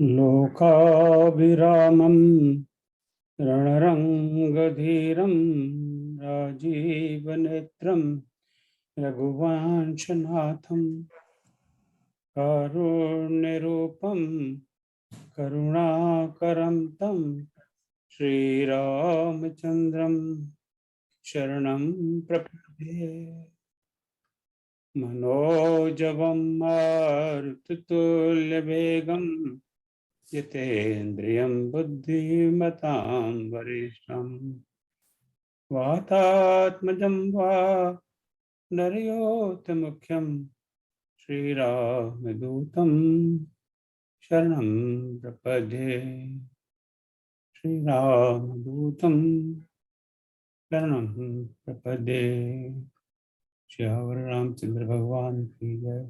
लोकाभिरामं रणरङ्गधीरं राजीवनेत्रं रघुवंशनाथं कारुण्यरूपं करुणाकरं तं श्रीरामचन्द्रं शरणं प्रपद्ये। मनोजवं मारुततुल्यवेगं यतेन्द्रियं बुद्धिमतां वरिष्ठं वातात्मजं वा नरयोतमुख्यं श्रीरामदूतं शरणं प्रपद्ये। श्रीरामदूतं शरणं प्रपद्ये। श्यावर रामचंद्र भगवान की जय।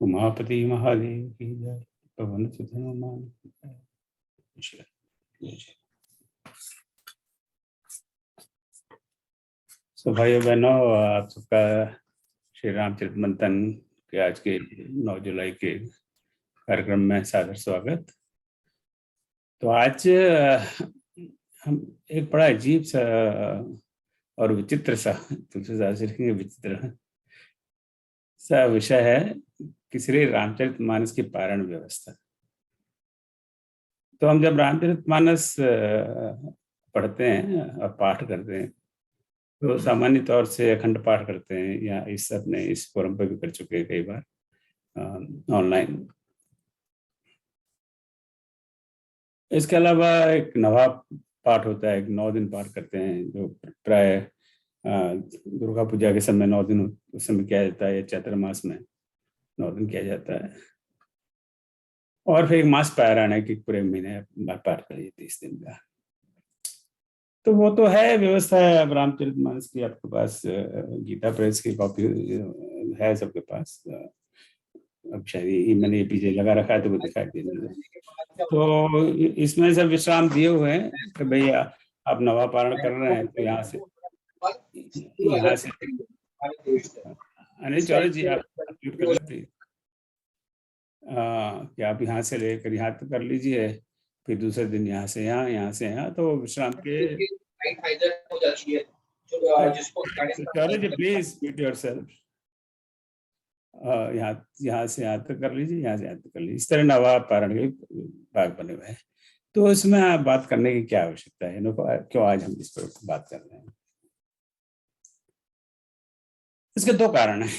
उमापति महादेव की जय। पवन सुत हनुमान की जय। सो भाइयों बहनों, आप सबका श्री रामचरित मंथन के आज के 9 जुलाई के कार्यक्रम में सादर स्वागत। तो आज हम एक बड़ा अजीब सा और विचित्र सा, तुलसीदास जी लिखेंगे विचित्र सा विषय है कि श्री रामचरितमानस की पारायण व्यवस्था। तो हम जब रामचरितमानस पढ़ते हैं और पाठ करते हैं तो सामान्य तौर से अखंड पाठ करते हैं, या इस फोरम पर भी कर चुके हैं कई बार ऑनलाइन। इसके अलावा एक नवा पाठ होता है, एक 9 दिन पाठ करते हैं जो प्राय दुर्गा पूजा के समय 9 दिन उस समय किया जाता है, या चैत्र मास में 9 दिन किया जाता है। और फिर एक मास पारायण है कि पूरे महीने पाठ करिए 30 दिन का। तो वो तो है व्यवस्था है। अब रामचरितमानस की आपके पास गीता प्रेस की कॉपी है सबके पास। अब शायद मैंने पीछे लगा रखा है तो वो दिखाई दे रहा है। तो इसमें सब विश्राम दिए हुए हैं कि भैया आप नवा पारण कर रहे हैं तो यहाँ से अनिल चौधरी जी आप म्यूट कर लेते हैं कि आप यहाँ से लेकर यहाँ तक कर लीजिए, फिर दूसरे दिन यहाँ से यहाँ तो विश्राम के चौधरी जी प्लीज म्यूट योरसेल्फ। यहाँ से यहाँ तक कर लीजिए, यहाँ से यहाँ तक कर लीजिए। इस तरह नवा पारण के भाग बने हुए हैं। तो इसमें आप बात करने की क्या आवश्यकता है, क्यों आज हम इस पर बात कर रहे हैं? इसके 2 कारण हैं।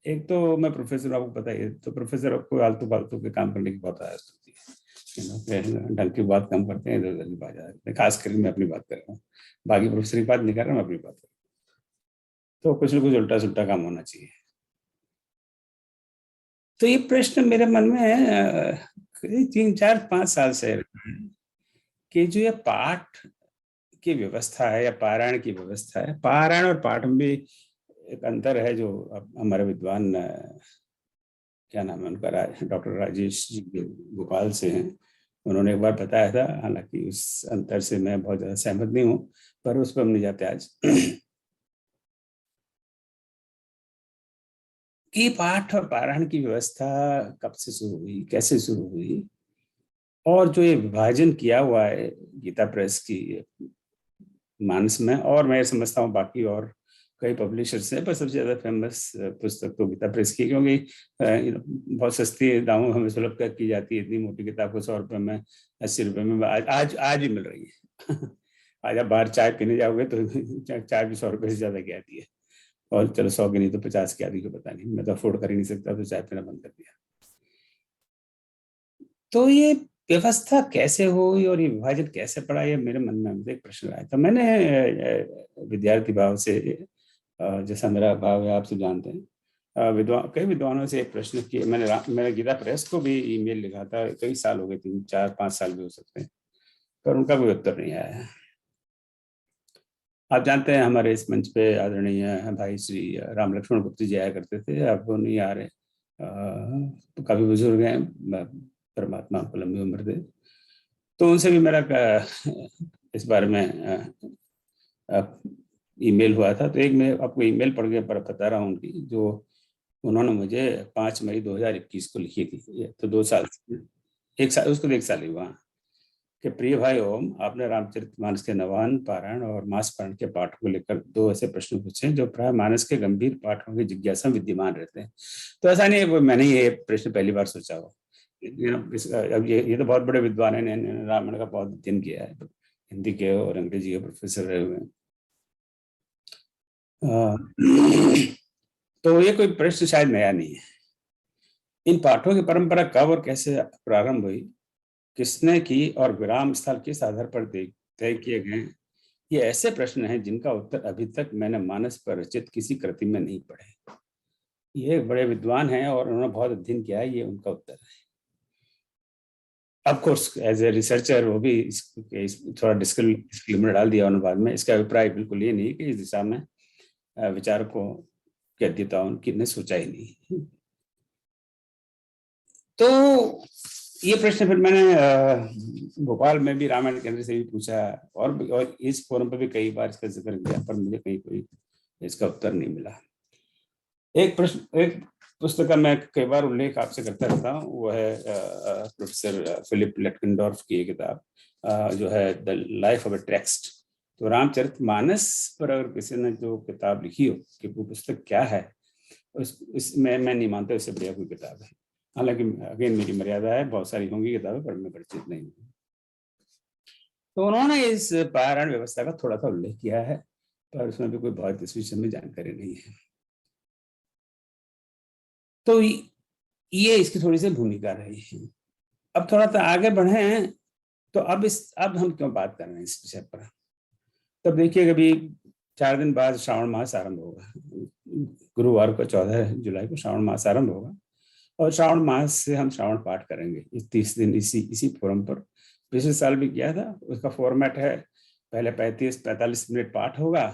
एक तो मैं प्रोफेसर, आपको पता है, तो प्रोफेसर को आलतू फालतू के काम करने की बहुत आदत होती है। ढंग की बात कम करते हैं, इधर उधर की बात जाती है। खास करके मैं अपनी बात कर रहा हूँ, बाकी प्रोफेसर की बात नहीं कर रहा, मैं अपनी बात कर रहा हूँ। तो कुछ न कुछ उल्टा सुल्टा काम होना चाहिए। तो ये प्रश्न मेरे मन में 3, 4, 5 साल से कि जो ये पाठ की व्यवस्था है या पारायण की व्यवस्था है, पारायण और पाठ में भी एक अंतर है। जो हमारे विद्वान क्या नाम है उनका, डॉक्टर राजेश जी भोपाल से हैं, उन्होंने एक बार बताया था। हालांकि उस अंतर से मैं बहुत ज्यादा सहमत नहीं हूँ, पर उस पर हम नहीं जाते आज। कि पाठ और पारायण की व्यवस्था कब से शुरू हुई, कैसे शुरू हुई, और जो ये विभाजन किया हुआ है गीता प्रेस की मानस में, और मैं समझता हूँ बाकी और कई पब्लिशर्स हैं, पर सबसे ज्यादा फेमस पुस्तक तो गीता प्रेस की, क्योंकि बहुत सस्ती दामों में हमें सुलभ की जाती है। इतनी मोटी किताब को 100 रुपए में, 80 रुपए में आज भी मिल रही है। आज आप बाहर चाय पीने जाओगे तो चाय भी 100 रुपए से ज्यादा की आती है, और चलो 100 की नहीं तो 50 की आती है, पता नहीं, मैं तो अफोर्ड कर ही नहीं सकता, तो चाय पीना बंद कर दिया। तो ये व्यवस्था कैसे हुई और ये विभाजन कैसे पड़ा, ये मेरे मन में एक प्रश्न आया था। मैंने विद्यार्थी भाव से, जैसा मेरा भाव है आप सब जानते हैं, कई विद्वानों से एक प्रश्न किया मैंने गीता प्रेस को भी ईमेल लिखा था, कई साल हो गए, 3, 4, 5 साल भी हो सकते हैं, पर उनका कोई उत्तर नहीं आया है। आप जानते हैं हमारे इस मंच पे आदरणीय भाई श्री राम लक्ष्मण गुप्त जी आया करते थे, अब वो नहीं आ रहे, तो काफी बुजुर्ग हैं, परमात्मा को लंबी उम्र दे। तो उनसे भी मेरा इस बारे में ईमेल हुआ था। तो एक मैं आपको ईमेल पढ़ के बता रहा हूँ उनकी, जो उन्होंने मुझे 5 मई 2021 को लिखी थी, तो 2 साल एक साल, उसको 1 साल ही हुआ कि प्रिय भाई ओम, आपने रामचरितमानस के नवान पारायण और मास पारायण के पाठ को लेकर 2 ऐसे प्रश्न पूछे जो प्राय मानस के गंभीर पाठों की जिज्ञासा विद्यमान रहते हैं। तो ऐसा नहीं है मैंने ये प्रश्न पहली बार सोचा हो। अब ये तो बहुत बड़े विद्वान है, रामायण का बहुत अध्ययन किया है, हिंदी के और अंग्रेजी के प्रोफेसर रहे हुए हैं। तो ये कोई प्रश्न शायद नया नहीं है। इन पाठों की परंपरा कब और कैसे प्रारंभ हुई, किसने की और विराम स्थल किस आधार पर तय किए गए, ये ऐसे प्रश्न हैं जिनका उत्तर अभी तक मैंने मानस पर रचित किसी कृति में नहीं पढ़े। ये बड़े विद्वान हैं और उन्होंने बहुत अध्ययन किया है, ये उनका उत्तर है। Of course as a researcher वो भी थोड़ा डिस्क्लेमर डाल दिया उन्होंने बाद में। इसका अभिप्राय बिल्कुल ये नहीं कि इस दिशा में विचारकों की अध्येताओं की ने सोचा ही नहीं। तो ये प्रश्न फिर मैंने भोपाल में भी रामायण केंद्र से भी पूछा और इस फोरम पर भी कई बार इसका जिक्र किया, पर मुझे कहीं कोई इसका उत्तर नहीं मिला। एक पुस्तक का मैं कई बार उल्लेख आपसे करता रहता हूँ, वो है प्रोफेसर फिलिप लेटकिंडॉर्फ की किताब जो है the life of A text. तो रामचरितमानस पर अगर किसी ने जो किताब लिखी हो कि वो पुस्तक क्या है, इसमें मैं नहीं मानता इससे बढ़िया कोई किताब है। हालांकि अगेन मेरी मर्यादा है, बहुत सारी होंगी किताबें पर मैं परिचित नहीं हूँ। तो उन्होंने इस पारायण व्यवस्था का थोड़ा सा उल्लेख किया है, पर उसमें भी कोई बहुत इस विषय में जानकारी नहीं है। तो ये इसकी थोड़ी सी भूमिका रही है। अब थोड़ा सा आगे बढ़े, तो अब हम क्यों बात कर रहे हैं इस विषय पर। तब देखिए कभी 4 दिन बाद श्रावण मास आरंभ होगा, गुरुवार को 14 जुलाई को श्रावण मास आरंभ होगा और श्रावण मास से हम श्रावण पाठ करेंगे 30 दिन इसी फोरम पर। पिछले साल भी किया था। उसका फॉर्मेट है, पहले 45 मिनट पाठ होगा,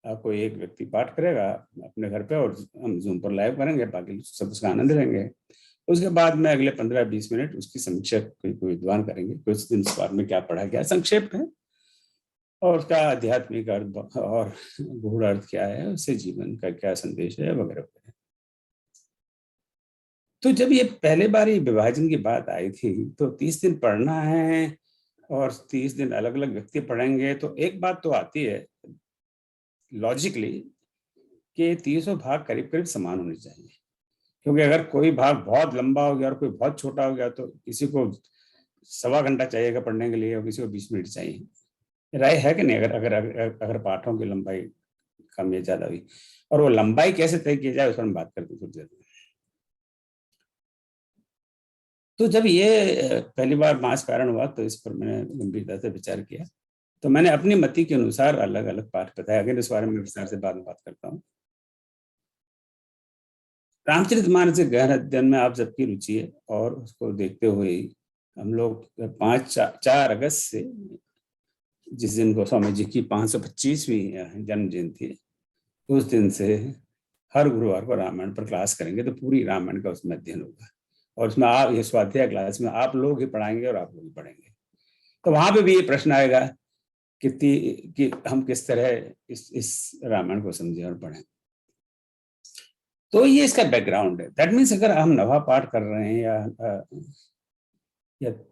कोई एक व्यक्ति पाठ करेगा अपने घर पे और हम जूम पर लाइव करेंगे, बाकी सब उसका आनंद लेंगे। उसके बाद में अगले 15-20 मिनट उसकी समीक्षा कोई विद्वान करेंगे, कुछ दिन इस बार में क्या पढ़ा गया संक्षेप है और उसका आध्यात्मिक अर्थ और गूढ़ अर्थ क्या है, उससे जीवन का क्या संदेश है वगैरह वगैरह। तो जब ये पहले बार ये विभाजन की बात आई थी तो 30 दिन पढ़ना है और 30 दिन अलग अलग व्यक्ति पढ़ेंगे, तो एक बात तो आती है लॉजिकली कि 300 भाग करीब करीब समान होने चाहिए। क्योंकि अगर कोई भाग बहुत लंबा हो गया और कोई बहुत छोटा हो गया तो किसी को 1.25 घंटा चाहिएगा पढ़ने के लिए और किसी को 20 मिनट चाहिए। राय है कि नहीं, अगर पाठों की लंबाई कम या ज्यादा हुई, और वो लंबाई कैसे तय की जाए उस पर हम बात करते थोड़ी देर में। तो जब ये पहली बार मास पारायण हुआ तो इस पर मैंने गंभीरता से विचार किया। तो मैंने अपनी मति के अनुसार अलग अलग पाठ बताया। अगर इस बारे में विस्तार से बाद में बात करता हूँ। रामचरितमानस के गहन अध्ययन में आप सबकी रुचि है और उसको देखते हुए हम लोग 4 अगस्त से, जिस दिन गोस्वामी जी की 525वीं जन्म जयंती है, उस दिन से हर गुरुवार को रामायण पर क्लास करेंगे। तो पूरी रामायण का उसमें अध्ययन होगा और उसमें आप ये स्वाध्याय क्लास में आप लोग ही पढ़ाएंगे और आप लोग ही पढ़ेंगे। तो वहां पे भी ये प्रश्न आएगा कि हम किस तरह इस रामायण को समझें और पढ़ें। तो ये इसका बैकग्राउंड है। दैट मीन्स अगर हम नवा पाठ कर रहे हैं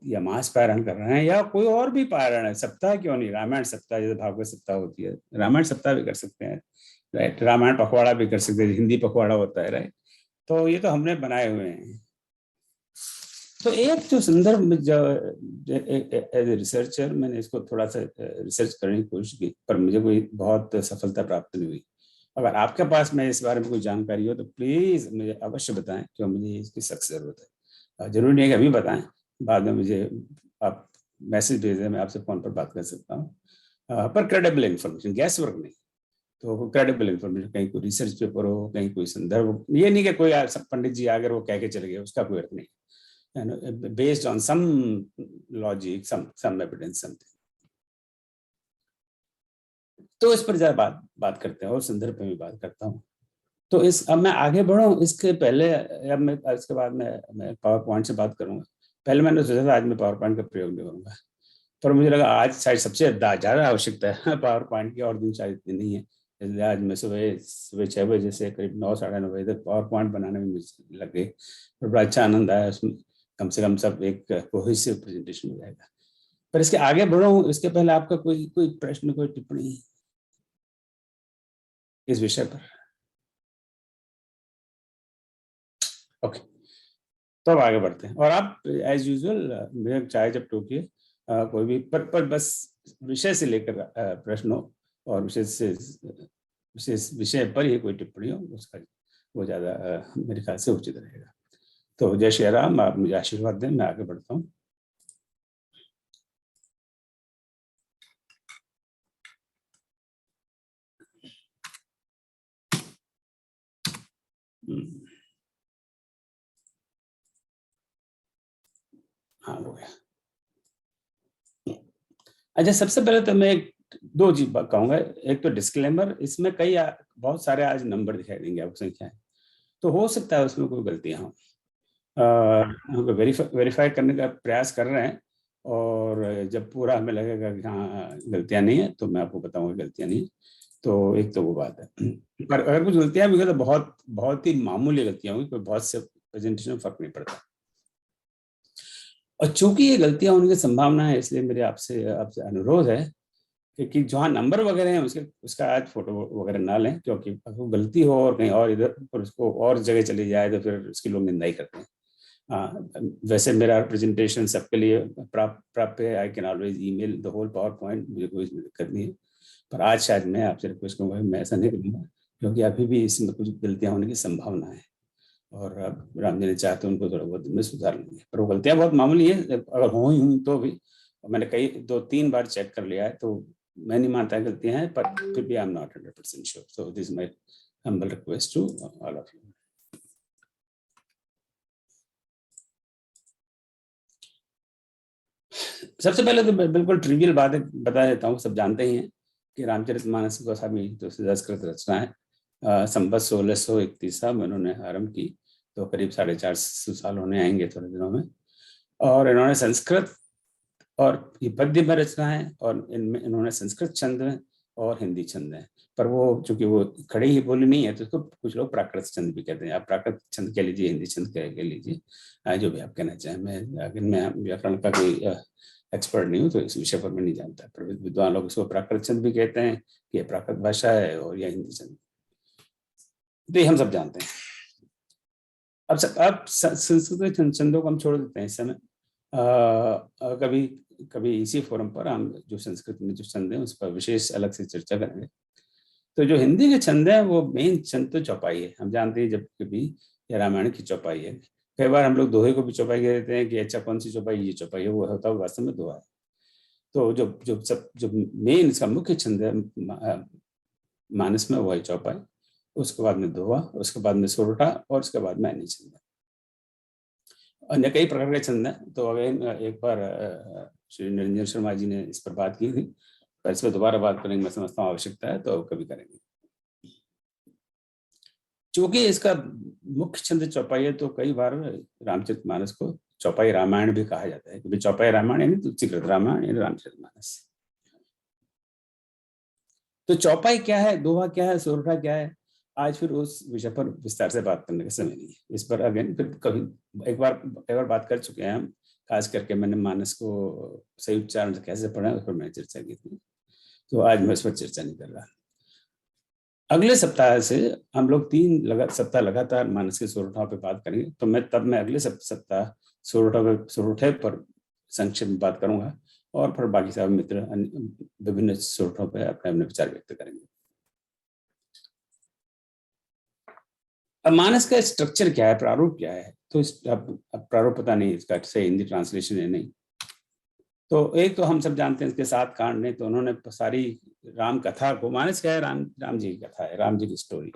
या मास पारायण कर रहे हैं या कोई और भी पारायण है, सप्ताह क्यों नहीं, रामायण सप्ताह जैसे भागवत सप्ताह होती है, रामायण सप्ताह भी कर सकते हैं, राइट। रामायण पखवाड़ा भी कर सकते हैं, हिंदी पखवाड़ा होता है, राइट। तो ये तो हमने बनाए हुए हैं। तो एक जो संदर्भ में जो एज ए रिसर्चर मैंने इसको थोड़ा सा रिसर्च करने की कोशिश की, पर मुझे कोई बहुत सफलता प्राप्त नहीं हुई। अगर आपके पास में इस बारे में कोई जानकारी हो तो प्लीज मुझे अवश्य बताएं, क्यों मुझे इसकी सख्त जरूरत है। जरूरी नहीं है कि अभी बताएं, बाद में मुझे आप मैसेज भेज दें, मैं आपसे फोन पर बात कर सकता हूँ। पर क्रेडिबल इन्फॉर्मेशन, गैस वर्क नहीं। तो क्रेडिबल इन्फॉर्मेशन, कहीं कोई रिसर्च पेपर हो, कहीं कोई संदर्भ, ये नहीं कि कोई पंडित जी अगर वो कह के चले गए, उसका कोई अर्थ नहीं। Based on some logic, some evidence, something. तो इस पर जरा बात करते हैं और संदर्भ में भी बात करता हूँ। तो अब मैं आगे बढ़ूं इसके पहले, अब मैं इसके बाद मैं पावर पॉइंट से बात करूंगा। पहले मैंने सोचा था आज मैं पावर पॉइंट का प्रयोग नहीं करूंगा, पर मुझे लगा आज शायद सबसे ज्यादा आवश्यकता है पावर पॉइंट की, और दिन शायद इतनी नहीं है। इसलिए आज मैं सुबह 6 बजे से करीब 9 साढ़े 9 बजे तक पावर पॉइंट बनाने में मुझे लग गई और बड़ा अच्छा आनंद आया उसमें। कम से कम सब एक कोहेसिव प्रेजेंटेशन हो जाएगा। पर इसके आगे बढ़ूं इसके पहले आपका कोई प्रश्न, कोई टिप्पणी इस विषय पर? ओके, तो अब आगे बढ़ते हैं। और आप एज यूजुअल मेरे चाहे जब टोकिए, कोई भी पर बस विषय से लेकर प्रश्न हो, और विषय पर ही कोई टिप्पणी हो, उसका वो ज्यादा मेरे ख्याल से उचित रहेगा। तो जय श्री राम, आप मुझे आशीर्वाद दें, मैं आगे बढ़ता हूँ। हाँ, हो गया। अच्छा, सबसे पहले तो मैं दो चीज कहूंगा। एक तो डिस्क्लेमर, इसमें बहुत सारे आज नंबर दिखाई देंगे आपको, संख्याएं, तो हो सकता है उसमें कोई गलतियां हो। हम वेरीफाई करने का प्रयास कर रहे हैं, और जब पूरा हमें लगेगा कि हाँ गलतियां नहीं है, तो मैं आपको बताऊंगा गलतियां नहीं है। तो एक तो वो बात है। पर अगर कुछ गलतियां भी हो तो बहुत बहुत ही मामूली गलतियां होंगी, कोई बहुत से प्रेजेंटेशन में फर्क नहीं पड़ता। और चूंकि ये गलतियां होने की संभावना है, इसलिए मेरे आपसे आपसे अनुरोध है कि जहाँ नंबर वगैरह है उसका आज फोटो वगैरह ना लें, क्योंकि अगर वो गलती हो और कहीं और इधर पर उसको और जगह चली जाए तो फिर उसकी लोग निंदा ही करते हैं। वैसे मेरा प्रेजेंटेशन सबके लिए प्राप्त है। I can always email the whole PowerPoint, मुझे कोई दिक्कत नहीं है। पर आज शायद मैं आपसे रिक्वेस्ट करूँगा, मैं ऐसा नहीं करूँगा, क्योंकि अभी भी इसमें कुछ गलतियां होने की संभावना है, और राम जी ने चाहते तो उनको थोड़ा बहुत में सुधार लेंगे। पर वो गलतियां बहुत मामूली है, अगर हो ही हुई तो भी। मैंने कई 2-3 बार चेक कर लिया है, तो मैं नहीं मानता गलतियां हैं, पर फिर भी I am not 100% sure. So this my humble request to all of you. सबसे पहले तो बिल्कुल ट्रिवियल बात बता देता हूँ, सब जानते ही हैं कि रामचरितमानस गोस्वामी तो संस्कृत रचना है। संवत 1631 में उन्होंने आरंभ की, तो करीब 450 साल होने आएंगे थोड़े दिनों में। और इन्होंने संस्कृत और ये पद्य में रचना है, और इनमें इन्होंने संस्कृत छंद में और हिंदी छंद है। पर वो चूंकि वो खड़ी ही बोली नहीं है, तो उसको कुछ लोग प्राकृत छंद भी कहते हैं। आप प्राकृत छंद कह लीजिए, हिंदी छंद कह लीजिए, जो भी आप कहना चाहें। मैं व्याकरण का कोई एक्सपर्ट नहीं हूँ, तो इस विषय पर मैं नहीं जानता। पर विद्वान लोग इसको प्राकृत छंद भी कहते हैं कि प्राकृत भाषा है, और यह हिंदी छंद, तो ये हम सब जानते हैं। अब संस्कृत छंदों को हम छोड़ देते हैं इस समय। कभी कभी इसी फोरम पर हम जो संस्कृत में जो छंद है उस पर विशेष अलग से चर्चा करेंगे। तो जो हिंदी के छंद है, वो मेन छंद तो चौपाई है। हम जानते हैं जब कभी या रामायण की चौपाई है। कई बार हम लोग दोहे को भी चौपाई कह देते हैं कि अच्छा कौन सी चौपाई, ये चौपाई है, वो होता है वास्तव में दोहा है। तो जो मेन इसका मुख्य छंद है मानस में, वो है चौपाई। उसके बाद में दोहा, उसके बाद में सोरठा, और उसके बाद में अन्य छंद। अन्य कई प्रकार के छंद हैं। तो अगेन एक बार श्री निरंजन शर्मा जी ने इस पर बात की थी, पर इस पर दोबारा बात करेंगे, मैं समझता हूँ आवश्यकता है, तो कभी करेंगे। चूंकि इसका मुख्य छंद चौपाई है, तो कई बार रामचरितमानस को चौपाई रामायण भी कहा जाता है, क्योंकि चौपाई रामायण यानी तुलसीकृत रामायण यानी रामचरितमानस। तो चौपाई क्या है, दोहा क्या है, सोरठा क्या है, आज फिर उस विषय पर विस्तार से बात करने का समय नहीं है। इस पर अगेन फिर कभी एक बार बात कर चुके हैं हम। खास करके मैंने मानस को सही उच्चारण से कैसे पढ़ा उस पर मैंने चर्चा की थी, तो आज मैं इस पर चर्चा नहीं कर रहा। अगले सप्ताह से हम लोग 3 सप्ताह लगातार मानस के सोरठाओं पे बात करेंगे। तो मैं अगले सप्ताह सोरठे पर संक्षिप्त में बात करूंगा, और फिर बाकी सारे मित्र विभिन्न सोरठों पर अपने अपने विचार व्यक्त करेंगे। अब मानस का स्ट्रक्चर क्या है, प्रारूप क्या है, तो अब प्रारूप पता नहीं इसका सही हिंदी ट्रांसलेशन है नहीं। तो एक तो हम सब जानते हैं इसके 7 कांड ने, तो उन्होंने सारी राम कथा को, मानस क्या है, राम जी की कथा है, राम जी की स्टोरी,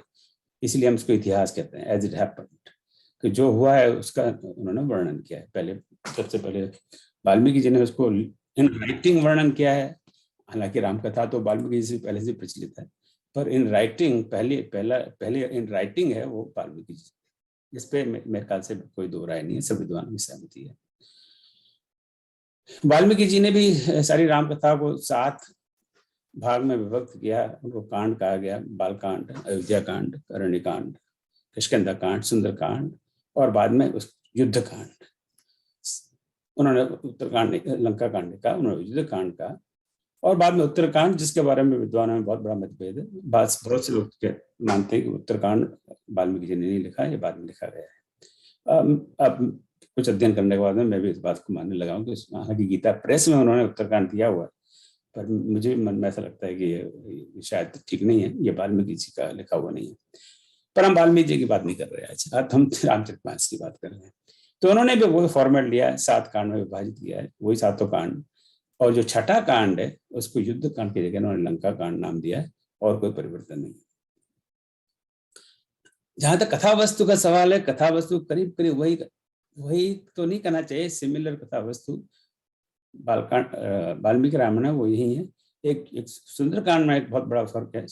इसलिए हम इसको इतिहास कहते हैं, एज इट हैपेंड, कि जो हुआ है उसका उन्होंने वर्णन किया है। पहले सबसे पहले वाल्मीकि जी ने उसको इन राइटिंग वर्णन किया है। हालांकि रामकथा तो वाल्मीकि जी से पहले से प्रचलित है, पर इन राइटिंग पहले इन राइटिंग है वो वाल्मीकि जी। इस पे मेरे ख्याल से कोई दो राय नहीं है, सब विद्वानों की सहमति है। वाल्मीकि जी ने भी सारी रामकथा को 7 भाग में विभक्त किया। उनको कांड कहा गया, बाल कांड, अयोध्या कांड, अरण्य कांड, किष्किंधा कांड, सुंदर कांड, और बाद में उस युद्ध कांड। उन्होंने उत्तरकांड, लंका कांड का, उन्होंने युद्ध कांड का, और बाद में उत्तरकांड, जिसके बारे में विद्वानों में बहुत बड़ा मतभेद है। बहुत से लोग मानते हैं कि उत्तरकांड वाल्मीकि जी ने नहीं लिखा, ये बाद में लिखा गया है। अब कुछ अध्ययन करने के बाद में मैं भी इस बात को मानने लगा हूँ कि हालांकि गीता प्रेस में उन्होंने उत्तरकांड दिया हुआ है, पर मुझे मन में ऐसा लगता है कि ये शायद ठीक नहीं है, ये वाल्मीकि जी का लिखा हुआ नहीं है। पर हम वाल्मीकि जी की बात नहीं कर रहे हैं आज हम रामचरितमानस की बात कर रहे हैं। तो उन्होंने भी वही फॉर्मेट लिया है, 7 कांड में विभाजित किया है, वही 7 कांड, और जो छठा कांड है उसको युद्ध कांड की जगह उन्होंने लंका कांड नाम दिया है, और कोई परिवर्तन नहीं। जहां तक कथा वस्तु का सवाल है, कथा वस्तु करीब करीब वही तो नहीं कहना चाहिए, सिमिलर कथा वस्तु वाल्मीकि रामायण है वो यही है। एक सुंदरकांड में एक बहुत बड़ा फर्क है।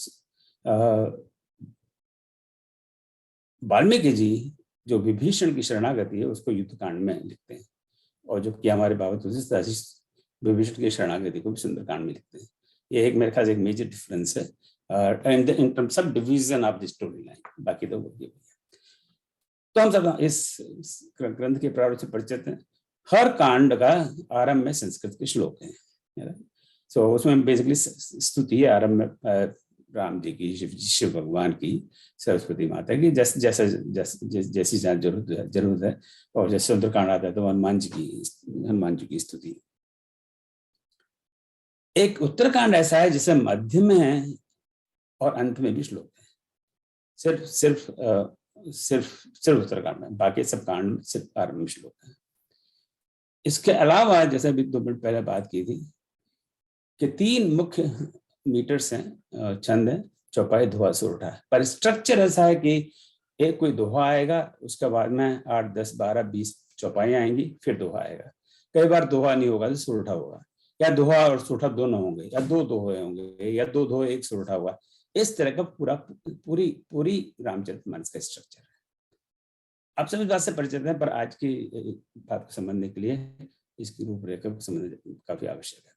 वाल्मीकि जी जो विभीषण की शरणागति है उसको युद्ध कांड में लिखते हैं, और जो कि हमारे बाबा तुलसीदास विभीषण की शरणागति को भी सुंदरकांड में लिखते हैं। ये एक मेरे ख्याल से एक मेजर डिफरेंस है in terms of division of the story line. बाकी तो तो हम सब इस ग्रंथ के प्रारूप से परिचित हैं। हर कांड का आरंभ में संस्कृत के श्लोक हैं। सो उसमें बेसिकली स्तुति है आरंभ में राम जी की, शिव भगवान की, सरस्वती माता की, जैसी जरूरत है। और जैसे सुंदरकांड आता है तो हनुमान जी की स्तुति। एक उत्तरकांड ऐसा है जिसे मध्य में और अंत में भी श्लोक है। सिर्फ उत्तरकांड में, बाकी सब कांड सिर्फ आरंभ में श्लोक है। इसके अलावा जैसे अभी 2 मिनट पहले बात की थी कि 3 मुख्य मीटर्स हैं, छंद है, चौपाई, दोहा, सोरठा है। पर स्ट्रक्चर ऐसा है कि एक कोई दोहा आएगा, उसके बाद में 8, 10, 12, 20 चौपाइयां आएंगी, फिर दोहा आएगा। कई बार दोहा नहीं होगा तो सोरठा होगा, या दोहा और सोरठा दोनों होंगे, या 2 दोहे होंगे, या 2 दोहे 1 सोरठा होगा। इस तरह का पूरी रामचरितमानस का स्ट्रक्चर है। आप सभी बात से परिचित हैं, पर आज की बात को समझने के लिए इसकी रूपरेखा को समझना काफी आवश्यक है।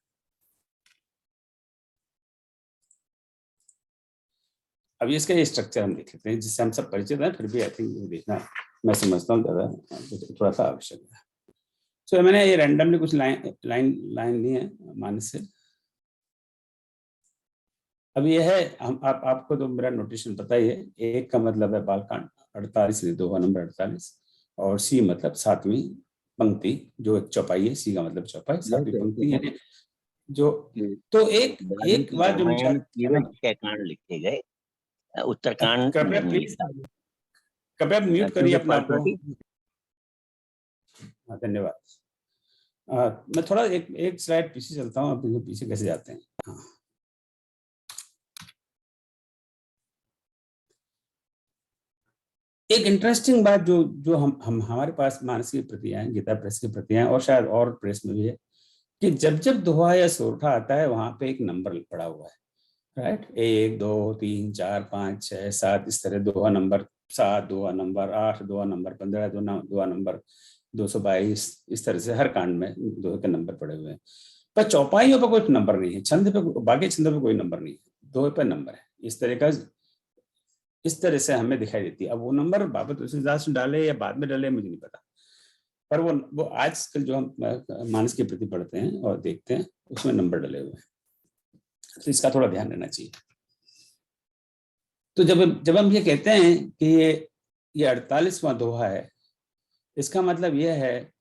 अब इसका ये स्ट्रक्चर हम देख लेते हैं, जिससे हम सब परिचित हैं, फिर भी आई थिंक देखना मैं समझता हूँ ज़्यादा थोड़ा सा आवश्यक है। सो मैंने ये रैंडमली कुछ लाइन ली है मानस से। अब ये है, आपको तो मेरा नोटेशन पता ही है। एक का मतलब है बालकांड 48, दोहा नंबर 48, और सी मतलब 7वीं पंक्ति, जो एक चौपाई है। सी का मतलब चौपाई, 7वीं पंक्ति है जो। तो एक बात जो केवल 6 कांड लिखे गए, उत्तरकांड कृपया म्यूट करिए अपना को। धन्यवाद। मैं थोड़ा एक स्लाइड पीछे चलता हूँ। आप पीछे कैसे जाते हैं? हाँ। एक इंटरेस्टिंग बात जो हम हमारे पास मानस की प्रतियां, गीता प्रेस की प्रतियां, और शायद और प्रेस में भी है, कि जब दोहा या सोरठा आता है वहां पे एक नंबर पड़ा हुआ है, राइट? 1, 2, 3, 4, 5, 6, 7, इस तरह दोहा नंबर 7, दोहा नंबर 8, दोहा नंबर 15, दोहा नंबर 222, इस तरह से हर कांड में दोहे के नंबर पड़े हुए हैं। पर चौपाइयों पर कोई नंबर नहीं है, छंद पे, बाकी छंदों पे कोई नंबर नहीं है, दोहे पर नंबर है। इस तरह से हमें दिखाई देती है। अब वो नंबर बाबा तुलसीदास ने डाले या बाद में डाले मुझे नहीं पता, पर वो आजकल जो हम मानस के प्रति पढ़ते हैं और देखते हैं उसमें नंबर डले हुए हैं, तो इसका थोड़ा ध्यान रहना चाहिए। तो जब हम ये कहते हैं कि ये 48वां दोहा है, इसका मतलब यह है,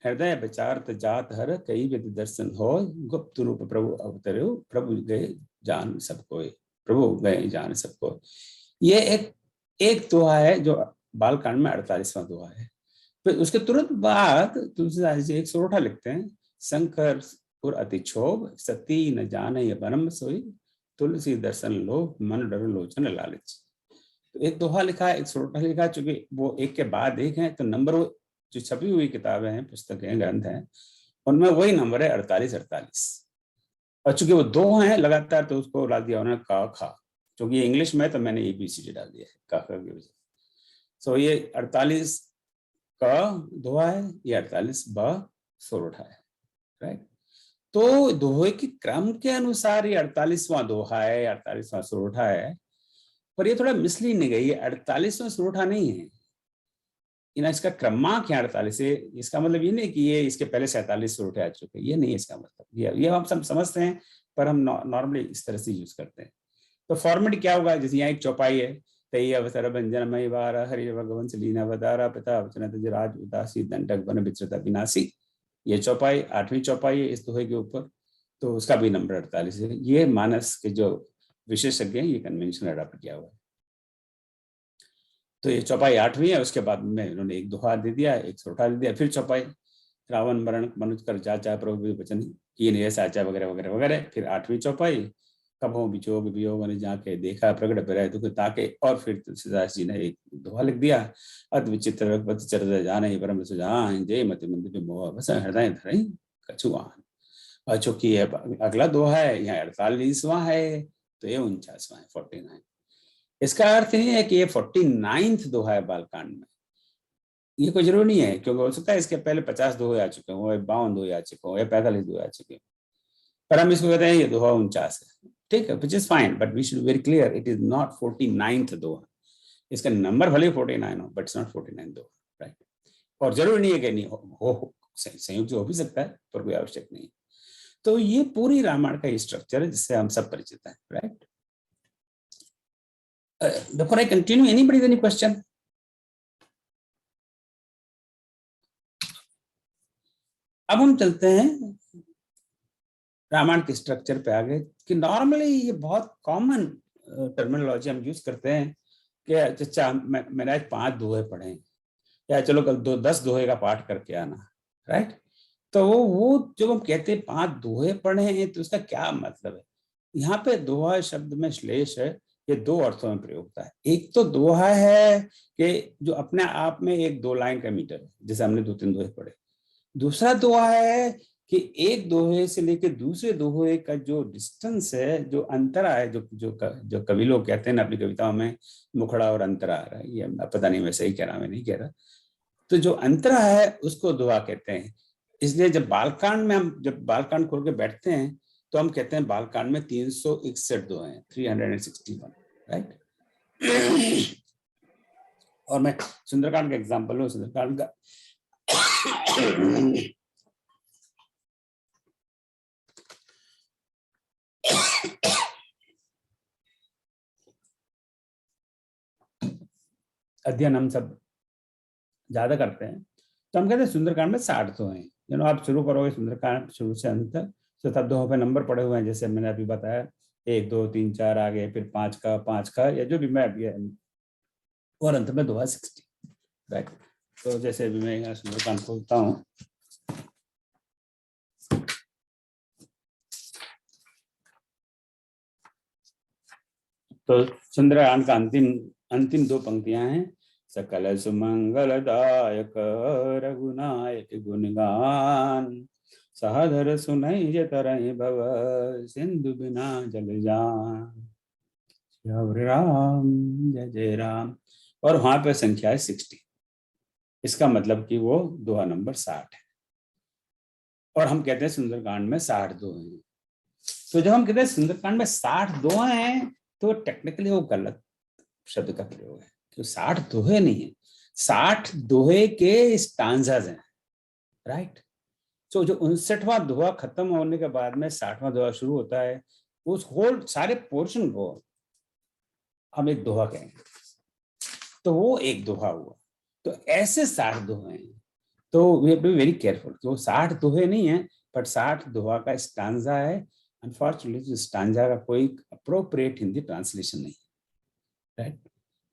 हृदय विचारत जात हर, कई विध दर्शन हो, गुप्त रूप प्रभु अवतरे, प्रभु गए जान सबको, प्रभु गए जान सबको। ये एक दोहा है जो बालकांड में 48वां दोहा है। फिर उसके तुरंत बाद तुलसीदास जी एक सोरठा लिखते हैं, शंकर और अति क्षोभ, सती न जाने बनम सोई, तुलसी दर्शन लो मन डर लोचन लालच। तो एक दोहा लिखा है, एक सोरठा लिखा है। चूंकि वो एक के बाद एक है, तो नंबर जो छपी हुई किताबें हैं, पुस्तकें, ग्रंथ हैं, उनमें वही नंबर है 48। और चूंकि वो 2 हैं लगातार, तो उसको डाल दिया उन्होंने का खा, क्योंकि ये इंग्लिश में, तो मैंने ABCD डाल दिया है का खा की वजह। सो ये 48 का दोहा है, ये 48 ब सोरठा है, राइट? तो दोहे के क्रम के अनुसार ये 48वां दोहा है, 48वां सोरठा है। पर ये थोड़ा मिसलीडिंग है, ये 48वां सोरठा नहीं है, इसका क्रमांक यहाँ 48 है, इसका मतलब ये नहीं कि ये इसके पहले 47 से उठे आ चुके, ये नहीं है इसका मतलब। ये हम सब समझते हैं, पर हम नॉर्मली इस तरह से यूज करते हैं। तो फॉर्मेट क्या होगा, जैसे यहाँ एक चौपाई है, तई अवसर व्यंजन मई बार हरि भगवन लीना वदारा पिता वचन राज उदासी दंडक वन विचरता विनाशी, ये चौपाई 8वीं चौपाई है इस दोहे के ऊपर, तो उसका भी नंबर 48 है। ये मानस के जो विशेषज्ञ हैं ये कन्वेंशन अडॉप्ट किया हुआ है। तो ये चौपाई 8वीं है, उसके बाद में इन्होंने एक दोहा दे दिया, एक सोठा दे दिया, फिर चौपाई रावण मरण मनुज कर जा प्रभु वचन की नहीं साचा वगैरह वगैरह वगैरह। फिर 8वीं चौपाई कभो बिचोग वियोग ने जाके देखा प्रगट पर दुख ताके, और फिर तुलसीदास जी ने एक दोहा लिख दिया, अति विचित्र चर जाने परम सुजान जय मति मंदिर मोह बस हृदय धरई कछुआन। चूंकि अगला दोहा है यहाँ 48वां है, तो ये 49वां है 49। इसका अर्थ नहीं है कि ये 49th दोहा है बालकांड में, ये कोई जरूरी नहीं है, क्योंकि हो सकता है इसके पहले 50 दोहे आ चुके हों, 52 दोहे आ चुके हों, या 45 दोहे आ चुके हों, पर हम इसको कहते हैं ये दोहा 49 है, ठीक है, which is fine, but we should very clear it is not 49th दोहा। इसका नंबर भले 49 हो, बट इट्स नॉट 49 दोहा, राइट। और जरूरी नहीं है कि नहीं हो संयुक्त हो भी सकता है, पर कोई आवश्यक नहीं। तो ये पूरी रामायण का स्ट्रक्चर है जिससे हम सब परिचित हैं, right. Before I continue, anybody any question? अब हम चलते हैं रामायण के स्ट्रक्चर पे आगे, कि नॉर्मली ये बहुत कॉमन टर्मिनोलॉजी हम यूज करते हैं कि अच्छा मैंने आज 5 दोहे पढ़े, या चलो कल 10 दोहे का पाठ करके आना, राइट। तो वो जब हम कहते हैं 5 दोहे पढ़े हैं, तो उसका क्या मतलब है। यहाँ पे दोहा शब्द में श्लेष है, ये 2 अर्थों में प्रयोग होता है। एक तो दोहा है कि जो अपने आप में एक 2 लाइन का मीटर है, जैसे हमने 2-3 दोहे पढ़े। दूसरा दोहा है कि एक दोहे से लेकर दूसरे दोहे का जो डिस्टेंस है, जो अंतरा है, जो कवि लोग कहते हैं ना अपनी कविताओं में, मुखड़ा और अंतरा, ये पता नहीं मैं सही कह रहा मैं नहीं कह रहा, तो जो अंतरा है उसको दोहा कहते हैं। इसलिए जब बालकांड में हम जब बालकांड खोल के बैठते हैं, तो हम कहते हैं बालकांड में 361 दोहे हैं, 361, राइट। और मैं सुंदरकांड का एग्जांपल लूं, सुंदरकांड का अध्ययन हम सब ज्यादा करते हैं, तो हम कहते हैं सुंदरकांड में 60 दोहे हैं। आप शुरू करोगे सुंदरकांड शुरू से अंत तक, तो तब दोहों पे नंबर पड़े हुए हैं, जैसे मैंने अभी बताया 1 2 3 4 आगे, फिर 5 का या जो भी मैं अभी, और अंत में दोहा 60, राइट। तो जैसे अभी मैं यहाँ सुंदरकांड खोलता हूँ, तो सुंदरकांड का अंतिम 2 पंक्तियां हैं, सकल सुमंगलदायक रघुनायक गुणगान, सहधर सुनई तरह भव सिंधु बिना जल जान, राम जय जय राम। और वहां पे संख्या है 60, इसका मतलब कि वो दोहा नंबर 60 है। और हम कहते हैं सुंदरकांड में 60 दोहे हैं। तो जब हम कहते हैं सुंदरकांड में 60 दोहे हैं, तो टेक्निकली वो गलत शब्द का प्रयोग है, तो 60 दोहे नहीं है, 60 दोहे के स्टांजाज हैं, राइट। तो जो 59वां दोहा खत्म होने के बाद में 60वां दोहा शुरू होता है, उस होल सारे पोर्शन को हम एक दोहा कहेंगे, तो वो एक दोहा हुआ। तो ऐसे 60 दोहे हैं, तो we have to be very careful. तो 60 दोहे नहीं है, बट 60 दोहा का स्टांजा है। अनफॉर्चुनेटली स्टांजा का कोई अप्रोप्रिएट हिंदी ट्रांसलेशन नहीं है, राइट।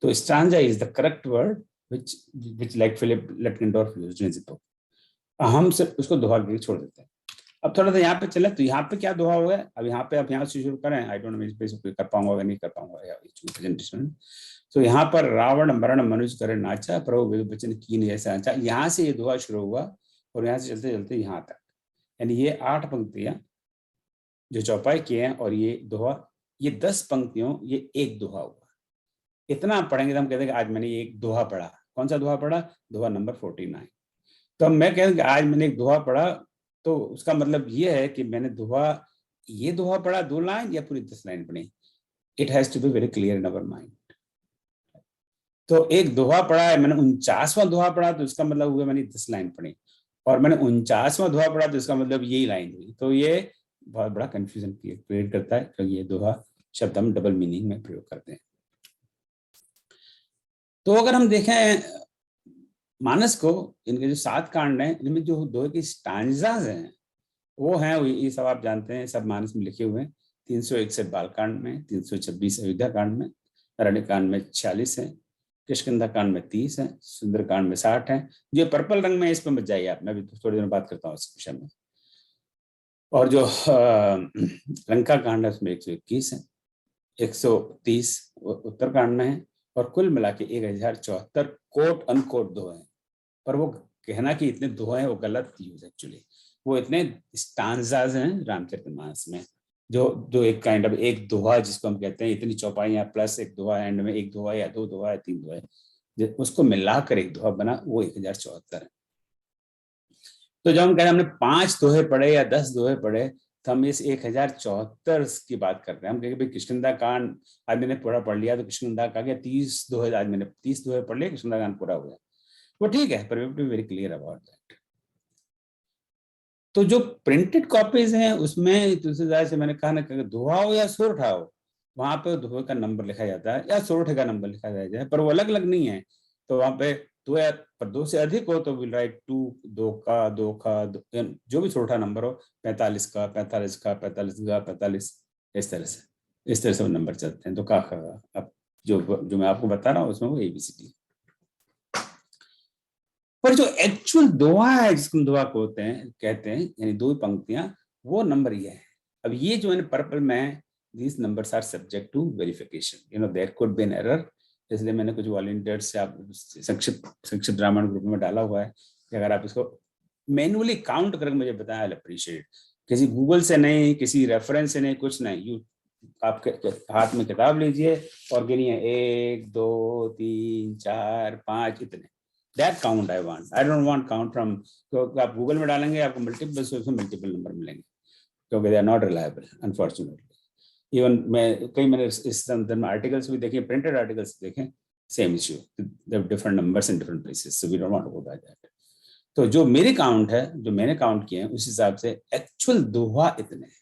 तो stanza is the correct word which like Philip Letkendorf used in his book. हम सिर्फ उसको दोहा के छोड़ देते हैं। अब थोड़ा सा यहाँ पे चले, तो यहाँ पे क्या दोहा हुआ है, अब यहाँ पे आप यहाँ से शुरू करें, आई डोंट नो कर पाऊंगा नहीं कर पाऊंगा प्रेजेंटेशन। तो यहाँ पर रावण मरण मनुज करे नाचा प्रभु वचन की नहीं ऐसा नाचा, यहाँ से ये दोहा शुरू हुआ और यहाँ से चलते चलते यहाँ तक, यानी ये 8 पंक्तियां जो चौपाई किए हैं, और ये दोहा, ये 10 पंक्तियों, ये एक दोहा हुआ। इतना पढ़ेंगे तो हम कहते हैं कि आज मैंने एक दोहा पढ़ा। कौन सा दोहा पढ़ा? दोहा नंबर 49। तो मैं कह कि आज मैंने एक दोहा पढ़ा, तो उसका मतलब ये है कि मैंने ये दोहा पढ़ा 2 लाइन या पूरी 10 लाइन पढ़ी। It has to be very clear in our mind. तो एक दोहा पढ़ा है मैंने, 49वां दोहा पढ़ा, तो इसका मतलब हुआ मैंने 10 लाइन पढ़ी, और मैंने 49वां दोहा पढ़ा तो इसका मतलब यही लाइन हुई। तो ये बहुत बड़ा कंफ्यूजन क्रिएट करता है, क्योंकि ये दोहा शब्द हम डबल मीनिंग में प्रयोग करते हैं। तो अगर हम देखें मानस को, इनके जो 7 कांड हैं, इनमें जो दोहे की स्टांजाज हैं वो हैं, ये सब आप जानते हैं, सब मानस में लिखे हुए हैं। 361 बालकांड में, 326 अयोध्या कांड में, अरण्य कांड में 46 है, किष्किंधा कांड में 30 है, सुंदर कांड में 60 है। जो पर्पल रंग में, इस पर मत जाइए आप, मैं भी थोड़ी देर में बात करता हूँ इस विषय में। और जो लंका कांड है उसमें 121 है, 130 उत्तरकांड में है, और कुल मिला के 1074 कोट अनकोट दोहे हैं। पर वो कहना कि इतने दोहे हैं वो गलत यूज एक्चुअली, वो इतने स्टांजाज हैं रामचरितमानस में, जो एक काइंड ऑफ एक दोहा जिसको हम कहते हैं, इतनी चौपाइयां प्लस एक दोहा, एंड में एक दोहा या 2 दोहा या 3 दोहा, उसको मिलाकर एक दोहा बना, वो 1074 है। तो जब हम कह रहे हैं हमने 5 दोहे पढ़े या 10 दोहे पढ़े, तो हम इस 1074 की बात कर रहे हैं। हम कहेंगे भाई किष्किंधा कांड आज मैंने पूरा पढ़ लिया, तो किष्किंधा का क्या 30 दोहे, आज मैंने 30 दोहे पढ़ लिए, किष्किंधा कांड पूरा हो गया, वो ठीक है, पर we have to be very clear about that. तो जो प्रिंटेड कॉपीज हैं उसमें तुलसीदास से मैंने कहा ना कि दोहा हो या सोरठा हो, वहां पे दोहे का नंबर लिखा जाता है या सोरठे का नंबर लिखा जाता है, पर वो अलग अलग नहीं है। तो वहां पे दो या पर 2 से अधिक हो तो विल राइट 2, 2 का, 2 का, जो भी सोरठा नंबर हो, 45 का, 45 का, 45 का, 45, इस तरह से वो नंबर चलते हैं। तो का अब जो मैं आपको बता रहा हूँ उसमें वो ABCD। पर जो एक्चुअल दोहा है, जिसको दोहा कहते हैं यानी 2 पंक्तियां, वो नंबर ये है। अब ये जो है पर्पल में, these numbers are subject to verification, there could be an error, इसलिए मैंने कुछ वॉलंटियर्स से आप संक्षिप्त रामायण ग्रुप में डाला हुआ है कि अगर आप इसको मैनुअली काउंट करके मुझे बताएं, आई अप्रिशिएट। किसी गूगल से नहीं, किसी रेफरेंस से नहीं, कुछ नहीं, आपके हाथ में किताब लीजिए और गिनिए 1 2 3 4 5 इतने, that count I want, I don't want count from, तो आप गूगल में डालेंगे आपको मल्टीपल नंबर मिलेंगे, क्योंकि they are not reliable unfortunately. Even मैंने इस संदर्भ में आर्टिकल्स भी देखे, प्रिंटेड आर्टिकल्स देखे, same issue, different numbers in different places, so we don't want to go by that. तो जो मेरे काउंट है, जो मैंने काउंट किए हैं, उस हिसाब से एक्चुअल दोहा इतने हैं।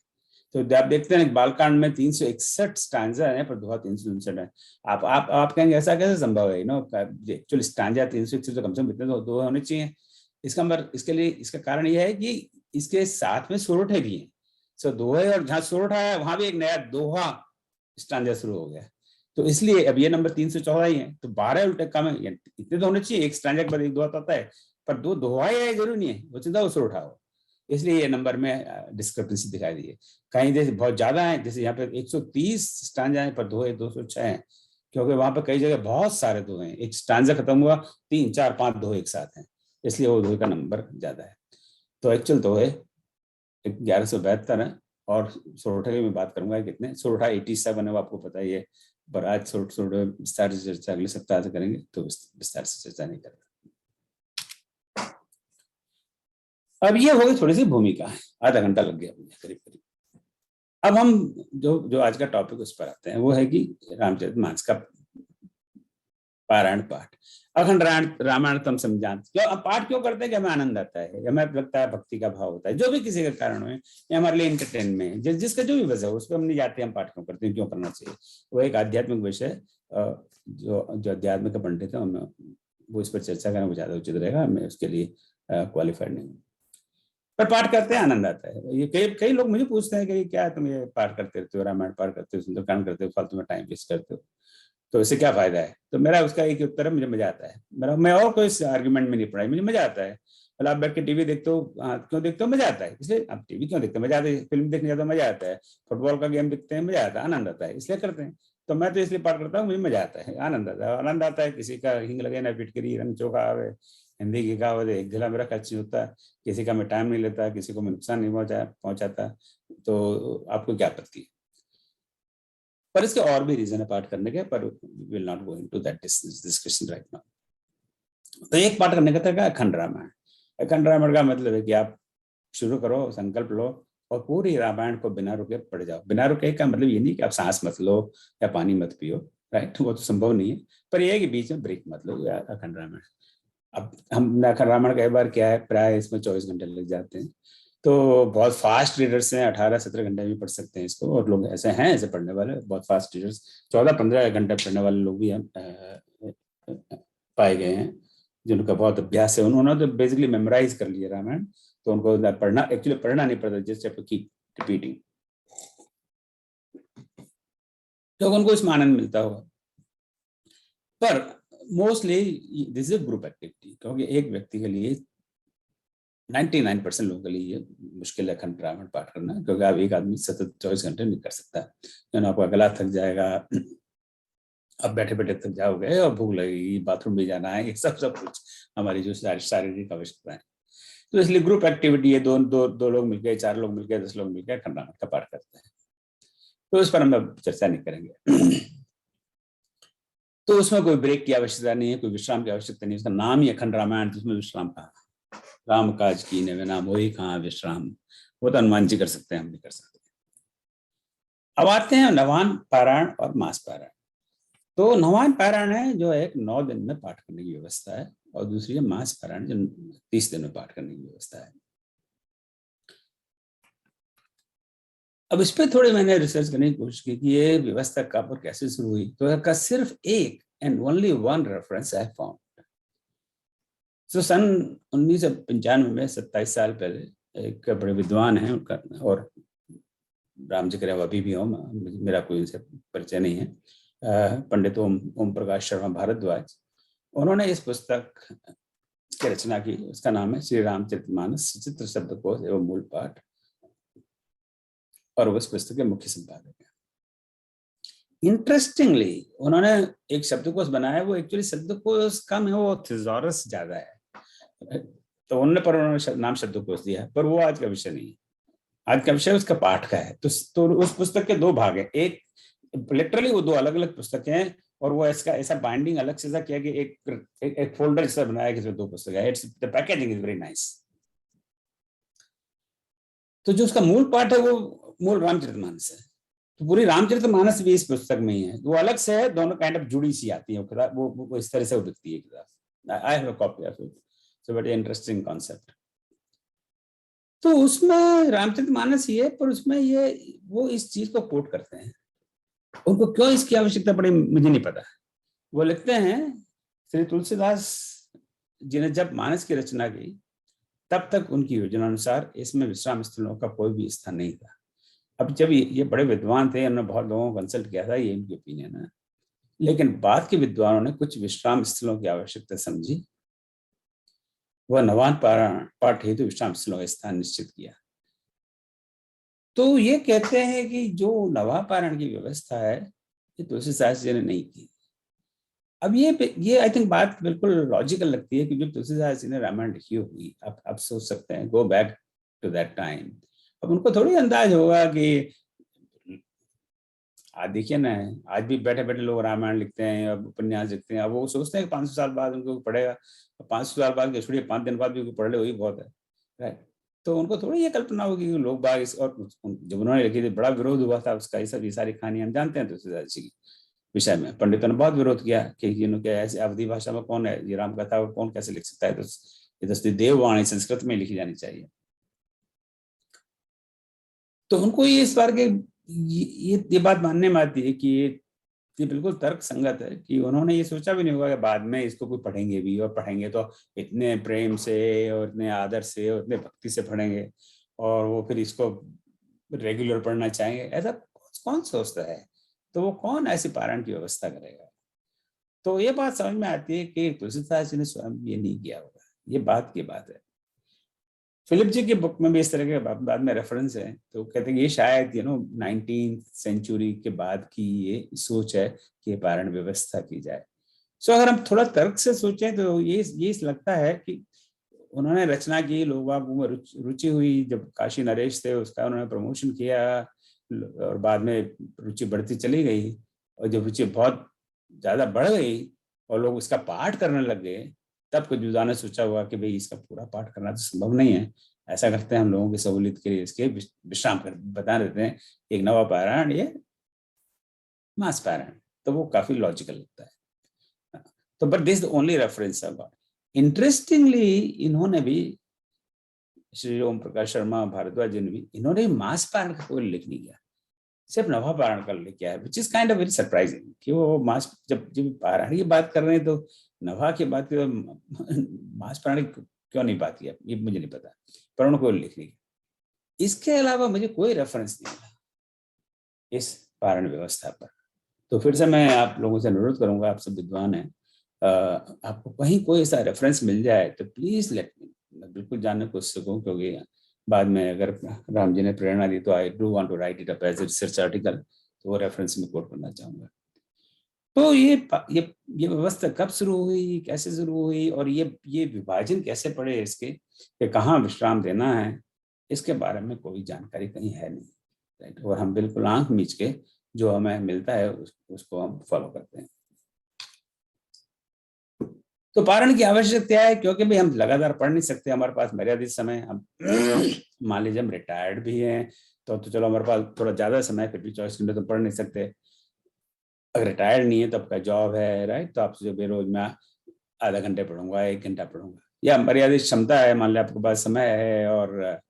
तो आप देखते हैं बालकांड में 361 स्टैंजा है, पर दोहा 359 है। आप कहेंगे ऐसा कैसे संभव है? एक्चुअली स्टैंजा 361, तो कम से कम इतने दोहे होने चाहिए। इसके लिए इसका कारण यह है कि इसके साथ में सोरठे भी हैं। सो दोहे, और जहाँ सोरठा है वहां भी एक नया दोहा स्टैंजा शुरू हो गया, तो इसलिए अब ये नंबर 314 ही है, तो 12 उल्टे कम है, इतने तो होने चाहिए। एक स्टैंजा के बाद एक दोहा आता है, पर 2 दोहा है जरूरी नहीं है, वो चिंता वो सोरठा हो, इसलिए ये नंबर में डिस्क्रिपेंसी दिखाई दी है। कहीं जैसे बहुत ज्यादा है, जैसे यहाँ पे 130 स्टैंजा है पर दोहे 206 हैं, क्योंकि वहां पे कई जगह बहुत सारे दोहे हैं, एक स्टैंजा खत्म हुआ 3 4 5 दोहे एक साथ हैं, इसलिए वो दोहे का नंबर ज्यादा है। तो एक्चुअल दोहे 1172 है, और सोरठा की मैं बात करूंगा कितने, सोरठा 87 है, वो आपको पता ही है, पर आज सोरठा विस्तार से चर्चा अगले सप्ताह से करेंगे, तो विस्तार से चर्चा नहीं करेंगे। अब ये हो गई थोड़ी सी भूमिका, आधा घंटा लग गया मुझे करीब करीब। अब हम जो आज का टॉपिक उस पर आते हैं, वो है कि रामचरितमानस का पारायण पाठ, अखंड रामायण तो हम समझाते क्यों, अब पाठ क्यों करते हैं कि हमें आनंद आता है, हमें लगता है भक्ति का भाव होता है, जो भी किसी का कारण हो, या हमारे लिए एंटरटेनमेंट, जिसका जो भी वजह हो, उस पर हम नहीं जाते, हम पाठ क्यों करते हैं, क्यों करना चाहिए। वो एक आध्यात्मिक विषय, जो अध्यात्म का पंडित है वो इस पर चर्चा करना ज्यादा उचित रहेगा, मैं उसके लिए क्वालिफाइड नहीं हूँ। पर पाठ करते हैं, आनंद आता है। ये कई लोग मुझे पूछते हैं कि क्या तुम ये पाठ करते रहते हो, रामायण पाठ करते हो, सुंदरकांड करते हो, फालतू में टाइम वेस्ट करते हो, तो इससे क्या फायदा है? तो मेरा उसका एक उत्तर है, मुझे मजा आता है। मैं और कोई आर्ग्यूमेंट में नहीं पढ़ाई, मुझे मजा आता है। मतलब आप बैठ के टीवी देखते हो, क्यों देखते हो? मजा आता है, इसलिए आप टीवी क्यों देखते हो? मजा आता है। फिल्म देखने जाते हो, मजा आता है। फुटबॉल का गेम देखते हैं, मजा आता है, आनंद आता है, इसलिए करते हैं। तो मैं तो इसलिए पाठ करता हूँ, मुझे मजा आता है, आनंद आता है। आनंद आता है, किसी का हिंग लगे ना फिटकरी, रंग चोखा आवे, हिंदी की कहावत है, एक गिला मेरा खर्च नहीं होता। किसी का मैं टाइम नहीं लेता, किसी को मैं नुकसान नहीं पहुंचाता, तो आपको क्या आपत्ति है? पर इसके और भी रीजन है पाठ करने के, पर will not go into that discussion right now. तो एक पाठ करने का तरीका अखंड रामायण। अखंड रामायण का मतलब है कि आप शुरू करो, संकल्प लो, और पूरी रामायण को बिना रुके पढ़ जाओ। बिना रुके का मतलब ये नहीं कि आप सांस मत लो या पानी मत पियो, राइट, वो तो संभव नहीं है, पर यह है कि बीच में ब्रेक मत लो अखंड रामायण। अब हम अखंड रामायण कई बार क्या है, प्राय इसमें 24 घंटे लग जाते हैं, तो बहुत फास्ट रीडर्स हैं 18-17 घंटे में पढ़ सकते हैं इसको, और लोग ऐसे हैं, ऐसे पढ़ने वाले बहुत फास्ट रीडर्स 14-15 घंटे पढ़ने वाले लोग भी हम पाए गए हैं, जिनका बहुत अभ्यास है, उन्होंने तो बेसिकली मेमोराइज कर लिया रामायण, तो उनको पढ़ना, एक्चुअली पढ़ना नहीं पड़ता, जस्ट कीप रिपीटिंग, तो उनको इसमें आनंद मिलता होगा। पर mostly this is group activity, क्योंकि एक व्यक्ति के लिए 99% लोगों के लिए ये मुश्किल है अखंड रामायण पाठ करना, क्योंकि आप एक आदमी सतत 24 घंटे नहीं कर सकता, क्योंकि आपका गला थक जाएगा, अब बैठे बैठे थक जाओगे और भूख लगेगी, बाथरूम भी जाना है, ये सब कुछ हमारी जो शारीरिक आवश्यकता है। तो इसलिए ग्रुप एक्टिविटी है, दो लोग मिलकर, 4 लोग मिलकर, 10 लोग मिलकर अखंड रामायण का पाठ करते हैं, तो इस पर हम अब चर्चा नहीं करेंगे। तो उसमें कोई ब्रेक की आवश्यकता नहीं है, कोई विश्राम की आवश्यकता नहीं है, उसका नाम ही अखंड रामायण, तो उसमें विश्राम कहाँ, राम काज की ने नाम वही कहाँ विश्राम, वो तो हनुमान जी कर सकते हैं, हम भी कर सकते हैं। अब आते हैं नवान पारायण और मास पारायण। तो नवान पारायण है जो एक 9 दिन में पाठ करने की व्यवस्था है, और दूसरी है मास पारायण जो 30 दिन में पाठ करने की व्यवस्था है। अब इस पर थोड़ी मैंने रिसर्च करने की कोशिश की कि ये व्यवस्था कब और कैसे शुरू हुई, तो इसका सिर्फ एक and only one reference I found. तो सन 1995 में, 27 साल पहले, एक बड़े विद्वान हैं उनका, और राम जी करे अभी भी हो, मेरा कोई उनसे परिचय नहीं है, पंडित ओम प्रकाश शर्मा भारद्वाज, उन्होंने इस पुस्तक की रचना की। उसका नाम है श्री रामचरितमानस सचित्र शब्दकोश एवं मूल पाठ, और उस पुस्तक के मुख्य संपादक हैं। इंटरेस्टिंगली उन्होंने एक शब्दकोश बनाया, वो एक्चुअली शब्दकोश कम है, वो थिजॉरस ज्यादा है, तो उन्होंने नाम शब्दकोश दिया है, पर वो आज का विषय नहीं है। आज का विषय उसका पाठ का है। तो उस पुस्तक के 2 भाग हैं, एक लिटरली वो 2 अलग अलग पुस्तकें हैं, और वो इसका ऐसा बाइंडिंग अलग से किया कि एक फोल्डर ऐसा बनाया कि 2 पुस्तकें हैं। It's the packaging is very nice. तो जो उसका मूल पाठ है वो मूल रामचरितमानस है, तो पूरी रामचरितमानस भी इस पुस्तक में ही है, वो अलग से है, दोनों काइंड ऑफ जुड़ी सी आती है वो किताब, वो इस तरह से वो दिखती है किताब। I have a copy of it, so very interesting concept. तो उसमें रामचरितमानस ही है, पर उसमें ये वो इस चीज को कोट करते हैं, उनको क्यों इसकी आवश्यकता पड़ी मुझे नहीं पता। वो लिखते हैं श्री तुलसीदास जी ने जब मानस की रचना की, तब तक उनकी योजना अनुसार इसमें विश्राम स्थलों का कोई भी स्थान नहीं था। अब जब ये बड़े विद्वान थे, उन्होंने बहुत लोगों को कंसल्ट किया था, ये इनकी ओपिनियन है, लेकिन बाद के विद्वानों ने कुछ विश्राम स्थलों की आवश्यकता समझी, वह नवान पाठ हेतु विश्राम स्थलों का स्थान निश्चित किया। तो ये कहते हैं कि जो नवापारण की व्यवस्था है, ये तुलसीदास जी ने नहीं की। अब ये आई थिंक बात बिल्कुल लॉजिकल लगती है कि जो तुलसीदास जी ने रामायण लिखी होगी, आप सोच सकते हैं, go back to that time, अब उनको थोड़ी अंदाज होगा कि आज देखिए ना, आज भी बैठे बैठे लोग रामायण लिखते हैं, अब उपन्यास लिखते हैं, अब वो सोचते हैं कि 500 साल बाद उनको पढ़ेगा, 500 साल बाद छोड़िए 5 दिन बाद भी पढ़ ले वही बहुत है, राइट। तो उनको थोड़ी ये कल्पना होगी कि लोग बाग इस, और जब उन्होंने लिखी थी बड़ा विरोध हुआ था उसका, ये सारी कहानी हम जानते हैं तुलसीदास जी की विषय में, पंडितों ने बहुत विरोध किया कि ऐसे अवधि भाषा में कौन है, ये राम कथा कौन कैसे लिख सकता है, तो ये देववाणी संस्कृत में लिखी जानी चाहिए। तो उनको ये इस बार के ये बात मानने में आती है कि ये बिल्कुल तर्क संगत है कि उन्होंने ये सोचा भी नहीं होगा कि बाद में इसको कोई पढ़ेंगे भी, और पढ़ेंगे तो इतने प्रेम से और इतने आदर से और इतने भक्ति से पढ़ेंगे, और वो फिर इसको रेगुलर पढ़ना चाहेंगे, ऐसा कौन सोचता है। तो वो कौन ऐसी पारायण की व्यवस्था करेगा। तो ये बात समझ में आती है कि तुलसीदास जी ने स्वयं ये नहीं किया होगा, ये बात की बात है। फिलिप जी की बुक में भी इस तरह के बाद में रेफरेंस है, तो कहते हैं ये शायद 19th सेंचुरी के बाद की ये सोच है कि पारायण व्यवस्था की जाए। सो अगर हम थोड़ा तर्क से सोचें तो ये लगता है कि उन्होंने रचना की, लोगों में रुचि हुई, जब काशी नरेश थे उसका उन्होंने प्रमोशन किया, और बाद में रुचि बढ़ती चली गई, और जब रुचि बहुत ज्यादा बढ़ गई और लोग उसका पाठ करने लग गए, तब कुछ युवा ने सोचा हुआ कि भाई इसका पूरा पाठ करना तो संभव नहीं है, ऐसा करते हैं हम लोगों की सहूलियत के लिए इसके विश्राम कर बता देते हैं, एक नवा पारायण, ये मास पारायण। तो वो काफी लॉजिकल लगता है। तो but this the only reference I got. Interestingly इन्होंने भी, श्री ओम प्रकाश शर्मा भारद्वाज जी ने भी, इन्होंने मास पारण का कोई उल्लेख नहीं किया, सिर्फ नभा पारायण का उल्लेख किया है, which is kind of very surprising कि वो मास, जब पारायण की बात कर रहे हैं तो नभा की बात कर, मास पारायण क्यों नहीं बात किया, ये मुझे नहीं पता, पर उन्होंने कोई उल्लेख नहीं किया। इसके अलावा मुझे कोई रेफरेंस नहीं मिला इस पारायण व्यवस्था पर। तो फिर से मैं आप लोगों से अनुरोध करूंगा, आप सब विद्वान हैं, आपको कहीं कोई ऐसा रेफरेंस मिल जाए तो प्लीज लेट मी, मैं बिल्कुल जानने को उत्सुक हूँ, क्योंकि बाद में अगर राम जी ने प्रेरणा दी तो I do want to write it up as a research article, तो वो रेफरेंस में कोट करना चाहूंगा। तो ये व्यवस्था कब शुरू हुई, कैसे शुरू हुई, और ये विभाजन कैसे पड़े इसके, कि कहाँ विश्राम देना है, इसके बारे में कोई जानकारी कहीं है नहीं, राइट। और हम बिल्कुल आंख मीच के जो हमें मिलता है उसको हम फॉलो करते हैं। तो पारण की आवश्यकता है, क्योंकि भाई हम लगातार पढ़ नहीं सकते, हमारे पास मर्यादित समय, हम मान लीजिए हम रिटायर्ड भी हैं तो चलो हमारे पास थोड़ा ज्यादा समय, फिर भी 24 घंटे तो पढ़ नहीं सकते। अगर रिटायर्ड नहीं है तो आपका जॉब है, राइट, तो आप जो रोज मैं आधा घंटे पढ़ूंगा, 1 घंटा पढ़ूंगा, या मर्यादित क्षमता है, मान लिया आपके पास समय है और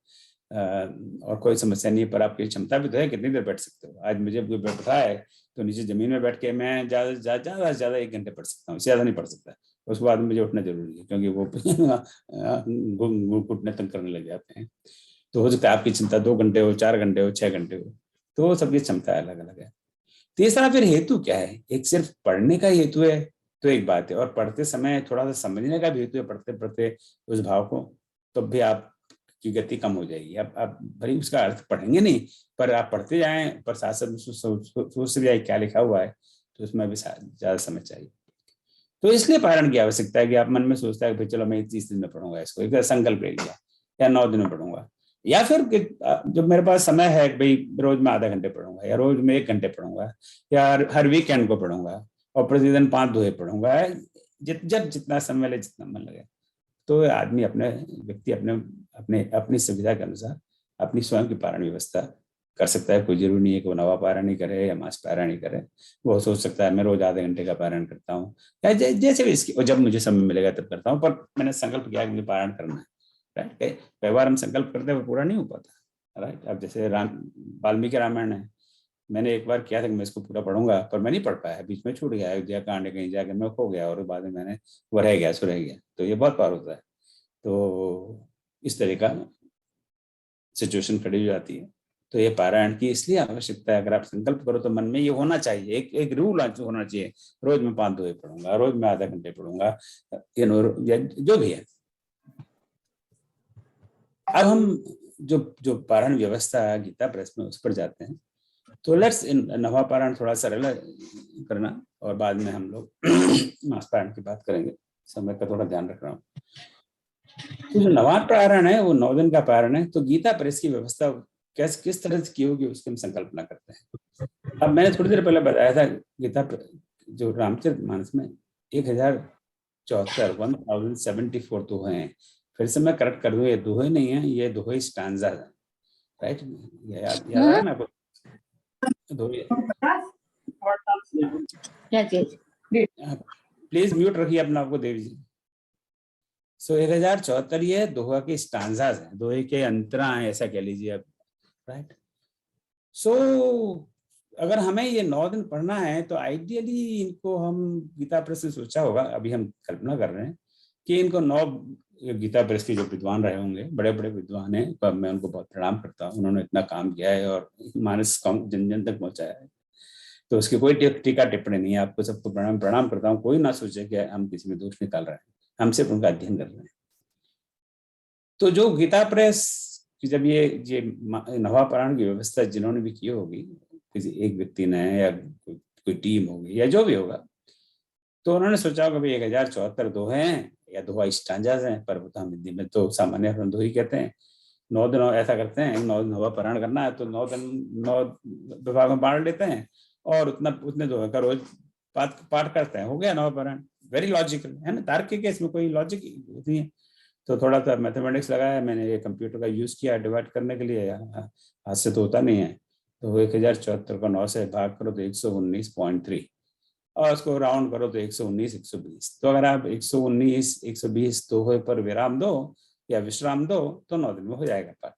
कोई समस्या नहीं है, पर आपकी क्षमता भी तो है, कितनी देर बैठ सकते हो। आज मुझे कोई बैठा है तो नीचे जमीन में बैठ के मैं ज्यादा से ज्यादा 1 घंटे पढ़ सकता हूँ, ज्यादा नहीं पढ़ सकता। उसके बाद मुझे उठना जरूरी है, क्योंकि वो घुटने तंग करने लग जाते हैं। तो हो सकता है आपकी क्षमता 2 घंटे हो, 4 घंटे हो, 6 घंटे हो, तो सबकी क्षमता अलग अलग है। तीसरा फिर हेतु क्या है, एक सिर्फ पढ़ने का हेतु है तो एक बात है, और पढ़ते समय थोड़ा सा समझने का भी हेतु है, पढ़ते पढ़ते उस भाव को, तो भी आपकी गति कम हो जाएगी। आप भले उसका अर्थ पढ़ेंगे नहीं, पर आप पढ़ते जाएं, पर साथ साथ सोच जाए क्या लिखा हुआ है, तो उसमें भी ज्यादा समय चाहिए। तो इसलिए पारायण की आवश्यकता है कि आप मन में सोचता है कि भाई चलो मैं 30 दिन में पढ़ूंगा इसको, एक संकल्प ले लिया, या 9 दिन में पढ़ूंगा, या फिर जब मेरे पास समय है भाई रोज मैं आधा घंटे पढ़ूंगा, या रोज मैं 1 घंटे पढ़ूंगा, या हर वीकेंड को पढ़ूंगा, और प्रतिदिन 5 दोहे पढ़ूंगा, जब जितना समय लगे, जितना मन लगे। तो आदमी व्यक्ति अपनी सुविधा के अनुसार अपनी स्वयं की पारायण व्यवस्था कर सकता है। कोई जरूरी नहीं है कि वो नवा पारायण ही करे या मास पारायण ही करे। वो सोच सकता है मैं रोज आधे घंटे का पारायण करता हूँ, या जैसे भी इसकी, और जब मुझे समय मिलेगा तब करता हूँ, पर मैंने संकल्प किया कि मुझे पारायण करना है, राइट। कई बार हम संकल्प करते हैं वो पूरा नहीं हो पाता, राइट। अब जैसे वाल्मीकि रामायण है, मैंने एक बार किया था कि मैं इसको पूरा पढ़ूंगा, पर मैं नहीं पढ़ पाया, बीच में छूट गया, अयोध्या कांड कहीं जाके मैं खो गया, और बाद में मैंने वो रह गया, सो रह गया। तो ये बहुत बार होता है। तो इस तरह का सिचुएशन खड़ी हो जाती है। तो ये पारायण की इसलिए आवश्यकता है, अगर आप संकल्प करो तो मन में ये होना चाहिए, एक रूल होना चाहिए, रोज मैं 5 दोहे पढ़ूंगा, रोज मैं आधा घंटे पढ़ूंगा, जो भी है। अब हम जो पारायण व्यवस्था है गीता प्रेस में, उस पर जाते हैं। तो लेट्स नवा पारायण थोड़ा सरल करना, और बाद में हम लोग मास पारायण की बात करेंगे, समय का थोड़ा ध्यान रख रहा हूँ। तो जो नवा पारायण है वो 9 दिन का पारायण है। तो गीता प्रेस की व्यवस्था किस तरह से की होगी उसकी हम संकल्पना करते हैं। अब मैंने थोड़ी देर पहले बताया था गीता जो रामचरितमानस में 1074 1074 दोहे हैं। फिर से मैं करेक्ट कर दूं, ये दोहे नहीं है, ये दोहे स्टैंजा है, राइट। याद आ रहा है ना आपको दोहे? प्लीज म्यूट रखिए अपना आपको देवी जी। सो 1074 ये दोहा के स्टांजाज हैं, दोहे के अंतरा हैं, ऐसा कह लीजिए आप, राइट। सो अगर हमें ये 9 दिन पढ़ना है तो आइडियली इनको हम गीता प्रेस से सोचा होगा, अभी हम कल्पना कर रहे हैं कि इनको 9 गीता प्रेस के जो विद्वान रहे होंगे, बड़े बड़े विद्वान हैं, पर मैं उनको बहुत प्रणाम करता हूँ, उन्होंने इतना काम किया है और मानस जन जन तक पहुंचाया है। तो उसकी कोई टीका टिप्पणी नहीं है, आपको सबको प्रणाम करता हूँ। कोई ना सोचे कि हम किसी में दोष निकाल रहे हैं, हम सिर्फ उनका अध्ययन कर रहे हैं। तो जो गीता प्रेस की जब ये नवा पारायण की व्यवस्था जिन्होंने भी की होगी, किसी एक व्यक्ति ने या कोई टीम होगी या जो भी होगा, तो उन्होंने सोचा होगा भाई 1074 दोहे हैं या दोहा स्टांजाज हैं, पर हम हिंदी में तो सामान्य दो ही कहते हैं। 9 दिन ऐसा करते हैं, 9 दिन नवा पारायण करना है तो 9 दिन 9 विभाग में बांट लेते हैं, और उतने दोहे का रोज पाठ करते हैं, हो गया नवा पारायण। वेरी लॉजिकल है ना, तार्किक है, इसमें कोई लॉजिक नहीं है। तो थोड़ा सा मैथमेटिक्स लगाया मैंने, ये कंप्यूटर का यूज किया डिवाइड करने के लिए, हाथ से तो होता नहीं है। तो 1074 को 9 से भाग करो तो 119.3, और उसको राउंड करो तो 119, 120। तो अगर आप 119, 120 दोहे पर विराम दो या विश्राम दो तो 9 दिन में हो जाएगा पाठ।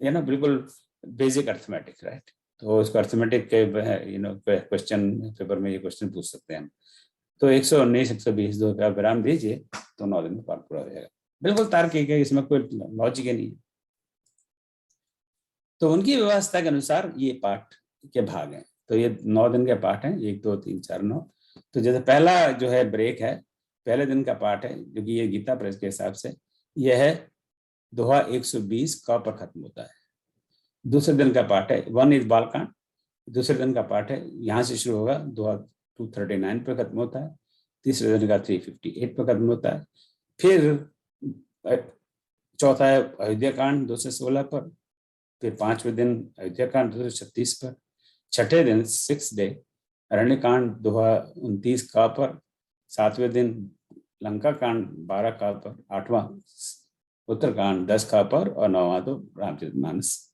ये ना बिल्कुल बेसिक अर्थमेटिक, राइट। तो इसको अर्थमेटिक के क्वेश्चन पेपर में ये क्वेश्चन पूछ सकते हैं हम। तो 119, 120 दो का विराम दीजिए तो 9 दिन में पाठ पूरा हो जाएगा। बिल्कुल तार्किक है, इसमें कोई लॉजिक नहीं है। तो उनकी व्यवस्था के अनुसार ये पाठ के भाग हैं। तो ये 9 दिन के पाठ हैं, 1, 2, 3, 4, 9। तो जैसे पहला जो है ब्रेक है, पहले दिन का पाठ है जो कि ये गीता प्रेस के हिसाब से यह है दोहा 120 का पर खत्म होता है। दूसरे दिन का पाठ है 1 इज बालकांड। दूसरे दिन का पाठ है यहाँ से शुरू होगा, दोहा 239 पे खत्म होता है। तीसरे दिन का 358 पे खत्म होता है। फिर चौथा है अयोध्या कांड 2 से 16 पर। फिर 5वें दिन अयोध्या कांड 2 से 36 पर। छठे दिन 6th डे अरण्य कांड दोहा 29 का पर। 7वें दिन लंका कांड 12 का पर। 8वां उत्तरकांड 10 का पर। और 9वां तो रामचरितमानस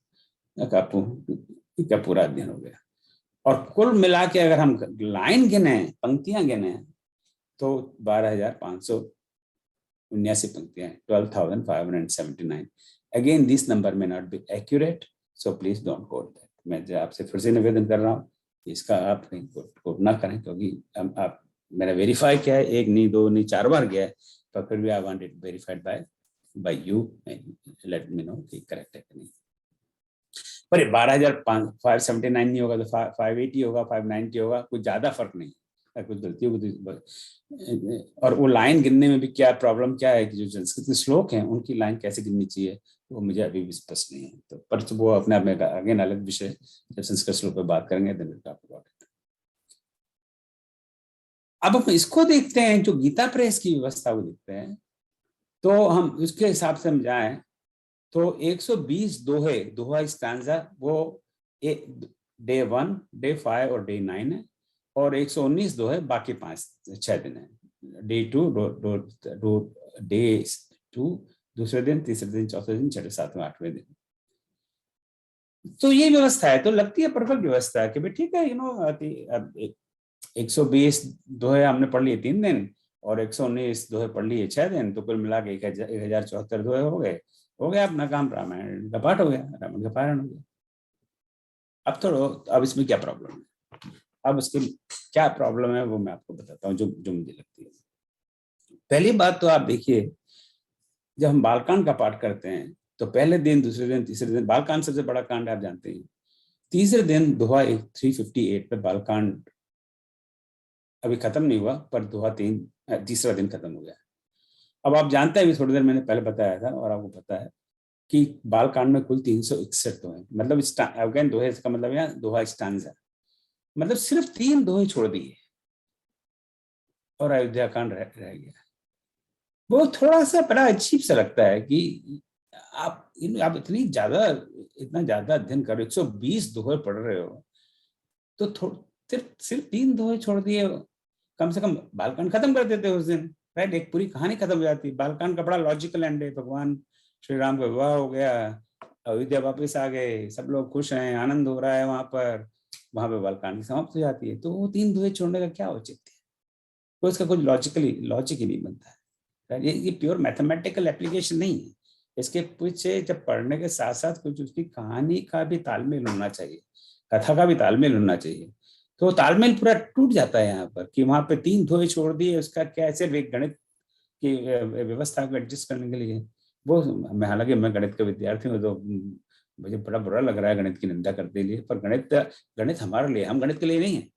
का पूरा अध्ययन हो गया। और कुल मिला के अगर हम लाइन गिने, पंक्तियां गिने, तो 12,579 पंक्तियां, 12,579। अगेन दिस नंबर में not be accurate, so please don't quote that. मैं आपसे फिर से निवेदन कर रहा हूँ, इसका आप कहीं कोट ना करें, क्योंकि आप मैंने वेरीफाई किया है, 1 नहीं 2 नहीं 4 बार गया है, पर फिर भी I want it verified bye you, let me know कि करेक्ट है कि नहीं। पर 12,579 नहीं होगा तो 580 होगा, 590 होगा, कुछ ज्यादा फर्क नहीं है, कुछ गलती होगी तो। और वो लाइन गिनने में भी क्या प्रॉब्लम क्या है कि जो संस्कृत श्लोक हैं उनकी लाइन कैसे गिननी चाहिए वो मुझे अभी भी स्पष्ट नहीं है। तो पर वो अपने आप में अगेन अलग विषय, जब संस्कृत श्लोक पर बात करेंगे तो। अब हम इसको देखते हैं, जो गीता प्रेस की व्यवस्था को देखते हैं, तो हम उसके हिसाब से हम जाएं तो 120 दोहे, दोहा स्टैंजा, वो डे 1, डे 5 और डे 9 है। और 119 दोहे बाकी 6 दिन है, डे 2, डे 2 दूसरे दिन, तीसरे दिन, चौथे दिन, छठे, 7वें, 8वें दिन। तो ये व्यवस्था है, तो लगती है परफेक्ट व्यवस्था है कि भाई ठीक है, 120 दोहे हमने पढ़ लिए 3 दिन और 119 दोहे पढ़ लिए 6 दिन, तो कुल मिला के 1074 दोहे हो गया अपना काम, रामायण का पाठ हो गया, रामायण का पारायण हो गया। अब इसमें क्या प्रॉब्लम है? अब इसकी क्या प्रॉब्लम है वो मैं आपको बताता हूँ, जो मुझे लगती है। पहली बात तो आप देखिए, जब हम बालकांड का पाठ करते हैं तो पहले दिन, दूसरे दिन, तीसरे दिन, बालकांड सबसे बड़ा कांड आप जानते हैं। तीसरे दिन दोहा 358 पे बालकांड अभी खत्म नहीं हुआ, पर दोहा तीसरा दिन खत्म हो गया। अब आप जानते हैं, थोड़ी देर मैंने पहले बताया था और आपको पता है कि बालकांड में कुल 361 दोहे, मतलब अगेन दोहे का मतलब यहाँ दोहा स्टैंजा, मतलब सिर्फ 3 दोहे छोड़ दिए और अयोध्या कांड रह गया। वो थोड़ा सा बड़ा अजीब सा लगता है कि आप इतना ज्यादा अध्ययन कर रहे हो, 120 दोहे पढ़ रहे हो, तो सिर्फ 3 दोहे छोड़ दिए। कम से कम बालकांड खत्म कर देते उस दिन, राइट। एक पूरी कहानी खत्म हो जाती। बालकांड का बड़ा लॉजिकल एंड है, भगवान श्री राम का विवाह हो गया, अयोध्या वापस आ गए, सब लोग खुश हैं, आनंद हो रहा है वहां पे बालकांड समाप्त हो जाती है। तो वो 3 दोहे छोड़ने का क्या औचित्य है? तो इसका कुछ लॉजिक ही नहीं बनता है। ये प्योर मैथमेटिकल एप्लीकेशन नहीं है। इसके पीछे जब पढ़ने के साथ साथ कुछ उसकी कहानी का भी तालमेल होना चाहिए, कथा का भी तालमेल होना चाहिए। तो तालमेल पूरा टूट जाता है यहाँ पर कि वहां पे 3 दोहे छोड़ दिए, उसका क्या, सिर्फ एक गणित की व्यवस्था को एडजस्ट करने के लिए। वो हालांकि मैं गणित का विद्यार्थी हूँ, तो मुझे बड़ा बुरा लग रहा है गणित की निंदा करते लिए, पर गणित हमारे लिए, हम गणित के लिए नहीं है।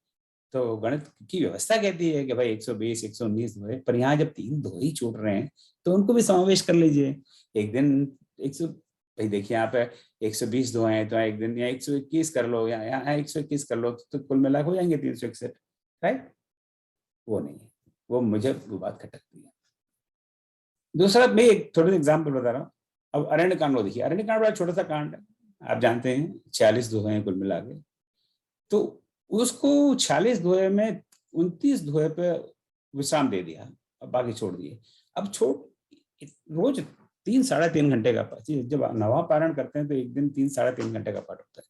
तो गणित की व्यवस्था कहती है कि भाई 120, 119 दोहे, पर यहाँ जब 3 दोहे ही छूट रहे हैं तो उनको भी समावेश कर लीजिए। एक दिन 100, भाई देखिए यहाँ पे 120 दोहे हैं, तो एक दिन या 121 कर लो, या यहाँ 121 कर लो, तो कुल मिला हो जाएंगे 361, राइट। वो नहीं है, वो मुझे वो बात खटकती है। दूसरा, मैं एक थोड़ा एग्जाम्पल बता रहा हूँ। अब अरण्य कांड देखिए, अरण्य कांड बड़ा छोटा सा कांड है, आप जानते हैं 46 दोहे हैं कुल मिला के। तो उसको 46 दोहे में 29 दोहे पे विश्राम दे दिया, अब बाकी छोड़ दिए। अब रोज 3-3.5 घंटे का पाठ, जब नवा पारायण करते हैं तो एक दिन 3-3.5 घंटे का पाठ होता है।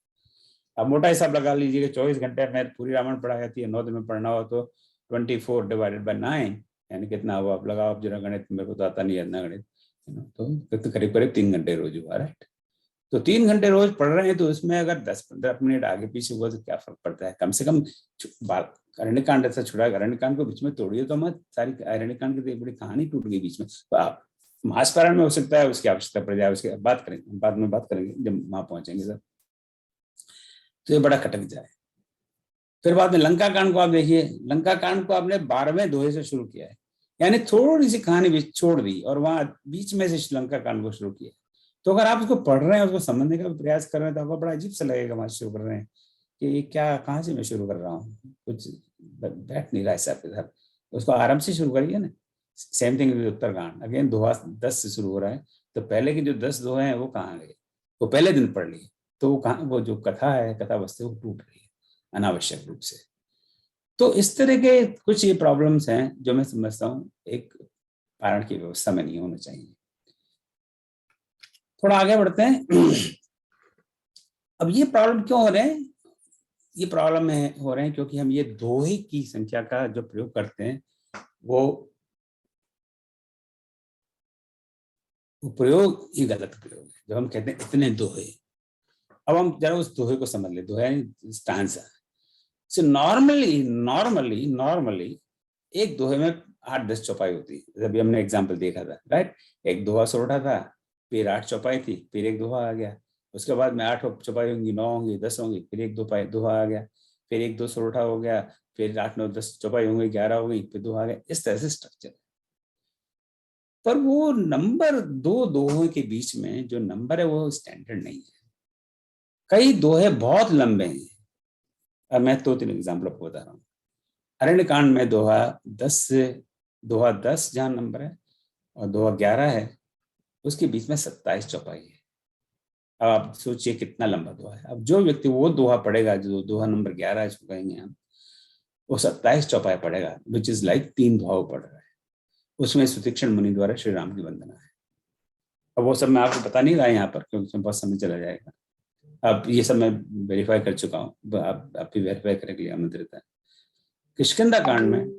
अब मोटा हिसाब लगा लीजिए कि 24 घंटे में पूरी रामायण पढ़ा जाती है, 9 दिन में पढ़ना हो तो 24 डिवाइडेड बाय 9 यानी कितना हुआ? आप लगाओ, आप जरा गणित, मेरे को तो आता नहीं है इतना गणित, तो करीब करीब 3 घंटे रोज हुआ, राइट? तो 3 घंटे रोज पढ़ रहे हैं, तो उसमें अगर 10-15 मिनट आगे पीछे हुआ तो क्या फर्क पड़ता है? कम से कम अरण्यकांड ऐसा छुड़ा, अरण्यकांड को बीच में तोड़िए तो मत, सारी अरण्यकांड की बड़ी कहानी टूट गई बीच में। तो आप महास्पारण में हो सकता है उसकी आवश्यकता पड़ जाए, उसके बात करेंगे, बाद में बात करेंगे जब वहां पहुंचेंगे सर। तो ये बड़ा खटक जाए। फिर बाद में लंका कांड को आप देखिए, लंका कांड को आपने 12वें दोहे से शुरू किया है, यानी थोड़ी सी कहानी बीच छोड़ दी और वहां बीच में से श्रीलंका कांड को शुरू किया। तो अगर आप उसको पढ़ रहे हैं, उसको समझने का प्रयास कर रहे हैं, तो आपको बड़ा अजीब सा लगेगा वहां शुरू कर रहे हैं कि ये क्या, कहाँ से मैं शुरू कर रहा हूँ, कुछ बैठ नहीं रहा है आपके साथ। उसको आराम से शुरू करिए ना। सेम थिंग उत्तरकांड, अगेन दोहा 10 से शुरू हो रहा है, तो पहले के जो 10 दोहे हैं वो कहाँ गए? वो पहले दिन पढ़ लिए, तो वो कहाँ, वो जो कथा है, कथा वस्तु वो टूट रही है अनावश्यक रूप से। तो इस तरह के कुछ ये प्रॉब्लम्स हैं जो मैं समझता हूँ एक पारण की व्यवस्था में नहीं होना चाहिए। थोड़ा आगे बढ़ते हैं। अब ये प्रॉब्लम क्यों हो रहे हैं? ये प्रॉब्लम हो रहे हैं क्योंकि हम ये दोहे की संख्या का जो प्रयोग करते हैं वो प्रयोग ही गलत प्रयोग है। जब हम कहते हैं इतने दोहे, अब हम जरा उस दोहे को समझ ले। दोहे स्टांजा। सो नॉर्मली एक दोहे में 8-10 चौपाई होती है। अभी हमने एग्जाम्पल देखा था, राइट? एक दोहा सोरठा था, फिर 8 चौपाई थी, फिर एक दोहा आ गया, उसके बाद में 8 चौपाई होंगी, 9 होंगी, 10 होंगी, फिर एक दोहा आ गया, फिर एक दो सोरठा हो गया, फिर 8-9-10 चौपाई होंगी, 11 हो गई, फिर दोहा आ गया। इस तरह से स्ट्रक्चर। पर वो नंबर दो दोहों के बीच में जो नंबर है वो स्टैंडर्ड नहीं है। कई दोहे बहुत लंबे हैं। अब मैं 2-3 एग्जाम्पल आपको बता रहा हूँ। अरण्य कांड में दोहा 10 जहां नंबर है और दोहा 11 है, उसके बीच में 27 चौपाई है। अब आप सोचिए कितना लंबा दोहा है। अब जो व्यक्ति वो दोहा पढ़ेगा, जो दोहा नंबर 11 इसको कहेंगे हम, वो 27 चौपाई पढ़ेगा, विच इज लाइक 3 दोहा पढ़ रहा है। उसमें सुतीक्षण मुनि द्वारा श्री राम की वंदना है। अब वो सब मैं आपको बता नहीं रहा यहाँ पर क्योंकि उसमें बहुत समय चला जाएगा। अब ये सब मैं वेरीफाई कर चुका हूँ, आप भी वेरीफाई करने के लिए आमंत्रित है। किष्किंधा कांड में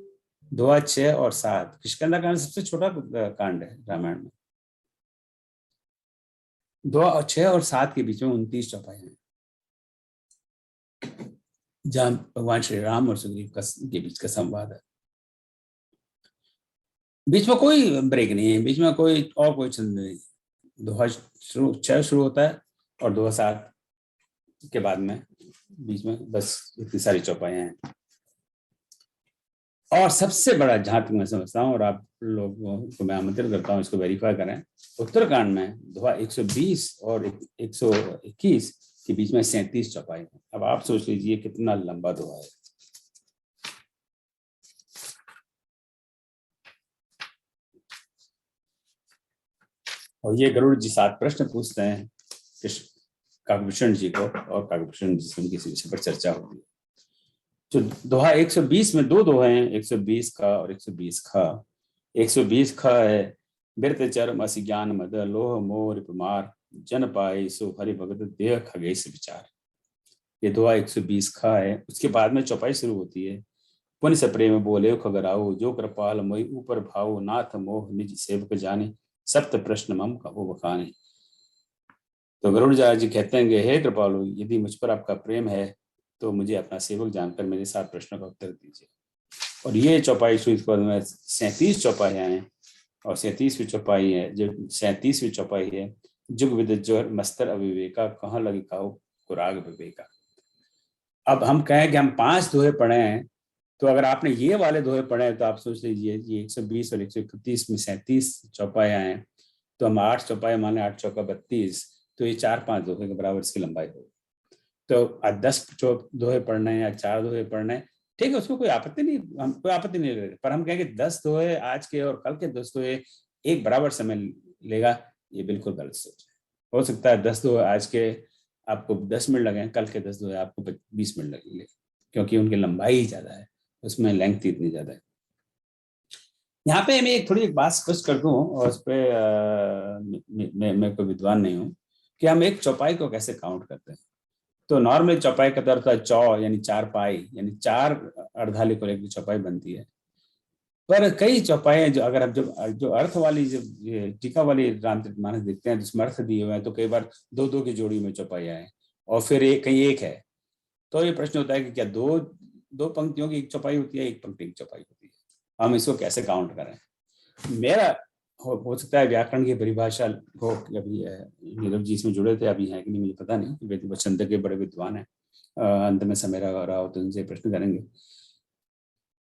दोहा 6 और 7, किष्किंधा कांड सबसे छोटा कांड है रामायण में। दोहा 6 और 7 के बीच में 29 चौपाई हैं, जहां भगवान श्री राम और सुग्रीव के बीच का संवाद है। बीच में कोई ब्रेक नहीं है, बीच में कोई छंद नहीं। दोहा 6 शुरू होता है और दोहा 7 के बाद में बीच में बस इतनी सारी चौपाइयां हैं। और सबसे बड़ा, जहां तक मैं समझता हूँ और आप लोगों को मैं आमंत्रित करता हूँ इसको वेरीफाई करें, उत्तरकांड में दोहा 120 और 121 के बीच में 37 चौपाई है। अब आप सोच लीजिए कितना लंबा दोहा है। और ये गरुड़ जी 7 प्रश्न पूछते हैं काकभूषण जी को, और काकभूषण जी से उनकी विषय पर चर्चा होती है। जो दोहा 120 में 2 दोहे हैं, 120 का और 120 का। 120 का है, बिरत चरम असि ज्ञान मद लोह मोर प्रमार जन पाए सो हरि भगत देह खगेश विचार। ये दोहा 120 का है। उसके बाद में चौपाई शुरू होती है। पुन से प्रेम बोले खगराओ जो कृपाल मोहि ऊपर भाव नाथ मोह निज सेवक जाने सप्त प्रश्न मम कहो बखाने। तो गरुड़ जी कहते हैं कि हे कृपालु, यदि मुझ पर आपका प्रेम है तो मुझे अपना सेवक जानकर मेरे 7 प्रश्नों का उत्तर दीजिए। और ये चौपाई शुरू में 37 चौपाइयां हैं, और 37वीं चौपाई है, जो 37वीं चौपाई है, जुग विद जोर मस्तर अविवेका कहाँ लगी काहो कुराग विवेका। अब हम कहें कि हम 5 दोहे पढ़े हैं, तो अगर आपने ये वाले दोहे पढ़े हैं तो आप सोच लीजिए ये 120 और 131 में 37 चौपाइयां हैं, तो हम 8 चौपाई माने 8 चौका 32, तो ये 4-5 दोहे के बराबर इसकी लंबाई होगी। तो 10 दोहे पढ़ने हैं या 4 दोहे पढ़ने हैं, ठीक है, उसमें कोई आपत्ति नहीं, हम कोई आपत्ति नहीं ले रहे। पर हम कहेंगे 10 दोहे आज के और कल के 10 दोहे एक बराबर समय लेगा, ये बिल्कुल गलत सोच है। हो सकता है 10 दोहे आज के आपको 10 मिनट लगे, कल के 10 दोहे आपको 20 मिनट लगेंगे, क्योंकि उनकी लंबाई ही ज्यादा है, उसमें लेंथ इतनी ज्यादा है। यहाँ पे मैं एक थोड़ी एक बात स्पष्ट कर दूं, और उस पर मैं कोई विद्वान नहीं हूँ, कि हम एक चौपाई को कैसे काउंट करते हैं। तो नॉर्मल चौपाई का अर्थ है चौ यानी चार पाई, यानी चार अर्धाली को लेकर चौपाई बनती है। पर कई चौपाई जो अगर आप जो अर्थ वाली जो ये टीका वाली रामचरित मानस देखते हैं जिसमें अर्थ दिए हुए हैं, तो कई बार दो दो की जोड़ी में चौपाई है और फिर कहीं एक है। तो ये प्रश्न होता है कि क्या दो दो पंक्तियों की एक चौपाई होती है, एक पंक्ति की चौपाई होती है, हम इसको कैसे काउंट करें। मेरा हो सकता है व्याकरण की परिभाषा हो, अभी नीरव जी इसमें जुड़े थे, अभी हैं कि नहीं मुझे पता नहीं, वे बसंत के बड़े विद्वान हैं, अंत में समय रहा हो तो उनसे प्रश्न करेंगे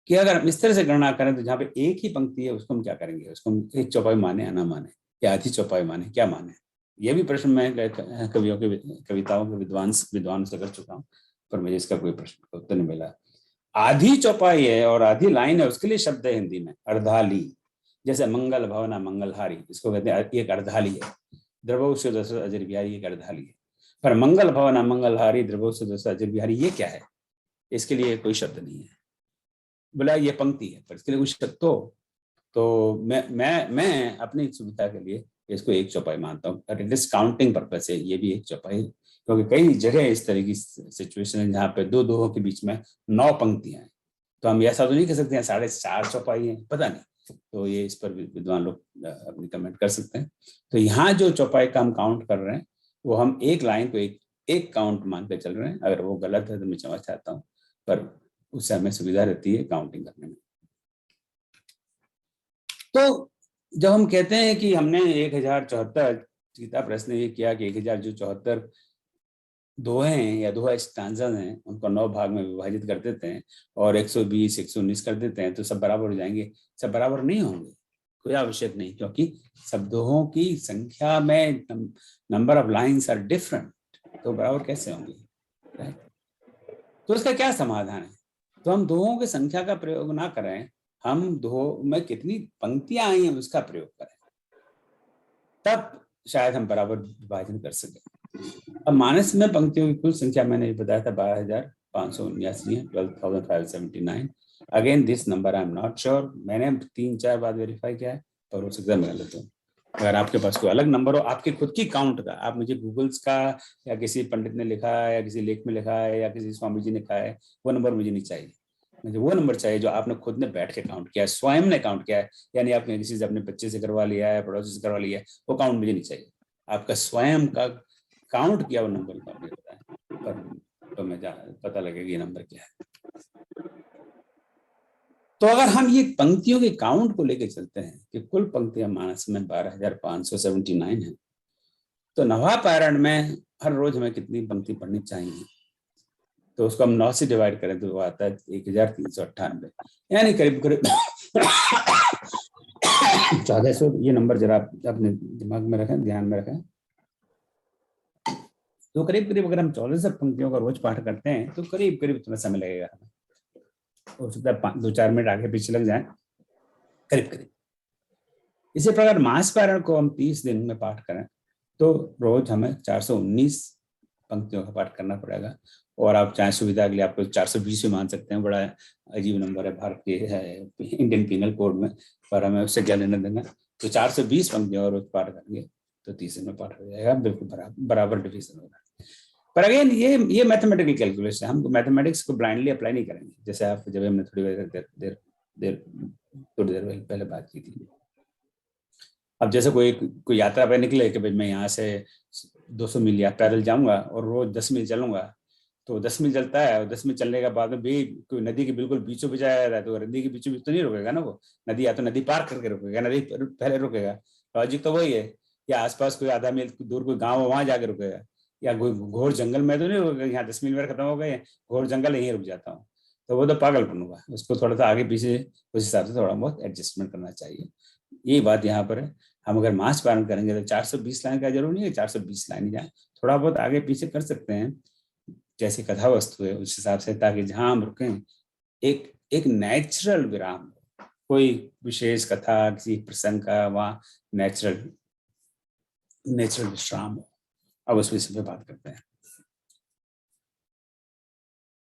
कि अगर हम इस तरह से गणना करें तो जहाँ पे एक ही पंक्ति है उसको हम क्या करेंगे, उसको हम एक चौपाई माने या ना माने, या आधी चौपाई माने, क्या माने। ये भी प्रश्न मैं कवियों के कविताओं के विद्वान से कर चुका हूँ, पर मुझे इसका कोई प्रश्न उत्तर नहीं मिला। आधी चौपाई है और आधी लाइन है, उसके लिए शब्द है हिंदी में अर्धाली। जैसे मंगल भवना मंगलहारी, इसको कहते हैं एक अर्धाली है। द्रवौ से दस अजर बिहारी एक अर्धाली है। पर मंगल भवना मंगलहारी द्रवौ से दस अजर बिहारी ये क्या है, इसके लिए कोई शब्द नहीं है। बोला ये पंक्ति है पर इसके लिए कोई शब्द तो मैं अपनी सुविधा के लिए इसको एक चौपाई मानता हूँ। इट इज काउंटिंग पर्पस है, ये भी एक चौपाई, क्योंकि कई जगह इस तरह की सिचुएशन है जहाँ पे दो दोहों के बीच में 9 पंक्तियां हैं, तो हम ऐसा तो नहीं कह सकते हैं 4.5 चौपाई है, पता नहीं। तो ये इस पर विद्वान लोग अपनी कमेंट कर सकते हैं। तो यहाँ जो चौपाई का हम काउंट कर रहे हैं वो हम एक लाइन को एक काउंट मान कर चल रहे हैं। अगर वो गलत है तो मैं क्षमा चाहता हूँ, पर उससे हमें सुविधा रहती है काउंटिंग करने में। तो जब हम कहते हैं कि हमने 1074 गीता प्रश्न ये किया कि 1074 दोहे हैं या दोहा स्टांजास हैं, उनको 9 भाग में विभाजित कर देते हैं और 120 119 कर देते हैं तो सब बराबर हो जाएंगे। सब बराबर नहीं होंगे, कोई आवश्यक नहीं, क्योंकि सब दोहों की संख्या में number of lines are different, तो बराबर कैसे होंगे। तो इसका क्या समाधान है, तो हम दोहों की संख्या का प्रयोग ना करें, हम दोहों में कितनी पंक्तियां आई हैं उसका प्रयोग करें, तब शायद हम बराबर विभाजन कर सकें। अब मानस में पंक्तियों की कुल संख्या मैंने बताया था 12,579 है, 12,579। Again this number I am not sure, मैंने 3-4 बार वेरीफाई किया है, पर हो सकता है मैं गलत हूँ। अगर आपके पास कोई अलग नंबर हो आपके खुद की काउंट का, आप मुझे गूगल्स का या किसी पंडित ने लिखा है या किसी लेख में लिखा है या किसी स्वामी जी ने कहा है, वो नंबर मुझे नहीं चाहिए। मुझे वो नंबर चाहिए जो आपने खुद ने बैठ के काउंट किया है, स्वयं ने काउंट किया है, यानी आपने किसी से अपने बच्चे से करवा लिया है, पड़ोसी से करवा लिया है, वो काउंट मुझे नहीं चाहिए। आपका स्वयं का काउंट किया वो नंबर का मुझे पता है, पर तो मैं पता लगेगा ये नंबर क्या है। तो अगर हम ये पंक्तियों के काउंट को लेकर चलते हैं कि कुल पंक्तियां मानस में 12,579 है, तो नवा पारायण में हर रोज हमें कितनी पंक्ति पढ़नी चाहिए, तो उसको हम 9 से डिवाइड करें तो वो आता है 1398, यानी करीब करीब 1400। ये नंबर जरा अपने दिमाग में रखें, ध्यान में रखें। तो करीब करीब अगर हम 1400 पंक्तियों का रोज पाठ करते हैं तो करीब करीब इतना समय लगेगा हमें, हो सकता है 2-4 मिनट आगे पीछे लग जाए करीब करीब। इसी प्रकार मास पारायण को हम 30 दिन में पाठ करें तो रोज हमें 419 पंक्तियों का पाठ करना पड़ेगा। और आप चाहे सुविधा के लिए आपको 420 भी मान सकते हैं, बड़ा अजीब नंबर है भारतीय इंडियन पीनल कोड में, पर हमें उससे क्या लेना देना। तो 420 पंक्तियों का रोज पाठ करेंगे तो 30 दिन में पाठ हो जाएगा, बिल्कुल बराबर डिवीजन होगा। पर अगेन ये मैथमेटिकल कैलकुलेशन, हम मैथमेटिक्स को ब्लाइंडली अप्लाई नहीं करेंगे, जैसे आप जब हमने थोड़ी देर पहले बात की थी। अब जैसे कोई यात्रा पे निकले कि भाई मैं यहाँ से 200 मील या पैदल जाऊंगा और रोज 10 मील चलूंगा, तो 10 मील चलता है और 10 मील चलने के बाद में भी कोई नदी के बिल्कुल बीचों बीच आया है तो नदी के बीचों बीच तो नहीं रुकेगा ना, वो नदी या तो नदी पार करके रुकेगा, नदी पहले रुकेगा, लॉजिक तो वही है। या आसपास कोई आधा मील दूर कोई गाँव वहां जाके रुकेगा, या घोर जंगल में तो नहीं रुकेगा, यहाँ 10 मील में खत्म हो गए घोर जंगल यहीं रुक जाता हूँ, तो वो तो पागलपन होगा। उसको थोड़ा सा आगे पीछे उस हिसाब से थोड़ा बहुत एडजस्टमेंट करना चाहिए, यही बात यहाँ पर है। हम अगर मास पालन करेंगे तो 420 लाइन का जरूर नहीं है 420 लाइन जाए, थोड़ा बहुत आगे पीछे कर सकते हैं जैसे कथा वस्तु है उस हिसाब से, ताकि जहां हम रुकें एक नेचुरल विराम, कोई विशेष कथा किसी प्रसंग का वहां नेचुरल विश्राम हो। अब उस विषय पे बात करते हैं।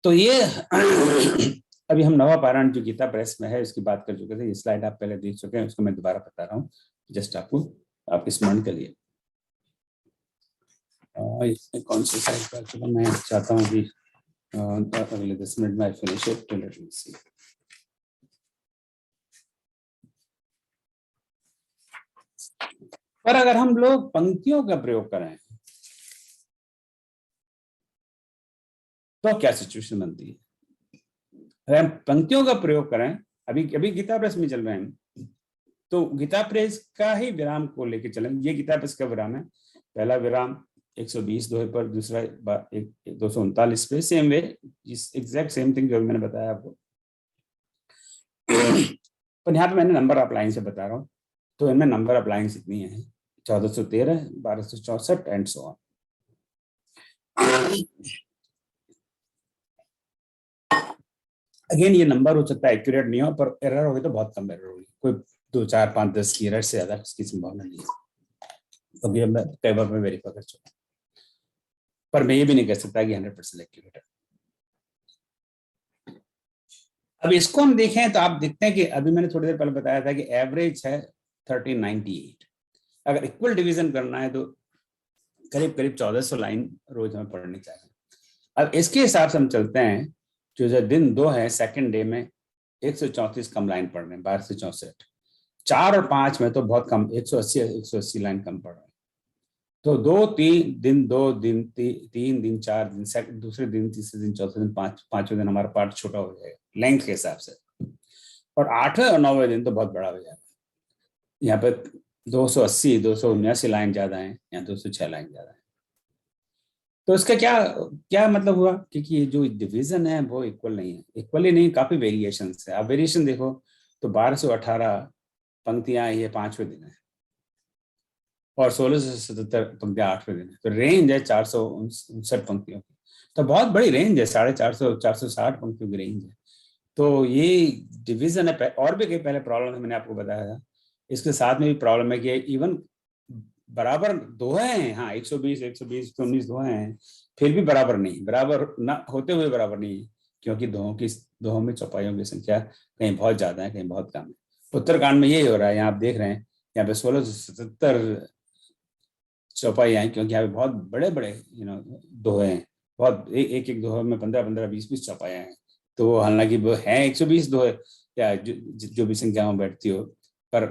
तो ये अभी हम नवा पारायण जो गीता प्रेस में है उसकी बात कर चुके थे, ये स्लाइड आप पहले देख चुके हैं, उसको मैं दोबारा बता रहा हूँ जस्ट आपके स्मरण के लिए। कौन सी साइड पर, चलो मैं चाहता हूँ कि अगले 10 मिनट में फिनिश इट, लेट मी सी। पर अगर हम लोग पंक्तियों का प्रयोग करें तो क्या सिचुएशन बनती है? अगर हम पंक्तियों का प्रयोग करें, अभी अभी गीता प्रेस में चल रहे हैं, तो गीता प्रेस का ही विराम को लेके चलें। ये गीता प्रेस का विराम है, पहला विराम 120 दोहे पर, दूसरा 239 पे, same way, exact same thing जो मैंने बताया आपको। पर यहाँ पे मैंने नंबर ऑफ लाइन से बता रहा हूँ, तो इनमें नंबर ऑफ लाइन्स इतनी है, 1413, 1264 एंड सो ऑन। अगेन ये नंबर हो सकता है एक्यूरेट नहीं हो, पर एरर होगी तो बहुत कम एरर होगी, कोई 2, 4, 5, 10 की एरर से ज्यादा इसकी संभावना नहीं है। तो ये मैं कई बार में वेरीफाई कर चुका, पर मैं ये भी नहीं कह सकता कि 100% एक्यूरेट है। अब इसको हम देखें तो आप देखते हैं कि अभी मैंने थोड़ी देर पहले बताया था कि एवरेज है 1398। अगर इक्वल डिवीजन करना है तो करीब करीब 1400 लाइन रोज हमें पढ़नी चाहिए। अब इसके हिसाब से हम चलते हैं, जो दिन 2 है, सेकंड डे में 134 कम लाइन पढ़ रहे हैं, 12 से 64। 4 और 5 में तो बहुत कम, 180 लाइन कम पढ़ रहे हैं। तो 2 3 दिन, 2 दिन, 3 दिन, 4 दिन, दूसरे दिन, तीसरे दिन, चौथे दिन, पांचवें दिन हमारा पार्ट छोटा हो जाएगा लेंथ के हिसाब से, और 8वें और 9वें दिन तो बहुत बड़ा हो जाएगा। यहाँ पे 280, 279 लाइन ज्यादा है, यहाँ 206 लाइन ज्यादा है। तो इसका क्या क्या मतलब हुआ? क्योंकि ये जो डिवीजन है वो इक्वल नहीं है, इक्वली नहीं, काफी वेरिएशन है। आप वेरिएशन देखो तो 1218 पंक्तियां ये 5वें दिन है, और 1677 पंक्तियां 8वें दिन है। तो रेंज है 459 पंक्तियों की, तो बहुत बड़ी रेंज है, 450 460 पंक्तियों की रेंज है। तो ये डिवीजन है। और भी कई पहले प्रॉब्लम है, मैंने आपको बताया था। इसके साथ में भी प्रॉब्लम है कि इवन बराबर दोहे हैं, हाँ 120 120 19 दोहे हैं, फिर भी बराबर नहीं, बराबर ना होते हुए बराबर नहीं है, क्योंकि दोहों में चौपाइयों की संख्या कहीं बहुत ज्यादा है, कहीं बहुत कम है। उत्तरकांड में यही हो रहा है, यहाँ आप देख रहे हैं, यहाँ पे 1677 चौपाइयाँ हैं, क्योंकि यहाँ पे बहुत बड़े बड़े दोहे हैं, बहुत एक दोहे में 15-15, 20-20 चौपाइयाँ हैं। तो हालांकि वो है 120 दोहे या जो भी संख्या में बैठती हो, पर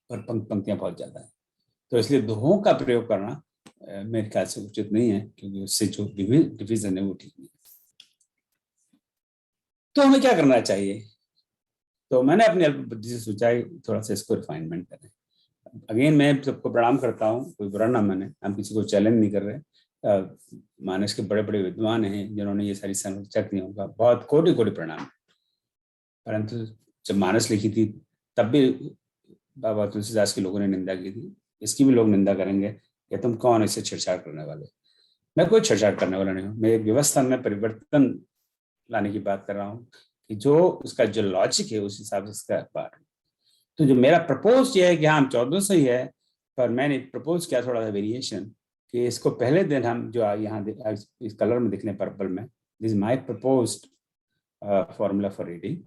पंक्तियां बहुत ज्यादा है। तो इसलिए दोहों का प्रयोग करना मेरे ख्याल से उचित नहीं है, क्योंकि उससे जो डिवीजन है वो ठीक नहीं है। तो हमें क्या करना चाहिए? तो मैंने अपनी अल्प बुद्धि से सोचा थोड़ा सा इसको रिफाइनमेंट करें। अगेन मैं सबको प्रणाम करता हूँ, कोई बुरा ना माने, हम किसी को चैलेंज नहीं कर रहे। मानस के बड़े बड़े विद्वान हैं जिन्होंने ये सारी संरचना की, उनका बहुत कोटि कोटि प्रणाम। परंतु जब मानस लिखी थी तब भी बाबा तुलसीदास के लोगों ने निंदा की थी, इसकी भी लोग निंदा करेंगे कि तुम कौन इसे छेड़छाड़ करने वाले। मैं कोई छेड़छाड़ करने वाला नहीं हूँ, मैं एक व्यवस्था में परिवर्तन लाने की बात कर रहा हूँ कि जो उसका जो लॉजिक है उस हिसाब से इसका बात। तो जो मेरा प्रपोज ये है कि हाँ 1400 ही है, पर मैंने प्रपोज किया थोड़ा सा वेरिएशन, कि इसको पहले दिन हम जो यहाँ इस कलर में दिखने पर्पल में, this my proposed formula for reading.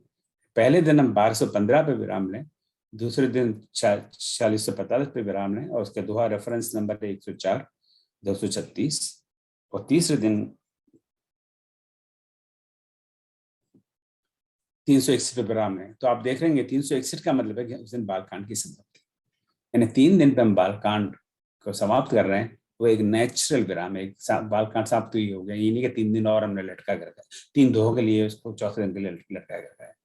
पहले दिन हम 1215 पे विराम लें, दूसरे दिन 4645 पे विराम लें, और उसके दोहा रेफरेंस नंबर है 104, 236, और तीसरे दिन 361 पे विराम लें। तो आप देख रहे हैं 361 का मतलब है कि उस दिन बालकांड की समाप्ति, यानी 3 दिन पे हम बालकांड को समाप्त कर रहे हैं। वो एक नेचुरल विराम है, बालकांड समाप्त ही हो गया, ये नहीं कि 3 दिन और हमने लटका कर रखा है, 3 दोहों के लिए उसको चौथे दिन के लिए लटका कर रखा है।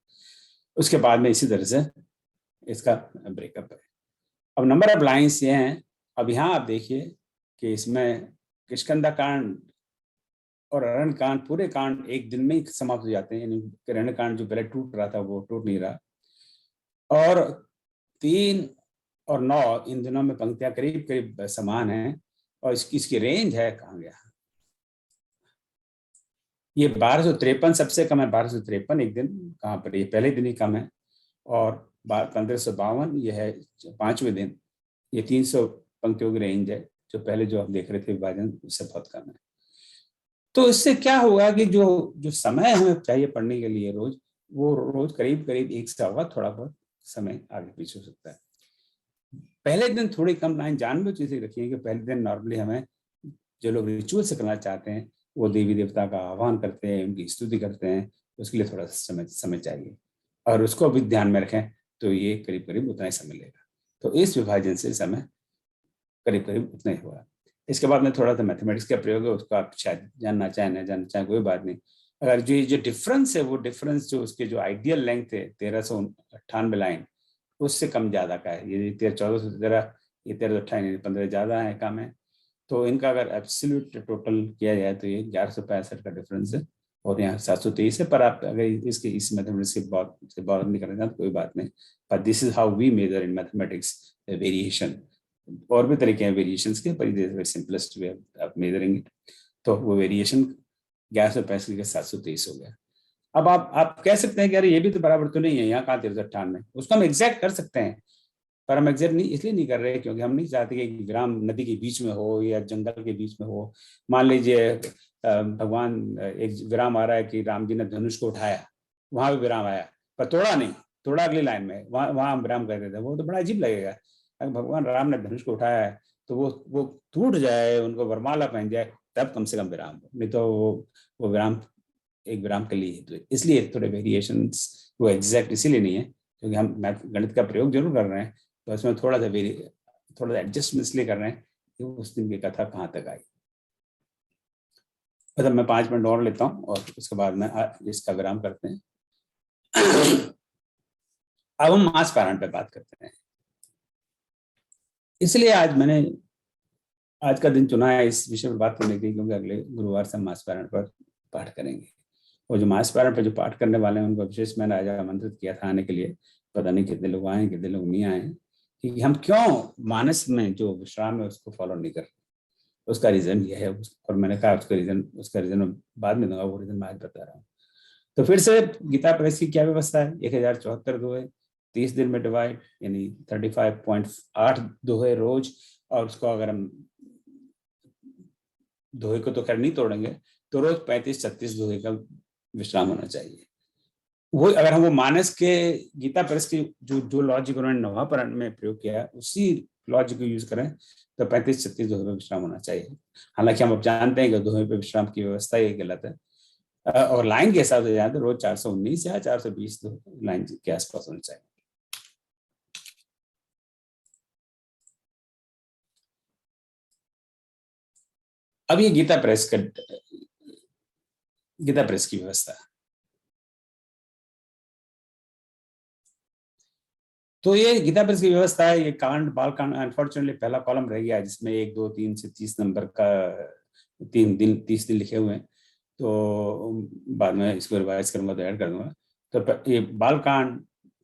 उसके बाद में इसी तरह से इसका ब्रेकअप है। अब नंबर ऑफ लाइन्स ये हैं। अब यहाँ आप देखिए कि इसमें किष्किंधा कांड और अरण्य कांड, पूरे कांड एक दिन में ही समाप्त हो जाते हैं, यानी अरण्य कांड जो पहले टूट रहा था वो टूट नहीं रहा। और 3 और 9 इन दिनों में पंक्तियां करीब करीब समान हैं, और इसकी रेंज है कहाँ गया, ये 1253 सबसे कम है, 1253 एक दिन कहाँ पर, ये पहले दिन ही कम है। और 1552 ये है 5वें दिन, ये 300 पंक्तियों की रेंज है, जो पहले जो हम देख रहे थे विभाजन उससे बहुत कम है। तो इससे क्या होगा कि जो जो समय हमें चाहिए पढ़ने के लिए रोज, वो रोज करीब करीब एक से होगा, थोड़ा बहुत समय आगे पीछे हो सकता है। पहले दिन थोड़ी कम लाइन जानबूझ के रखी है कि पहले दिन नॉर्मली हमें जो लोग रिचुअल से करना चाहते हैं वो देवी देवता का आह्वान करते हैं, उनकी स्तुति करते हैं, उसके लिए थोड़ा सा समय चाहिए और उसको भी ध्यान में रखें तो ये करीब करीब उतना ही समय लेगा। तो इस विभाजन से समय करीब करीब उतना ही हुआ। इसके बाद में थोड़ा सा मैथमेटिक्स का प्रयोग है, उसको आप शायद जानना चाहें ना जानना चाहें कोई बात नहीं। अगर जो डिफरेंस है वो डिफरेंस जो उसके जो आइडियल लेंथ है 1398 लाइन उससे कम ज्यादा का है। ये 1413 ये 1328 15 ज्यादा है कम है। तो इनका अगर एब्सोल्यूट टोटल किया जाए तो ये 1165 का डिफरेंस है और यहाँ 723 है। पर आप अगर इसके इस मैथमेटिक्स से बात नहीं करना चाहते कोई बात नहीं, पर this is how we measure in mathematics variation. और भी तरीके हैं वेरिएशंस के, पर this is simplest way of measuring it. तो वो वेरिएशन 1165 के 723 हो गया। अब आप कह सकते हैं कि अरे ये भी तो बराबर तो नहीं है, यहाँ कहाँ 1398, उसको हम एग्जैक्ट कर सकते हैं पर हम एग्जैक्ट नहीं इसलिए नहीं कर रहे क्योंकि हम नहीं चाहते कि विराम नदी के बीच में हो या जंगल के बीच में हो। मान लीजिए भगवान एक विराम आ रहा है कि राम जी ने धनुष को उठाया, वहां भी विराम आया पर तोड़ा नहीं, तोड़ा अगली लाइन में, वहां हम विराम कर देते हैं, वो तो बड़ा अजीब लगेगा। अगर भगवान राम ने धनुष को उठाया है तो वो टूट जाए, उनको वरमाला पहन जाए, तब कम से कम विराम हो, नहीं तो वो विराम एक विराम के लिए। तो इसलिए थोड़े वेरिएशंस वो एग्जैक्ट इसीलिए नहीं है क्योंकि हम गणित का प्रयोग जरूर कर रहे हैं, तो इसमें थोड़ा सा एडजस्टमेंट इसलिए कर रहे हैं कि उस दिन की कथा कहाँ तक आई। मतलब मैं 5 मिनट और लेता हूँ और उसके बाद में इसका विराम करते हैं। अब हम मास पारायण पे बात करते हैं। इसलिए आज का दिन चुना है इस विषय पर बात करने के लिए क्योंकि अगले गुरुवार से मास पारायण पर पाठ करेंगे। और जो मास पारायण पर जो पाठ करने वाले हैं उनको विशेष मैंने आज आमंत्रित किया था आने के लिए। पता नहीं कितने लोग आए कितने लोग नहीं आए, कि हम क्यों मानस में जो विश्राम है उसको फॉलो नहीं कर रहे। उसका रीजन यह है, और मैंने कहा उसका रीजन बाद में दूंगा, वो रीजन मैं आज बता रहा हूँ। तो फिर से गीता प्रेस की क्या व्यवस्था है, 1074 दोहे 30 दिन में डिवाइड, यानी 35.8 दोहे रोज। और उसको अगर हम दोहे को तो खैर नहीं तोड़ेंगे तो रोज 35-36 दोहे का विश्राम होना चाहिए। वो अगर हम वो मानस के गीता प्रेस की जो लॉजिक उन्होंने नवापरण में प्रयोग किया उसी लॉजिक को यूज करें तो 35-36 दोहे पे विश्राम होना चाहिए। हालांकि हम अब जानते हैं कि दोहे पे विश्राम की व्यवस्था ये गलत है, और लाइन के हिसाब से जाए तो रोज 419 या 420 लाइन के आसपास होना चाहिए। अब ये गीता प्रेस की व्यवस्था, तो ये गीता प्रेस की व्यवस्था है। ये कांड बाल कांड अनफॉर्चुनेटली पहला कॉलम रह गया है जिसमें 1 2 3 से 30 नंबर का 30 दिन लिखे हुए हैं। तो बाद में इसको रिवाइज करूंगा तो ऐड कर दूंगा। तो ये बाल कांड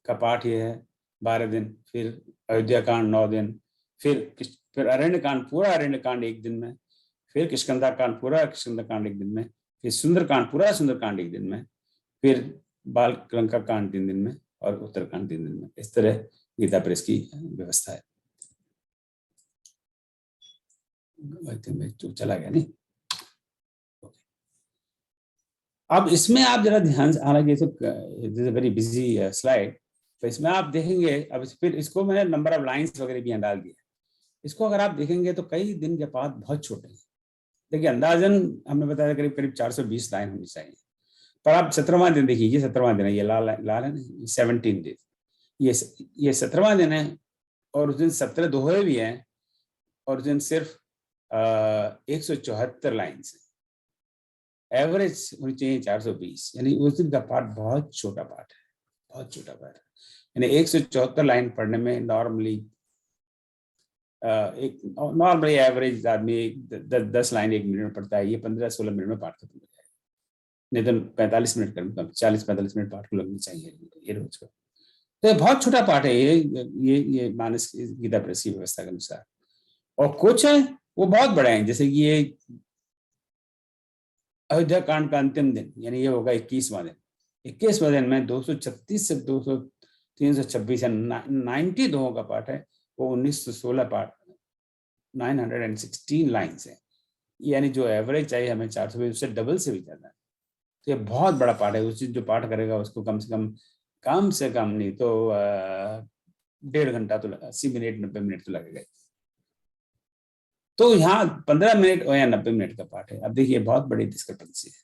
का पाठ ये है 12 दिन, फिर अयोध्या कांड 9 दिन, फिर अरण्य कांड पूरा अरण्य कांड 1 दिन में, फिर किष्किंधा कांड पूरा किष्किंधा कांड 1 दिन में, फिर सुंदर कांड पूरा सुंदर कांड 1 दिन में, फिर बाल लंका कांड 3 दिन में और उत्तरकांड 3 दिन में। इस तरह गीता प्रेस की व्यवस्था है। चला गया नहीं। अब इसमें आप जरा ध्यान से, हालांकि this is very busy slide, तो इसमें आप देखेंगे अब फिर इसको मैंने नंबर ऑफ लाइंस वगैरह भी डाल दिया। इसको अगर आप देखेंगे तो कई दिन के पाठ बहुत छोटे हैं। देखिए अंदाजन हमने बताया करीब करीब 420 लाइन होनी चाहिए, पर आप 17वां दिन देखिए, ये 17वां दिन है, ये लाल है ना, 17 डेज, ये 17वां दिन है और उस दिन 17 दोहे भी हैं और उस दिन सिर्फ 174 लाइन है। एवरेज होनी चाहिए 420, यानी उस दिन का पाठ बहुत छोटा पाठ है, बहुत छोटा पाठ है। यानी 174 लाइन पढ़ने में नॉर्मली एवरेज आदमी 10 लाइन 1 मिनट में पढ़ता है, ये 15-16 मिनट में पाठ खत्म हो जाएगा। नहीं तो 45 मिनट कर 40-45 मिनट पाठ को लगनी चाहिए ये रोज को। तो ये बहुत छोटा पाठ है ये मानस गीता प्रेस की व्यवस्था के अनुसार। और कुछ है वो बहुत बड़े हैं, जैसे कि ये अयोध्या कांड का अंतिम दिन, यानी ये होगा 21वां दिन। 21वां दिन में 236 से 326 या 90 दोहों का पाठ है। वो 1916 पाठ 916 लाइन्स है, यानी जो एवरेज चाहिए हमें 420 उससे डबल से भी ज्यादा है। तो ये बहुत बड़ा पाठ है। उस जो पाठ करेगा उसको कम से कम नहीं तो 1.5 घंटा तो 80 मिनट 90 मिनट तो लगेगा। तो यहाँ 15 मिनट या 90 मिनट का पाठ है। अब देखिए बहुत बड़ी डिस्क्रिपेंसी है।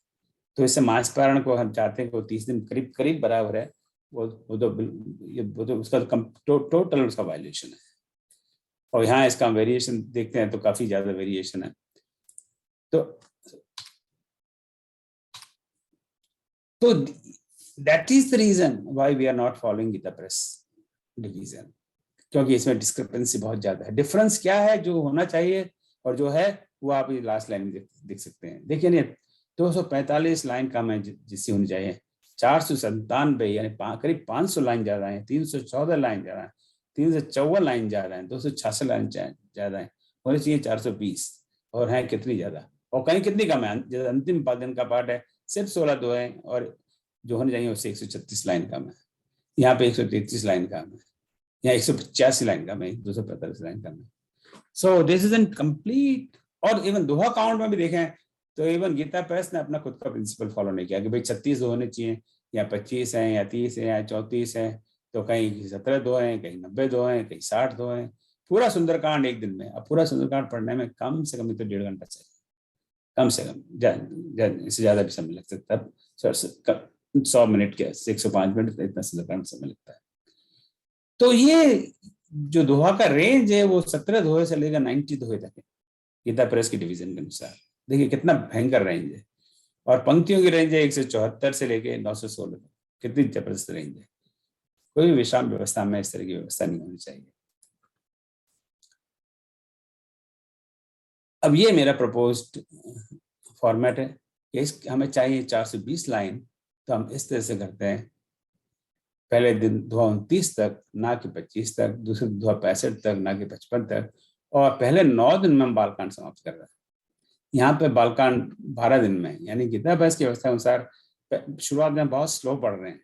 तो इससे मास पारण को हम चाहते हैं कि वो 30 दिन करीब करीब बराबर है, वो तो उसका टोटल उसका वायलेशन है। और यहाँ इसका वेरिएशन देखते हैं तो काफी ज्यादा वेरिएशन है। तो that is the reason why we are not following Gita Press division, क्योंकि इसमें डिस्क्रिपेंसी बहुत ज्यादा है। डिफरेंस क्या है जो होना चाहिए और जो है वो आप ये लास्ट लाइन में देख सकते हैं। देखिए नहीं, 245 लाइन कम है जिससे होनी चाहिए, 497 यानी करीब 500 लाइन ज्यादा है, 314 लाइन ज्यादा है, 354 लाइन ज्यादा है, 266 लाइन ज्यादा है, होनी चाहिए 420, और है कितनी ज्यादा, और कहीं कितनी कम है। जैसे अंतिम दिन का पार्ट है सिर्फ 16 दो है, और जो होने चाहिए उससे 136 लाइन कम है। यहाँ पे 133 लाइन कम है, यहाँ 185 लाइन कम है, 245 लाइन कम है। So this is an complete. और इवन दोहा काउंट में भी देखें तो इवन गीता प्रेस ने अपना खुद का प्रिंसिपल फॉलो नहीं किया कि भाई 36 दो होने चाहिए, या 25 है, या 30 है, या 34 है। तो कहीं 17 दो है, कहीं 90 दो है, कहीं 60 दो है। पूरा सुंदरकांड एक दिन में, अब पूरा सुंदरकांड पढ़ने में कम से कम तो 1.5 घंटा चाहिए, कम से कम। इससे ज्यादा भी समय लग सकता है, 100 मिनट के 105 मिनट इतना सुंदरकांड समय लगता है। तो ये जो दोहा का रेंज है वो 17 दोहे से लेकर 90 दोहे तक है गीता प्रेस की डिवीजन के अनुसार। देखिए कितना भयंकर रेंज है। और पंक्तियों की रेंज है 174 से लेकर 916 तक। कितनी जबरदस्त रेंज है। कोई विश्राम व्यवस्था में इस तरह की व्यवस्था नहीं होनी चाहिए। अब ये मेरा प्रपोज्ड फॉर्मेट है कि हमें चाहिए 420 लाइन, तो हम इस तरह से करते हैं। पहले दिन दोहा 29 तक, ना कि 25 तक, दूसरे दोहा 65 तक, ना कि 55 तक, और पहले 9 दिन में हम बालकांड समाप्त कर रहे हैं। यहाँ पे बालकांड 12 दिन में, यानी गीता प्रेस की व्यवस्था अनुसार शुरुआत में बहुत स्लो पढ़ रहे हैं,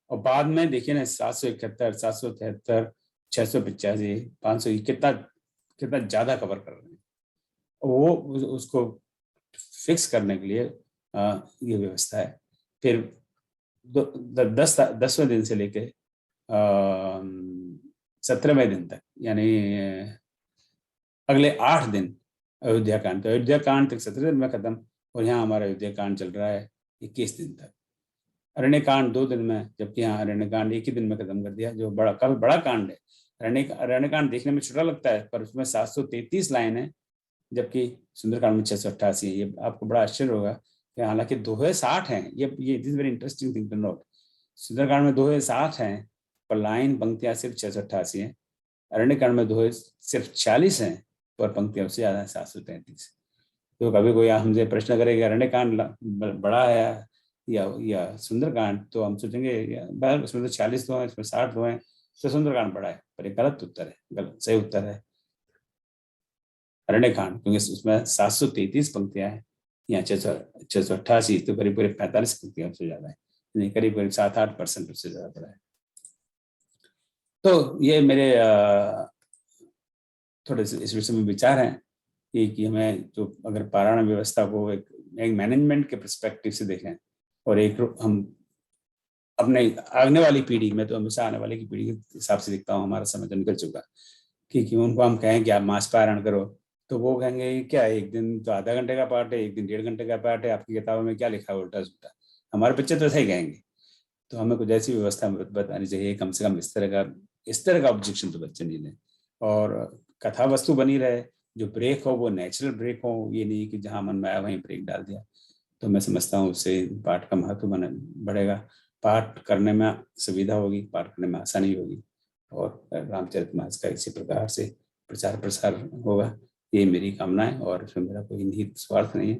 और बाद में देखिए ना 771, 773, 685, 500 कितना कितना ज्यादा कवर कर रहे हैं। वो उसको फिक्स करने के लिए ये व्यवस्था है। फिर 10वें दिन से लेके 17वें दिन तक, यानी अगले 8 दिन अयोध्या कांड। तो अयोध्या कांड तक 17 दिन में खत्म, और यहाँ हमारा अयोध्या कांड चल रहा है 21 दिन तक। अरण्य कांड 2 दिन में, जबकि यहाँ अरण्य कांड 1 ही दिन में खत्म कर दिया, जो काफी बड़ा कांड है। अरण्य कांड देखने में छोटा लगता है, पर उसमें 733 लाइन है, जबकि सुंदरकांड में 688 है। ये आपको बड़ा आश्चर्य होगा कि हालांकि दोहे 60 हैं। ये this very interesting thing to note. Sundarkand में दोहे 60 हैं, पर लाइन पंक्तियां सिर्फ 688 हैं। अरण्य कांड में दोहे सिर्फ 40 हैं, पर पंक्तियां उससे ज्यादा है, 733। तो कभी कोई हमसे प्रश्न करेगा अरण्य कांड बड़ा है या सुंदरकांड, तो हम सोचेंगे उसमें तो 40 दो है, इसमें 60 दो है, तो सुंदरकांड बड़ा है। पर एक गलत उत्तर है, गलत। सही उत्तर है अरण्य कांड, क्योंकि उसमें 733 पंक्तियां हैं, यहाँ 688, तो करीब करीब 45 पंक्तियां उससे ज्यादा है, करीब करीब 7-8% उससे ज्यादा बड़ा है। तो ये मेरे थोड़े से इस विषय में विचार हैं कि हमें जो अगर पारायण व्यवस्था को एक मैनेजमेंट के पर्सपेक्टिव से देखें, और एक हम अपने आने वाली पीढ़ी में, तो हमेशा आने वाले की पीढ़ी के हिसाब से देखता हूँ, हमारा समय तो निकल चुका, कि उनको हम कहें कि आप मास पारायण करो, तो वो कहेंगे क्या एक दिन तो आधा घंटे का पाठ है, एक दिन 1.5 घंटे का पाठ है, आपकी किताबों में क्या लिखा है उल्टा सुल्टा। हमारे बच्चे तो सही कहेंगे। तो हमें कुछ ऐसी व्यवस्था बतानी चाहिए, कम से कम इस तरह का ऑब्जेक्शन तो बच्चे नहीं लें, और कथा वस्तु बनी रहे। जो ब्रेक हो वो नेचुरल ब्रेक हो, ये नहीं कि जहां मन में आया वहीं ब्रेक डाल दिया। तो मैं समझता हूँ उससे पाठ का महत्व बढ़ेगा, पाठ करने में सुविधा होगी, पाठ करने में आसानी होगी, और रामचरितमानस का इसी प्रकार से प्रचार प्रसार होगा। ये मेरी कामना है, और इसमें मेरा कोई निहित स्वार्थ नहीं है।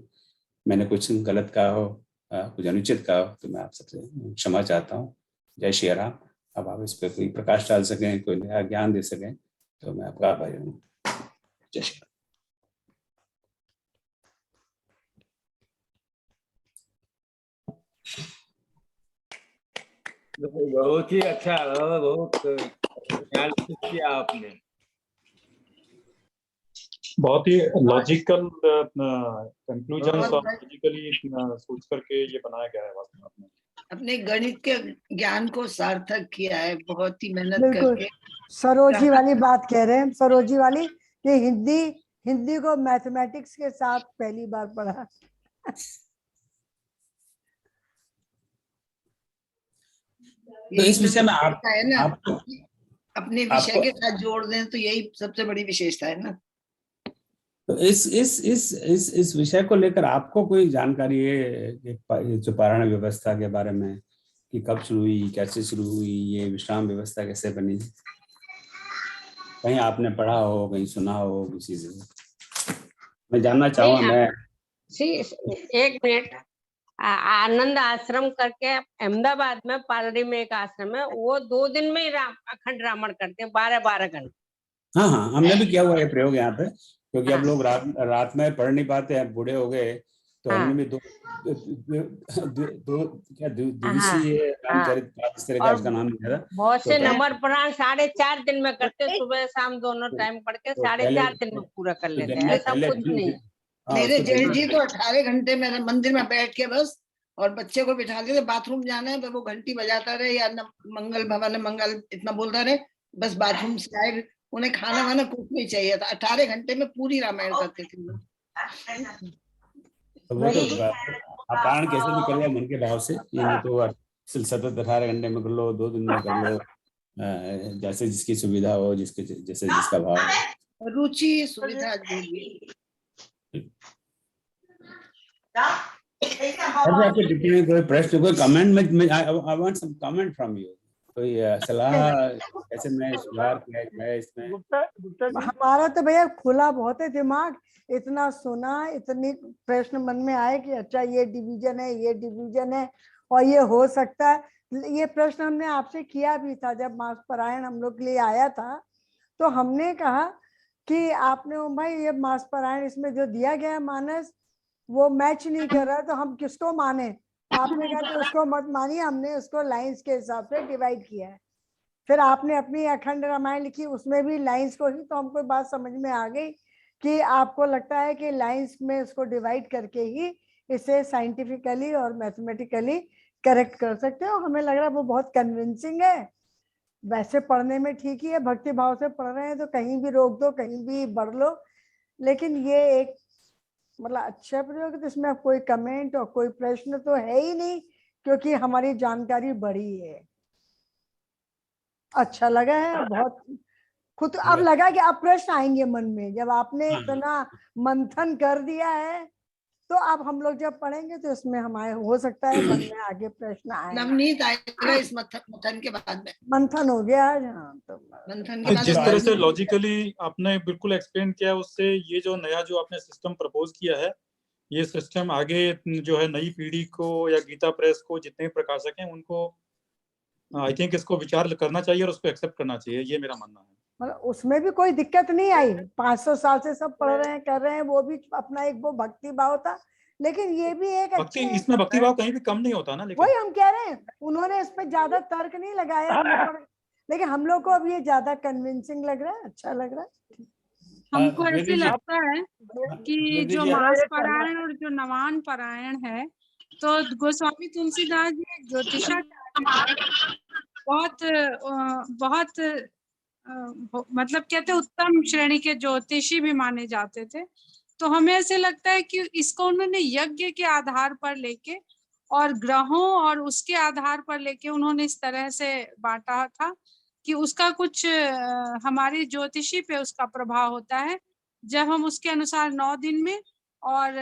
मैंने कुछ गलत कहा हो, कुछ अनुचित कहा हो, तो मैं आप सबसे क्षमा चाहता हूँ। जय श्री राम। अब आप इस पर कोई प्रकाश डाल सकें, कोई नया ज्ञान दे सकें, तो मैं आपका आभारी हूँ। जय श्री राम। बहुत ही अच्छा, बहुत किया आपने। बहुत ही लॉजिकल कंक्लूजन और लॉजिकली सोच करके ये बनाया गया है वास्तव में। अपने गणित के ज्ञान को सार्थक किया है, बहुत ही मेहनत बिल्कुल करके। सरोजी वाली बात कह रहे हैं, सरोजी वाली, कि हिंदी को मैथमेटिक्स के साथ पहली बार पढ़ा। तो इस विषय में आप है ना, आपको अपने विषय के साथ जोड़ दें तो यही सबसे बड़ी विशेषता है ना। तो इस विषय को लेकर आपको कोई जानकारी है ये जो पारायण व्यवस्था के बारे में, कि कब शुरू हुई, कैसे शुरू हुई, ये विश्राम व्यवस्था कैसे बनी? कहीं आपने पढ़ा हो, कहीं सुना हो किसी से? मैं जानना चाहूँगा। मैं एक मिनट, आनंद आश्रम करके अहमदाबाद में पालड़ी में एक आश्रम है, वो 2 दिन में ही अखंड रामायण करते हैं, 12-12 घंटे। हाँ हाँ, हमने भी किया हुआ है प्रयोग यहाँ पे, क्योंकि अब लोग रात में पढ़ नहीं पाते हैं, बूढ़े हो गए, तो हमने भी दिवसीय रामचरित इस तरह का उसका नाम दिया था। बहुत से नंबर पुराण 4.5 दिन में करते, सुबह शाम दोनों टाइम पढ़ के 4.5 दिन में पूरा कर लेते हैं, ऐसा कुछ नहीं। मेरे जेठ जी तो 18 घंटे मेरे मंदिर में बैठ के बस, और बच्चे को बिठा देते, बाथरूम जाना है तो वो घंटी बजाता रहे या मंगल भवन मंगल इतना बोलता रहे, बस बाथरूम से आए, उन्हें खाना वाना कुछ नहीं चाहिए था। 18 घंटे में पूरी रामायण करते थे वो। तो वो तो आप पारायण कैसे भी कर लो मन के भाव से, ये नहीं तो सतत 18 घंटे में कर लो, 2 दिन में कर लो, जैसे जिसकी सुविधा हो, जैसे जिसका भाव हो, रुचि सुविधा। आपके टिप्पणी, कोई प्रश्न, कोई कमेंट में I want some comment from you, कोई सलाह कैसे मैं सुधार किया जाए इसमें? हमारा तो भैया खुला बहुत है दिमाग, इतना सुना, इतनी प्रश्न मन में आए कि अच्छा ये डिवीजन है, ये डिवीजन है और ये हो सकता है। ये प्रश्न हमने आपसे किया भी था जब मास पारायण हम लोग के लिए आया था, तो हमने कहा कि आपने भाई ये मास पारायण इसमें जो दिया गया है मानस वो मैच नहीं कर रहा, तो हम किसको माने? आपने कहा तो उसको मत मानिए, हमने उसको लाइंस के हिसाब से डिवाइड किया है। फिर आपने अपनी अखंड रामायण लिखी, उसमें भी लाइंस को ही, तो हमको बात समझ में आ गई कि आपको लगता है कि लाइंस में उसको डिवाइड करके ही इसे साइंटिफिकली और मैथमेटिकली करेक्ट कर सकते हो। हमें लग रहा है वो बहुत कन्विंसिंग है। वैसे पढ़ने में ठीक ही है, भक्ति भाव से पढ़ रहे हैं तो कहीं भी रोक दो, कहीं भी बढ़ लो, लेकिन ये एक मतलब अच्छा प्रयोग है, तो इसमें कोई कमेंट और कोई प्रश्न तो है ही नहीं, क्योंकि हमारी जानकारी बढ़ी है। अच्छा लगा है बहुत, खुद अब लगा कि अब प्रश्न आएंगे मन में, जब आपने इतना मंथन कर दिया है तो अब हम लोग जब पढ़ेंगे तो इसमें हमारे हो सकता है मन में आगे प्रश्न आए। नवनीत आएगा इस मंथन के बाद में। मंथन हो गया आज। हाँ, तो मंथन के बाद जिस तरह से लॉजिकली आपने बिल्कुल एक्सप्लेन किया, उससे ये जो नया जो आपने सिस्टम प्रपोज किया है, ये सिस्टम आगे जो है नई पीढ़ी को या गीता प्रेस को जितने प्रकाशक हैं उनको आई थिंक इसको विचार करना चाहिए और उसको एक्सेप्ट करना चाहिए, ये मेरा मानना है। मतलब उसमें भी कोई दिक्कत नहीं आई, 500 साल से सब पढ़ रहे हैं, कर रहे हैं, वो भी अपना एक वो भक्ति भाव था, लेकिन ये भी एक भक्ति, इसमें भक्ति भाव कहीं भी कम नहीं होता ना, लेकिन वही हम कह रहे हैं, उन्होंने इस पे ज्यादा तर्क नहीं लगाया, लेकिन हम लोग को अब ये ज्यादा कन्विंसिंग लग रहा है, अच्छा लग रहा है। हमको ऐसे लगता है कि जो मास पारायण और जो नवान पारायण है, तो गोस्वामी तुलसीदास जी ज्योतिषा बहुत मतलब कहते उत्तम श्रेणी के ज्योतिषी भी माने जाते थे। तो हमें ऐसे लगता है कि इसको उन्होंने यज्ञ के आधार पर लेके और ग्रहों और उसके आधार पर लेके उन्होंने इस तरह से बांटा था कि उसका कुछ हमारी ज्योतिषी पे उसका प्रभाव होता है। जब हम उसके अनुसार 9 दिन में, और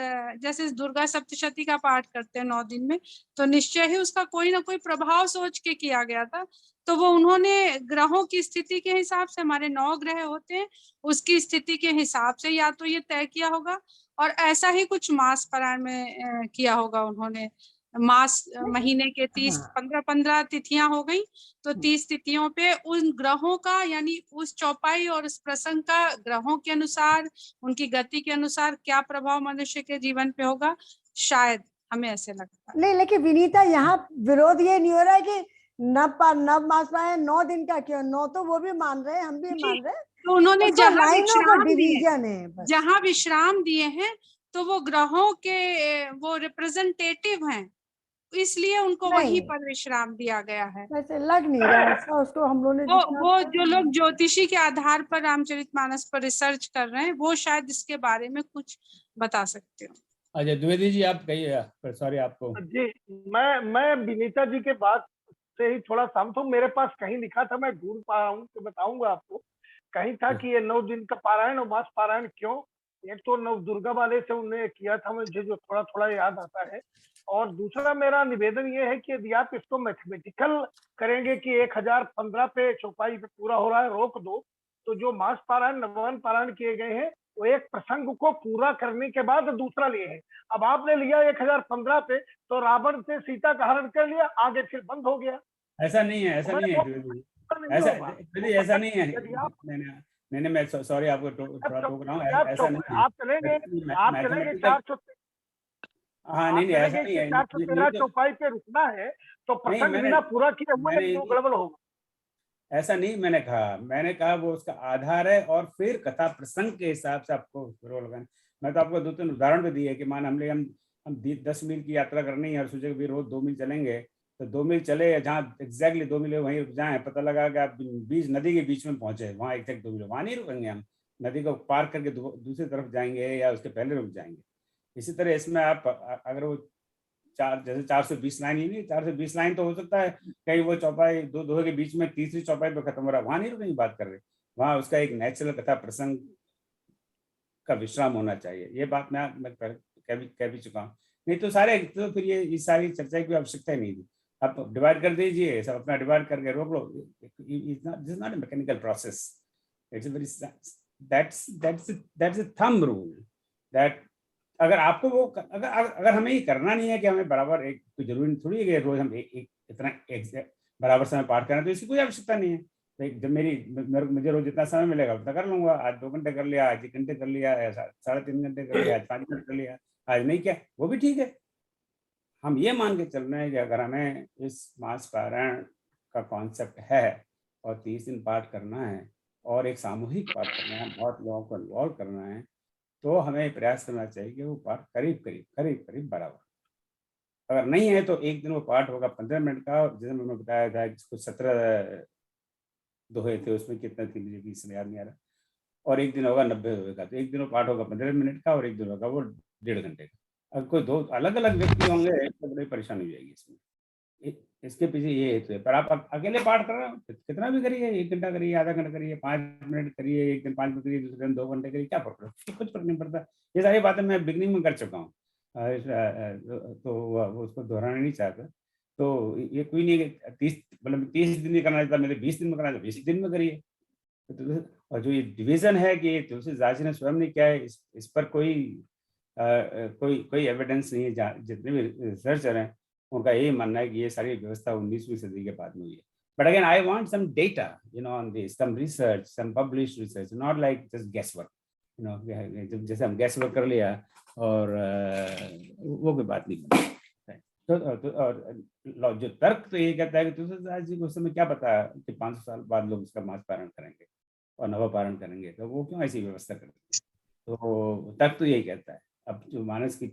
जैसे दुर्गा सप्तशती का पाठ करते हैं 9 दिन में, तो निश्चय ही उसका कोई ना कोई प्रभाव सोच के किया गया था। तो वो उन्होंने ग्रहों की स्थिति के हिसाब से, हमारे 9 ग्रह होते हैं, उसकी स्थिति के हिसाब से या तो ये तय किया होगा, और ऐसा ही कुछ मास पारायण में किया होगा उन्होंने। मास महीने के 15 तिथियां हो गई, तो 30 तिथियों पे उन ग्रहों का, यानी उस चौपाई और उस प्रसंग का ग्रहों के अनुसार, उनकी गति के अनुसार क्या प्रभाव मनुष्य के जीवन पे होगा, शायद हमें ऐसे लगता है। नहीं, लेकिन विनीता यहाँ विरोध ये नहीं हो रहा है कि नव मास पारायण 9 दिन का क्यों, 9 तो वो भी मान रहे हैं, हम भी मान रहे हैं, तो उन्होंने जहाँ विश्राम दिए हैं, तो वो ग्रहों के वो रिप्रेजेंटेटिव हैं, इसलिए उनको नहीं। वहीं पर विश्राम दिया गया है। वैसे लग नहीं रहा है ऐसा, उसको हम लोगों ने जितना वो जो लोग ज्योतिषी के आधार पर रामचरितमानस पर रिसर्च कर रहे हैं वो शायद इसके बारे में कुछ बता सकते हो। अच्छा द्विवेदी जी आप कहिए, सॉरी आपको। जी, मैं विनीता जी के बात से ही थोड़ा सहमत हूँ। मेरे पास कहीं लिखा था, मैं ढूंढ पा रहा हूँ तो बताऊंगा आपको। कहीं था कि ये 9 दिन का पारायण और मास पारायण क्यों। एक तो नव दुर्गा वाले से उन्होंने किया था, मुझे जो थोड़ा थोड़ा याद आता है। और दूसरा मेरा निवेदन ये है कि यदि आप इसको मैथमेटिकल करेंगे कि 1015 पे चौपाई पे पूरा हो रहा है, रोक दो, तो जो मास पारायण नवान पारायण किए गए हैं वो एक प्रसंग को पूरा करने के बाद दूसरा लिए है। अब आपने लिया 1015 पे, तो रावण से सीता का हरण कर लिया, आगे फिर बंद हो गया। ऐसा नहीं है, ऐसा नहीं है द्विवेदी जी, ऐसा नहीं है। नहीं मैं सॉरी आपको थोड़ा टोक रहा हूँ, ऐसा नहीं है। आप चलेंगे 400, हाँ नहीं ऐसा नहीं है, 413 चौपाई पे रुकना है तो प्रसंग बिना पूरा किए हुए तो गड़बड़ होगा। ऐसा नहीं मैंने कहा वो उसका आधार है और फिर कथा प्रसंग के हिसाब से आपको रोल लगाना। मैं तो आपको 2-3 उदाहरण भी दिए कि मान हम 10 मील की यात्रा करनी है और सोचे कि रोज 2 मील चलेंगे, तो 2 मील चले, जहाँ एग्जैक्टली 2 मील वहीं रुक जाए, पता लगा कि आप बीच नदी के बीच में पहुंचे, वहाँ एग्जैक्ट 2 मील, वहाँ नहीं रुकेंगे हम, नदी को पार करके दूसरी तरफ जाएंगे या उसके पहले रुक जाएंगे। इसी तरह इसमें आप अगर वो जैसे 420 लाइन ही नहीं, 420 लाइन तो हो सकता है कहीं वो चौपाई दो दोहे के बीच में तीसरी चौपाई पे खत्म हो रहा है, वहां नहीं रुकने की बात कर रहे, वहां उसका एक नेचुरल कथा प्रसंग का विश्राम होना चाहिए। ये बात मैं कह भी चुका हूँ। नहीं तो सारे तो फिर ये सारी चर्चा की आवश्यकता ही नहीं थी। आप डिवाइड कर दीजिए, सब अपना डिवाइड करके रोक लो। This is not a mechanical process, it's a very that's a thumb rule that अगर आपको वो अगर हमें ये करना नहीं है कि हमें बराबर एक कोई जरूरी थोड़ी है कि रोज हम इतना बराबर समय पाठ करना, तो इसकी कोई आवश्यकता नहीं है। तो जब मुझे रोज जितना समय मिलेगा उतना कर लूंगा। आज 2 घंटे कर लिया, आज 1 घंटे कर लिया, 3.5 घंटे कर लिया, आज 5 घंटे कर लिया, आज नहीं क्या, वो भी ठीक है। हम ये मान के चल रहे हैं कि अगर हमें इस मास पारायण का कॉन्सेप्ट है और 30 दिन पाठ करना है और एक सामूहिक पाठ करना है, बहुत लोगों को इन्वॉल्व करना है, तो हमें प्रयास करना चाहिए कि वो पाठ करीब बराबर। अगर नहीं है तो एक दिन वो पाठ होगा 15 मिनट का, जैसे मैंने बताया था कुछ 17 दोहे थे, उसमें कितना थी मुझे भी इसमें याद नहीं आ रहा, और एक दिन होगा 90 दोहे का। तो एक दिन वो पाठ होगा 15 मिनट का और एक दिन होगा वो 1.5 घंटे का। अगर कोई 2 अलग अलग व्यक्ति होंगे तो बड़ी परेशानी हो जाएगी इसमें। इसके पीछे ये हेतु है। पर आप अकेले पाठ कर रहे हो, कितना भी करिए, 1 घंटा करिए, आधा घंटा करिए, 5 मिनट करिए, एक दिन 5 मिनट करिए, दूसरे दिन 2 घंटे करिए, क्या फर्क पड़ता है? कुछ फर्क नहीं पड़ता। ये सारी बातें मैं बिगनिंग में कर चुका हूँ, तो उसको दोहराना नहीं चाहता। तो ये कोई नहीं है 30 दिन में करना चाहता, मेरे 20 दिन में करना चाहता, 20 दिन में करिए। और जो ये डिवीजन है कि तुलसीदास जी ने स्वयं ने क्या है, इस पर कोई एविडेंस नहीं है। जितने भी रिसर्चर हैं उनका यही मानना है कि ये सारी व्यवस्था 19वीं सदी के बाद में हुई है। But again I want some data on this, some research, some published research, not like just guess work. जैसे हम गेस वर्क कर लिया और वो कोई बात नहीं बनती। और जो तर्क तो ये कहता है कि तुलसीदास जी को उस समय क्या पता कि 500 साल बाद लोग उसका मास पारण करेंगे और नवा पारण करेंगे, तो वो क्यों ऐसी व्यवस्था करते हैं? तो तर्क तो यही कहता है। अब जो मानस की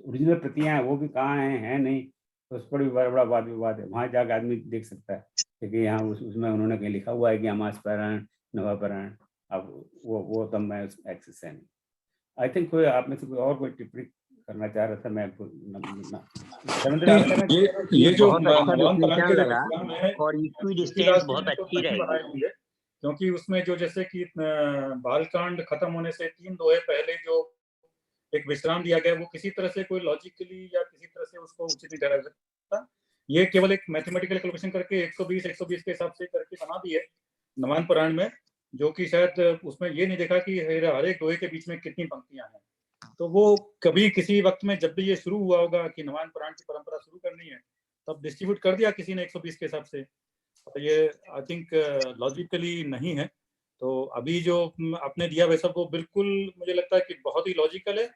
ओरिजिनल प्रतियां हैं वो भी कहाँ हैं नहीं, तो उस पर भी बड़ा वाद विवाद है। वहाँ जाकर आदमी देख सकता है क्योंकि यहाँ उसमें उन्होंने कहीं लिखा हुआ है कि मास पारायण नवा पारायण। अब वो तब मैं एक्सेस है नहीं। आई थिंक कोई आप में से कोई और कोई टिप्पणी करना चाह रहा था। मैं ये जो और इक्विडिस्टेंस बहुत अच्छी रहेगी, क्योंकि उसमें जो जैसे कि बालकांड खत्म होने से 3 दोहे पहले जो एक विश्राम दिया गया, वो किसी तरह से कोई लॉजिकली या किसी तरह से उसको उचित नहीं ठहरा सकता। ये केवल एक मैथमेटिकल कैलकुलेशन करके 120 के हिसाब से करके बना दी है नवान पुराण में, जो कि शायद उसमें ये नहीं देखा कि हर एक दोहे के बीच में कितनी पंक्तियां हैं। तो वो कभी किसी वक्त में जब भी ये शुरू हुआ होगा कि नवान पुराण की परंपरा शुरू करनी है, तब डिस्ट्रीब्यूट कर दिया किसी ने 120 के हिसाब से। तो ये आई थिंक लॉजिकली नहीं है। तो अभी जो आपने दिया वैसा वो बिल्कुल मुझे लगता है कि बहुत ही लॉजिकल है।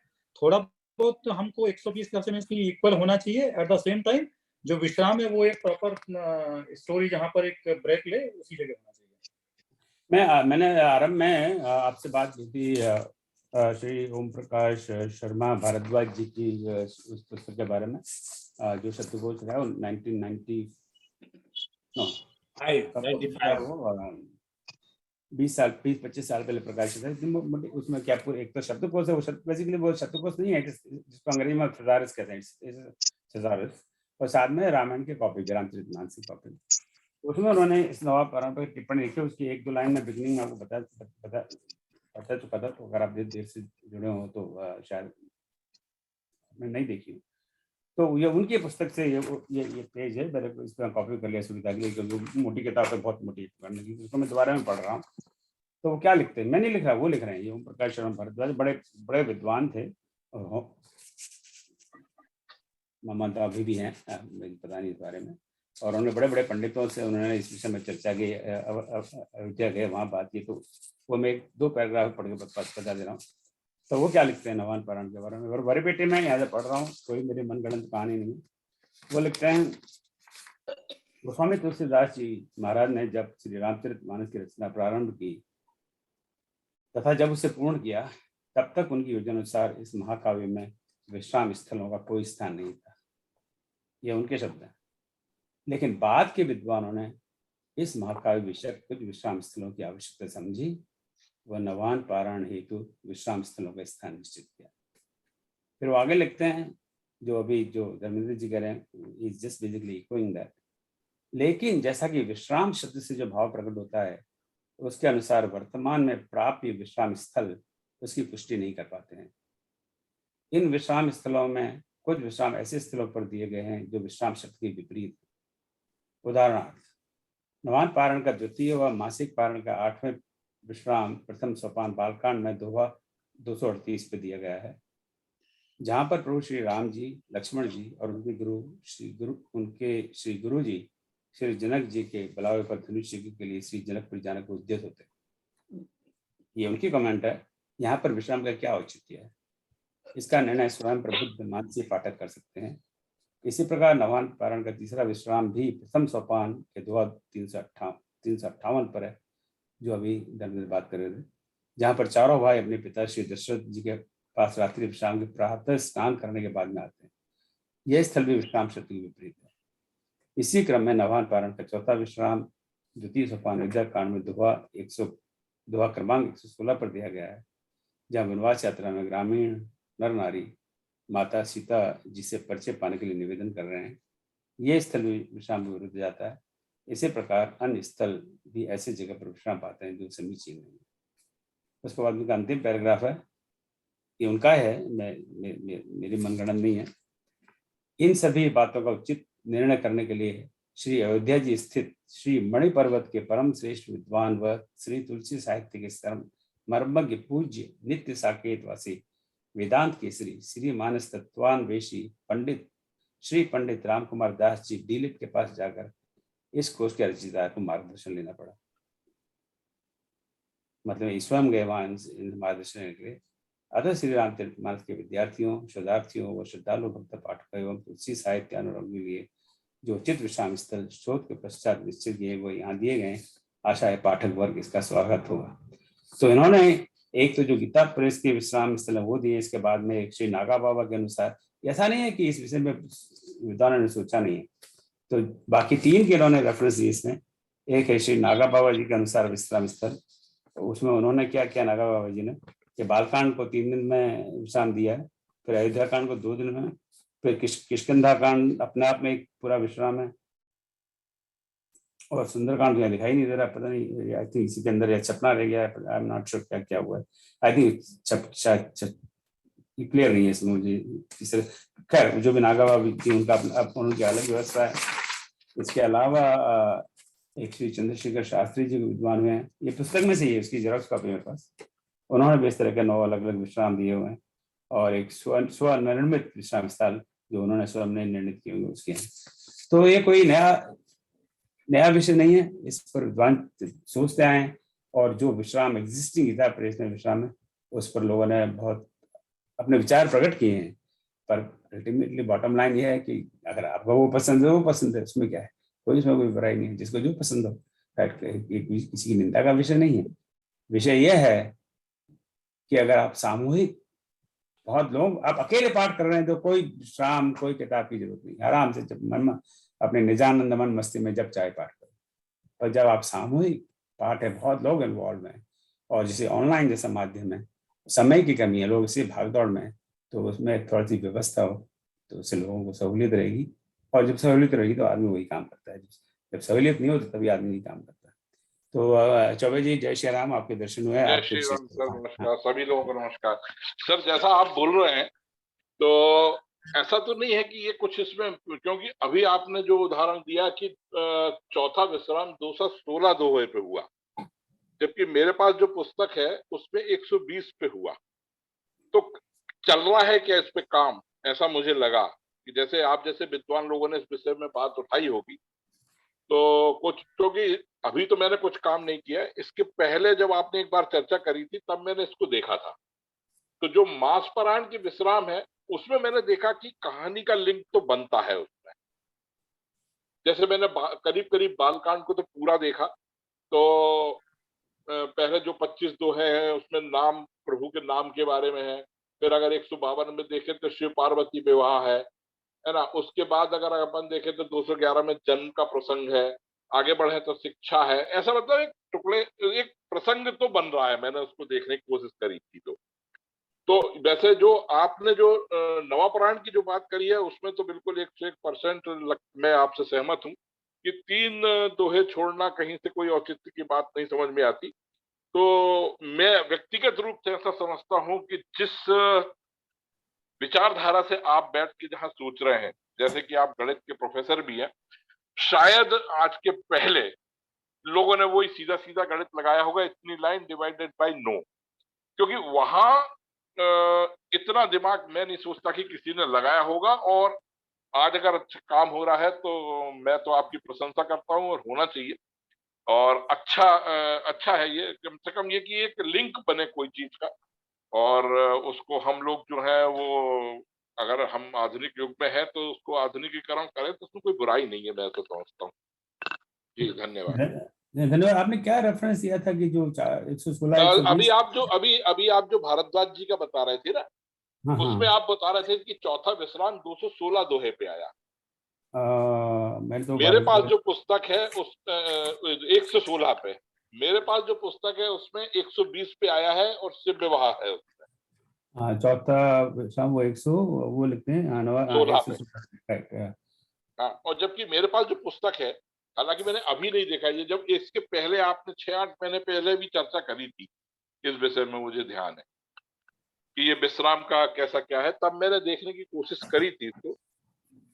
थोड़ा बहुत तो हमको 120 के हिसाब से इक्वल होना चाहिए। एट द सेम टाइम जो विश्राम है वो एक प्रॉपर स्टोरी जहाँ पर एक ब्रेक ले उसी जगह होना चाहिए। मैंने आरंभ में आपसे बात की थी श्री ओम प्रकाश शर्मा भारद्वाज जी की उस पुस्तक के बारे में जो शब्दकोश है वो 1990 20 साल 25 साल पहले प्रकाशित है। उसमें क्या एक तो शब्दकोश है, वो बेसिकली वो शब्दकोश नहीं है जिसको अंग्रेजी में थिसारस कहते हैं, थिसारस, और साथ में रामायण की कॉपी, रामचरितमानस की कॉपी। उसमें उन्होंने इस नवाब पारायण पर टिप्पणी लिखी। उसकी 1-2 लाइन में बिगनिंग में आपको पता चुका था, तो अगर आप देर से जुड़े हो तो शायद आपने नहीं देखी। तो ये उनकी पुस्तक से ये पेज है, मेरे को इस पर कॉपी कर लिया सुविधा के लिए, क्योंकि मोटी किताब है, बहुत मोटी पढ़ने की, उसको मैं दोबारा में पढ़ रहा हूँ। तो वो क्या लिखते हैं, मैं नहीं लिख रहा, वो लिख रहे हैं। ये ओम प्रकाश शर्मा भारद्वाज बड़े विद्वान थे, मामाता अभी भी हैं, पता नहीं इस बारे में। और उन्होंने बड़े बड़े पंडितों से उन्होंने इस विषय में चर्चा की, अयोध्या गए, वहाँ बात की। तो वो मैं 1-2 पैराग्राफ पढ़ के बता दे रहा हूँ। तो वो क्या लिखते हैं नवान पारायण के बारे में, और बड़े बेटे मैं यहाँ से पढ़ रहा हूँ, कोई मेरी मनगढ़ंत कहानी नहीं। वो लिखते हैं, गोस्वामी तुलसीदास जी महाराज ने जब श्री रामचरितमानस की रचना प्रारंभ की तथा जब उसे पूर्ण किया, तब तक उनकी योजना अनुसार इस महाकाव्य में विश्राम स्थलों का कोई स्थान नहीं था। ये उनके शब्द हैं। लेकिन बाद के विद्वानों ने इस महाकाव्य विषय कुछ विश्राम स्थलों की आवश्यकता समझी, वह नवान पारायण हेतु विश्राम स्थलों का स्थान निश्चित किया। फिर वो आगे लिखते हैं, जो धर्मेंद्र जी कह रहे हैं, is just basically echoing that. लेकिन जैसा कि विश्राम शब्द से जो भाव प्रकट होता है, उसके अनुसार वर्तमान में प्राप्य विश्राम स्थल उसकी पुष्टि नहीं कर पाते हैं। इन विश्राम स्थलों में कुछ विश्राम ऐसे स्थलों पर दिए गए हैं जो विश्राम शब्द के विपरीत है। उदाहरणार्थ, नवान पारायण का द्वितीय व मासिक पारायण का 8वें विश्राम प्रथम सोपान बालकांड में दोहा 238 पे दिया गया है, जहाँ पर प्रभु श्री राम जी, लक्ष्मण जी और उनके श्री गुरु जी श्री जनक जी के बलावे पर धनुष युद्ध के लिए श्री जनकपुर जाने को उद्यत होते हैं। ये उनकी कमेंट है। यहाँ पर विश्राम का क्या औचित्य है, इसका निर्णय स्वयं प्रबुद्ध मानसी पाठक कर सकते हैं। इसी प्रकार नवान पारायण का तीसरा विश्राम भी प्रथम सोपान के दोहा 358 पर है, जो अभी धर्मेंद्र बात कर रहे थे, जहाँ पर चारों भाई अपने पिता श्री दशरथ जी के पास रात्रि विश्राम के प्रातः स्नान करने के बाद में आते हैं। यह स्थल भी विश्राम शब्द के विपरीत है। इसी क्रम में नवान पारायण का चौथा विश्राम द्वितीय सोपान अयोध्या कांड में दोहा क्रमांक 116 पर दिया गया है, जहाँ वनवास यात्रा में ग्रामीण नर नारी माता सीता जी से परिचय पाने के लिए निवेदन कर रहे हैं। यह स्थल भी विश्राम के विरुद्ध जाता है। इसी प्रकार अन्य स्थल भी ऐसे जगह पर विश्राम पाते हैं जो समीचीन नहीं है। उसके बाद उनका अंतिम पैराग्राफ है, ये उनका है, मेरी मनगणना नहीं है। इन सभी बातों का उचित निर्णय करने के लिए श्री अयोध्या जी स्थित श्री मणि पर्वत के परम श्रेष्ठ विद्वान व श्री तुलसी साहित्य के मर्मज्ञ पूज्य नित्य साकेत वासी वेदांत केसरी श्री मानस तत्वान्वेषी पंडित राम कुमार दास जी डीलिट के पास जाकर इस कोष के रचयिता को मार्गदर्शन लेना पड़ा। मतलब स्वयं गए वहां मार्गदर्शन लेने के लिए। अतः श्री रामचरितमानस के विद्यार्थियों, शोधार्थियों व श्रद्धालु भक्त पाठकों एवं तुलसी साहित्य अनुरागियों के लिए जो उचित विश्राम स्थल शोध के पश्चात निश्चित किए वो यहाँ दिए गए। आशा है पाठक वर्ग इसका स्वागत होगा। तो इन्होंने एक तो जो गीता प्रेस के विश्राम स्थल है वो दिए, इसके बाद में एक श्री नागा बाबा के अनुसार। ऐसा नहीं है कि इस विषय में विद्वानों ने सोचा नहीं है, तो बाकी 3 के इन्होंने रेफरेंस दिए इसमें। एक है श्री नागा बाबा जी के अनुसार विश्राम स्थल, तो उसमें उन्होंने क्या किया नागा बाबा जी ने कि बालकांड को 3 दिन में विश्राम दिया है, फिर अयोध्या कांड को 2 दिन में, फिर किष्किंधा कांड अपने आप में एक पूरा विश्राम है, और सुंदरकांड यहाँ दिखाई नहीं दे रहा, पता नहीं, आई थिंक इसी के अंदर या छपना रह गया है, आई एम नॉट श्योर क्या क्या हुआ है। आई थिंक शायद क्लियर नहीं है इसमें मुझे। खैर जो भी नागा बाबा जी उनका उनकी अलग व्यवस्था है। इसके अलावा एक श्री चंद्रशेखर शास्त्री जी विद्वान हुए हैं, ये पुस्तक में से ही है, उसकी जेरॉक्स कॉपी मेरे पास। उन्होंने भी इस तरह के 9 अलग अलग विश्राम दिए हुए हैं, और एक स्वनिर्मित विश्राम स्थल जो उन्होंने स्वयं ने निर्णित किए हुए उसके हैं। तो ये कोई नया विषय नहीं है, इस पर विद्वान सोचते आए हैं, और जो विश्राम एग्जिस्टिंग गीता प्रेस में विश्राम है उस पर लोगों ने बहुत अपने विचार प्रकट किए हैं। पर अल्टीमेटली बॉटम लाइन ये है कि अगर आपको वो पसंद है वो पसंद है, उसमें क्या है, इसमें कोई बुराई नहीं है, जिसको जो पसंद हो। किसी की निंदा का विषय नहीं है। विषय यह है कि अगर आप सामूहिक, बहुत लोग आप अकेले पाठ कर रहे हैं तो कोई विश्राम, कोई किताब की जरूरत नहीं, आराम से जब मन अपने निजानंद मन मस्ती में जब चाहे पाठ करो। पर जब आप सामूहिक पाठ है, बहुत लोग इन्वॉल्व हैं, और जैसे ऑनलाइन जैसा माध्यम है, समय की कमी है, लोग इसी भागदौड़ में हैं, तो उसमें थोड़ी सी व्यवस्था हो तो उससे लोगों को सहूलियत रहेगी, और जब सहूलियत रहेगी तो आदमी वही काम करता है, जब सहूलियत नहीं होती तभी आदमी नहीं काम करता। तो चौबे जी, जय श्री राम, आपके दर्शन हुए। जय श्री राम सर, नमस्कार सभी लोगों को नमस्कार। सर जैसा आप बोल रहे हैं तो ऐसा तो नहीं है कि ये कुछ इसमें, क्योंकि अभी आपने जो उदाहरण दिया कि चौथा विश्राम 216 दोहे पे हुआ, जबकि मेरे पास जो पुस्तक है उसमें 120 पे हुआ। तो चल रहा है क्या इस पे काम? ऐसा मुझे लगा कि जैसे आप जैसे विद्वान लोगों ने इस विषय में बात उठाई होगी, तो कुछ, क्योंकि अभी तो मैंने कुछ काम नहीं किया, इसके पहले जब आपने एक बार चर्चा करी थी तब मैंने इसको देखा था। तो जो मास पारायण की विश्राम है उसमें मैंने देखा कि कहानी का लिंक तो बनता है उसमें। जैसे मैंने करीब करीब बालकांड को तो पूरा देखा, तो पहले जो 25 दोहे हैं उसमें नाम, प्रभु के नाम के बारे में है। फिर अगर 152 में देखें तो शिव पार्वती विवाह है ना। उसके बाद अगर अपन देखें तो 211 में जन्म का प्रसंग है, आगे बढ़े तो शिक्षा है। ऐसा मतलब एक टुकड़े, एक प्रसंग तो बन रहा है। मैंने उसको देखने की कोशिश करी थी। तो वैसे जो आपने जो नवा पुराण की जो बात करी है उसमें तो बिल्कुल 101% मैं आपसे सहमत हूँ कि 3 दोहे छोड़ना कहीं से कोई औचित्य की बात नहीं समझ में आती। तो मैं व्यक्तिगत रूप से ऐसा समझता हूँ कि जिस विचारधारा से आप बैठ के जहाँ सोच रहे हैं, जैसे कि आप गणित के प्रोफेसर भी हैं, शायद आज के पहले लोगों ने वही सीधा सीधा गणित लगाया होगा, इतनी लाइन डिवाइडेड बाय नो, क्योंकि वहां इतना दिमाग मैं नहीं सोचता कि किसी ने लगाया होगा। और आज अगर अच्छा काम हो रहा है तो मैं तो आपकी प्रशंसा करता हूं, और होना चाहिए। और अच्छा है ये, कम से कम ये कि एक लिंक बने कोई चीज का, और उसको हम लोग जो है वो, अगर हम आधुनिक युग में है तो उसको आधुनिकीकरण करें तो उसमें कोई बुराई नहीं है, मैं तो समझता हूँ। जी धन्यवाद। धन्यवाद। आपने क्या रेफरेंस दिया था कि जो 116 अभी आप जो भारद्वाज जी का बता रहे थे ना, उसमें आप बता रहे थे कि चौथा विश्राम 216 दोहे पे आया। मेरे पास जो पुस्तक है उस 116 पे, मेरे पास जो पुस्तक है उसमें 120 पे आया है और शिव विवाह है उसमें। हाँ, चौथा विश्राम वो 100 वो लिखते हैं 16। हाँ, और जबकि मेरे पास जो पुस्तक है, हालांकि मैंने अभी नहीं देखा ये, जब इसके पहले आपने 6-8 महीने पहले भी चर्चा करी थी इस विषय में, मुझे ध्यान है कि ये विश्राम का कैसा क्या है, तब मैंने देखने की कोशिश करी थी।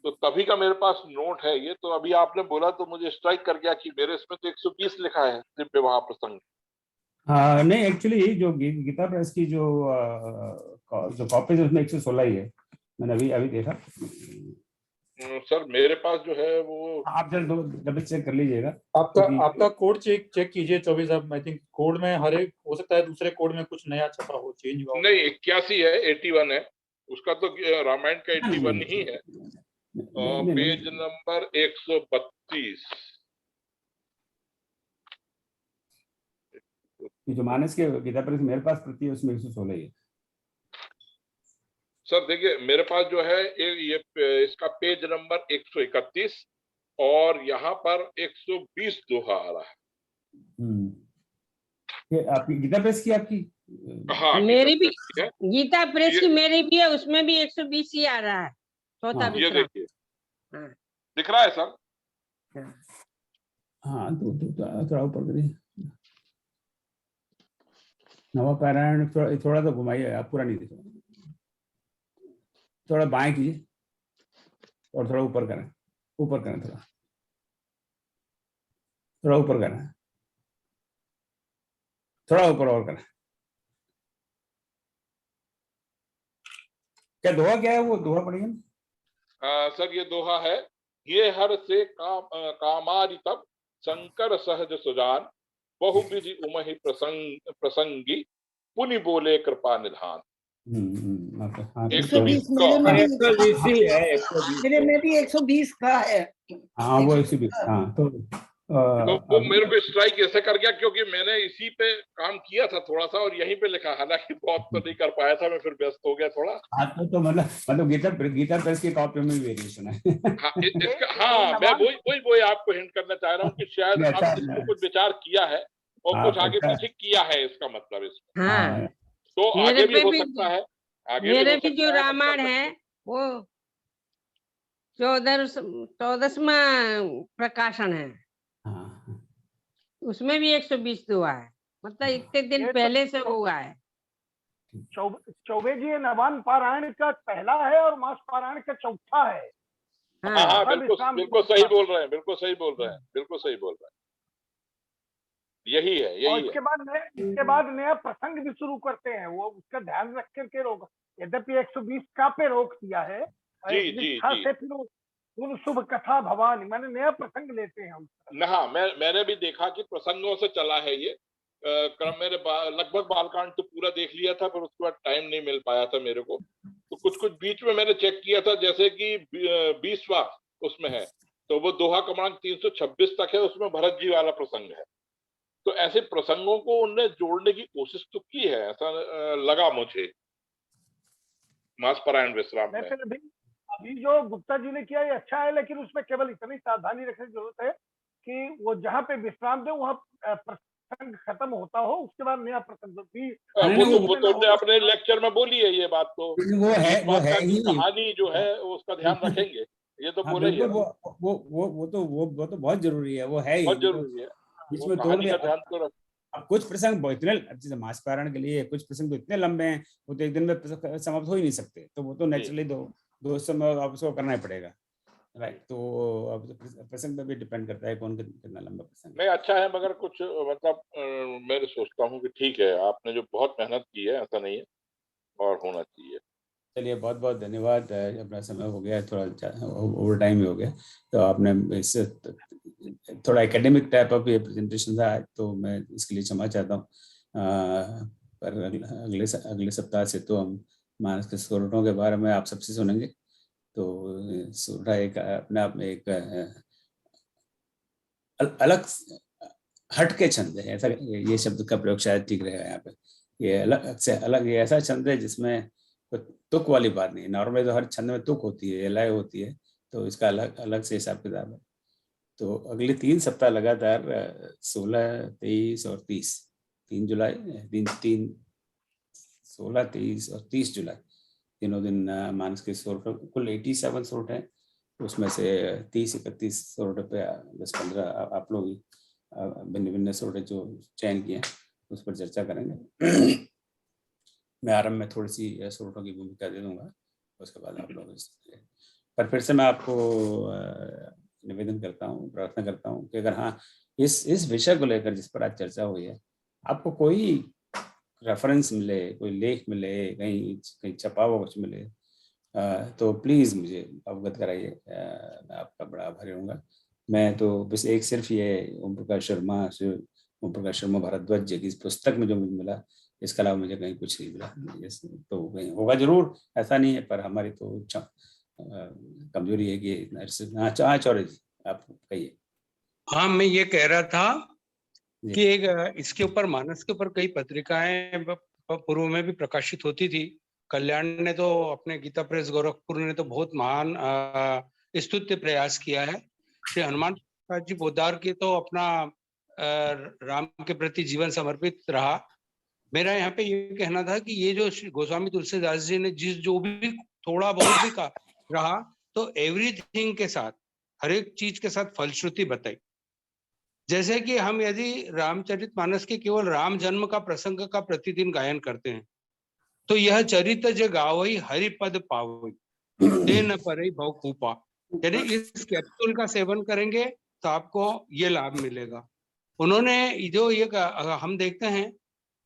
तो तभी का मेरे पास नोट है ये। तो अभी आपने बोला तो मुझे स्ट्राइक कर गया कि मेरे इसमें तो 120 लिखा है शिव विवाह प्रसंग। हाँ नहीं, एक्चुअली जो गीता प्रेस की जो कॉपीज उसमें 116 ही है। मैंने अभी देखा। सर मेरे पास जो है वो, आप जल्द डबल चेक कर लीजिएगा। आपका कोड चेक कीजिए 24 साहब। आई थिंक कोड में हर एक हो सकता है दूसरे कोड में कुछ नया छपा हो, चेंज हुआ। नहीं 81 है, 81 है उसका, तो रामायण का 81 ही है। पेज नंबर 132 जो मानस के गीता प्रेस मेरे पास प्रति है उसमें 116 ही है। सर देखिए मेरे पास जो है ये इसका पेज नंबर 131 और यहाँ पर 120 दोहा आ रहा है। ये आपकी गीता प्रेस की, आपकी? हाँ, मेरी भी गीता प्रेस की मेरी भी है, उसमें भी 120 ही आ रहा है। चौथा ये देखिए दिख रहा है सर। हाँ थोड़ा ऊपर करिए। नवा पारायण थोड़ा तो घुमाइए, आप पूरा नहीं दिख रहा। थोड़ा बाएं कीजिए और थोड़ा ऊपर करें, थोड़ा ऊपर करें, थोड़ा ऊपर और करें। क्या दोहा क्या है? वो दोहा पढ़िए। सर ये दोहा है, ये हर से कामारि तब शंकर सहज सुजान, बहुविधि उमहि प्रसंगी पुनि बोले कृपा निधान। 120 मेरे में भी 120 का है। हाँ वो 120। हाँ तो तो वो मेरे को स्ट्राइक ऐसे कर गया क्योंकि मैंने इसी पे काम किया था थोड़ा सा और यहीं पे लिखा, हालांकि बहुत तो नहीं कर पाया था, मैं फिर व्यस्त हो गया थोड़ा। तो मतलब गीता प्रेस की कॉपी में वेरिएशन है। हाँ, मैं वही आपको हिंट करना चाह रहा हूँ कि शायद अच्छा, आप इसको कुछ विचार किया है और कुछ आगे अच्छा। पीछे किया है, इसका मतलब इसमें। हाँ, तो मेरे आगे भी पे हो भी सकता है, आगे मेरे भी भी जो हो सकता है, रामायण है वो 14वां प्रकाशन है, हाँ, उसमें भी 120 हुआ है, मतलब इतने दिन ये तो पहले से हुआ है। चौबे जी, ये नवान पारायण का पहला है और मास पारायण का चौथा है। हाँ, हाँ, बिल्कुल सही बोल रहे हैं, बिल्कुल सही बोल रहे हैं, यही है। और इसके बाद नया प्रसंग भी शुरू करते हैं, वो उसका ध्यान रख करके रोक, यद्यपि 120 का पे रोक दिया है और जी, एक जी, निष्ठा जी। से फिर उन शुभ कथा भवानी माने नया प्रसंग लेते हैं हम। हाँ, मैंने भी देखा कि प्रसंगों से चला है ये क्रम। मेरे लगभग बालकांड तो पूरा देख लिया था, पर उसके बाद टाइम नहीं मिल पाया था मेरे को, तो कुछ बीच में मैंने चेक किया था, जैसे कि 20वां उसमें है, तो वो दोहा क्रमांक 326 तक है, उसमें भरत जी वाला प्रसंग है। तो ऐसे प्रसंगों को उनने जोड़ने की कोशिश तो की है, ऐसा लगा मुझे मास पारायण विश्राम में। फिर अभी जो गुप्ता जी ने किया ये अच्छा है, लेकिन उसमें केवल इतनी सावधानी रखने की जरूरत है कि वो जहाँ पे विश्राम दे वहाँ प्रसंग खत्म होता हो, उसके बाद नया प्रसंग भी। वो तो अपने लेक्चर में बोली है ये बात, तो वो है ही कहानी जो है उसका ध्यान रखेंगे, ये तो बोले ही है। वो तो बहुत जरूरी है, वो है ही बहुत जरूरी है, बीच वो में तोड़ कहानी दे। का ध्यान तो रख। अब कुछ प्रसंग इतने, जैसे मास पारायण के लिए कुछ प्रसंग तो इतने लंबे हैं, वो तो एक दिन में समाप्त हो ही नहीं सकते, तो वो तो नेचुरली दो समय आपको करना ही पड़ेगा, राइट। तो अब प्रसंग पे भी डिपेंड करता है कौन कितना लंबा प्रसंग। नहीं, अच्छा है, मगर कुछ मतलब मैं सोचता हूँ कि ठीक है, आपने जो बहुत मेहनत की है, ऐसा नहीं है, और होना चाहिए। चलिए, बहुत बहुत धन्यवाद। अपना समय हो गया, थोड़ा ओवर टाइम ही हो गया, तो आपने इससे थोड़ा एकेडमिक टाइप ऑफ ये प्रेजेंटेशन था, तो मैं इसके लिए क्षमा चाहता हूँ। पर अगले सप्ताह से तो हम मानस के स्वरूपों के बारे में आप सबसे सुनेंगे। तो सूरा एक अपने आप में एक अलग हट के छंद है, ऐसा ये शब्द का प्रयोग शायद ठीक रहेगा यहाँ पे। ये अलग से अलग, ये ऐसा छंद है जिसमें कोई तुक वाली बात नहीं है। नॉर्मली तो हर छंद में तुक होती है, लय होती है, तो इसका अलग से हिसाब किताब है। तो अगले 3 सप्ताह लगातार 16, 23 और 30, 3 जुलाई, 16, 23 और 30 जुलाई, तीनों दिन मानस के स्वर कुल 87 सोर्ट है, उसमें से 30-31 सोर्ट पे 10-15 आप लोग भिन्न भिन्न सोर्ट जो चयन किए उस पर चर्चा करेंगे। मैं आरंभ में थोड़ी सी सोर्टों की भूमिका दे दूंगा, उसके बाद आप लोग। पर फिर से मैं आपको निवेदन करता हूँ, प्रार्थना करता हूँ कि अगर हाँ इस विषय को लेकर जिस पर आज चर्चा हुई है, आपको कोई रेफरेंस मिले, कोई लेख मिले, कहीं छपा हुआ कुछ मिले, तो प्लीज़ मुझे अवगत कराइए, मैं आपका बड़ा आभारी रहूँगा। मैं तो बस सिर्फ ये ओम प्रकाश शर्मा भारद्वाज जी की इस पुस्तक में जो मुझे मिला, इसके अलावा मुझे कहीं कुछ नहीं मिला। तो कहीं होगा जरूर, ऐसा नहीं है, पर हमारी तो कमजोरी है कि हाँ चौरे जी आप कहिए। हाँ, मैं ये कह रहा था कि एक इसके ऊपर मानस के ऊपर कई पत्रिकाएं पूर्व में भी प्रकाशित होती थी। कल्याण ने तो अपने गीता प्रेस गोरखपुर ने तो बहुत महान स्तुत्य प्रयास किया है। श्री हनुमान प्रसाद जी पोद्दार की तो अपना राम के प्रति जीवन समर्पित रहा। मेरा यहाँ पे ये कहना था कि ये जो गोस्वामी तुलसीदास जी ने जो भी थोड़ा बहुत भी कहा रहा, तो एवरीथिंग के साथ, हर एक चीज के साथ फलश्रुति बताई। जैसे कि हम यदि रामचरितमानस के केवल राम जन्म का प्रसंग का प्रतिदिन गायन करते हैं, तो यह चरित जे गावई हरि पद पावई ते न परई भव कूपा, यानी इस कैप्सूल का सेवन करेंगे तो आपको ये लाभ मिलेगा। उन्होंने जो ये हम देखते हैं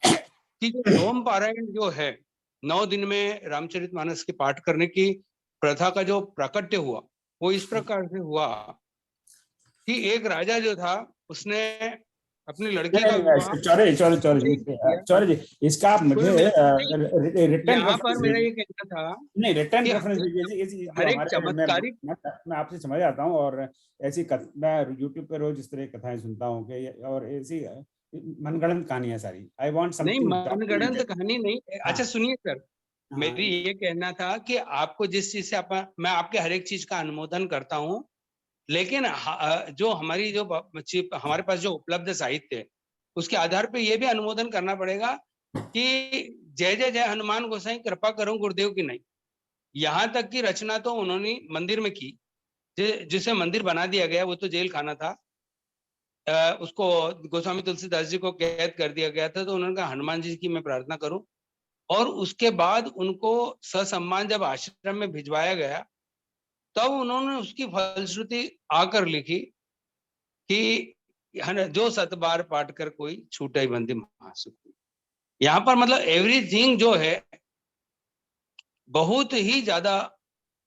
कि जो नवम पारायण जो है, 9 दिन में रामचरितमानस के पाठ करने की प्रथा का जो प्राकट्य हुआ, वो इस प्रकार से हुआ कि एक राजा जो था उसने अपनी लड़की का विवाह चौरे जी इसका आप मुझे रिटर्न यहाँ पर मेरा ये कहना था नहीं रिटर्न कि रेफरेंस दीजिए हर एक चमत्कारिक मैं आपसे समझ आता हूँ। और ऐसी मैं यूट्यूब पे रोज इस तरह की कथाएं सुनता हूँ कि और ऐसी मनगढ़ंत कहानियां सारी। आई वांट नहीं, समथिंग मनगढ़ंत कहानी नहीं। अच्छा सुनिए सर, हाँ। मेरी ये कहना था कि आपको जिस चीज से मैं आपके हर एक चीज का अनुमोदन करता हूँ, लेकिन जो हमारी जो हमारे पास जो उपलब्ध साहित्य है उसके आधार पे ये भी अनुमोदन करना पड़ेगा कि जय जय जय हनुमान गोसाई कृपा करूं गुरुदेव की नहीं। यहाँ तक की रचना तो उन्होंने मंदिर में की, जिसे मंदिर बना दिया गया वो तो जेल खाना था। उसको गोस्वामी तुलसीदास जी को कैद कर दिया गया था, तो उन्होंने कहा हनुमान जी की मैं प्रार्थना करूं। और उसके बाद उनको ससम्मान जब आश्रम में भिजवाया गया तब उन्होंने उसकी फलश्रुति आकर लिखी कि जो सत बार पाठ कर कोई छूटे बंदी महासुख। यहाँ पर मतलब एवरीथिंग जो है बहुत ही ज्यादा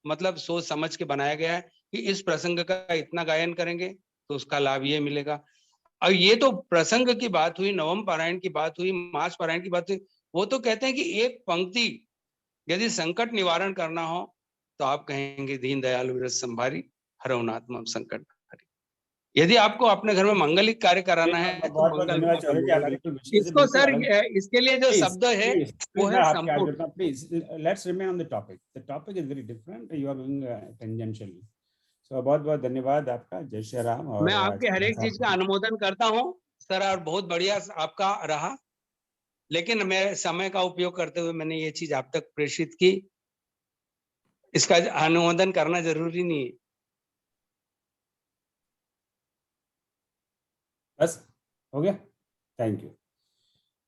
मतलब सोच समझ के बनाया गया है कि इस प्रसंग का इतना गायन करेंगे तो उसका लाभ ये मिलेगा। और ये तो प्रसंग की बात हुई, नवम पारायण की बात हुई, मास पारायण की बात हुई। वो तो कहते हैं कि एक पंक्ति यदि संकट निवारण करना हो तो आप कहेंगे दीन दयाल विरज संभारी हरवनात्म संकट भारी। यदि आपको अपने घर में मंगलिक कार्य कराना है तो बहुत बहुत धन्यवाद चौधरी जी, आप बिल्कुल विषय से इसको सर बिल्कुल इसके लिए जो शब्द है वो मैं है आपके आगे संपूर्ण। Please let's remain on the topic is very different, you are going tangentially. So बहुत बहुत धन्यवाद आपका। जय श्री राम। और मैं आपके हर एक चीज का अनुमोदन करता हूँ सर, और बहुत बढ़िया आपका रहा, लेकिन मैं समय का उपयोग करते हुए मैंने ये चीज आप तक प्रेषित की, इसका अनुमोदन करना जरूरी नहीं है। बस हो गया, थैंक यू।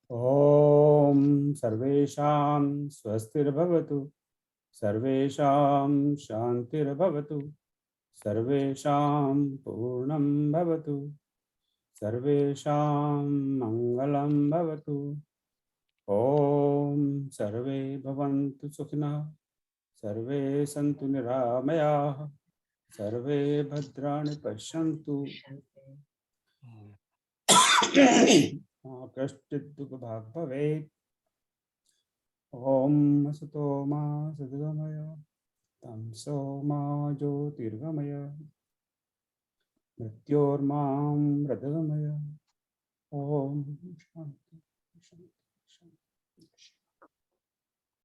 ओम सर्वेषां स्वस्तिर्भवतु, सर्वेषां शान्तिर्भवतु, सर्वेषां पूर्णं भवतु, सर्वेषां मङ्गलं भवतु। ओम सर्वे भवन्तु सुखिनः, सर्वे सन्तु निरामयाः, सर्वे भद्राणि पश्यन्तु कश्चित् दुःखभाग् भवेत्। ओम असतो मा सद्गमय, तमसो मा ज्योतिर्गमय, मृत्योर्मां मृतगमय। ओम शांति शांति।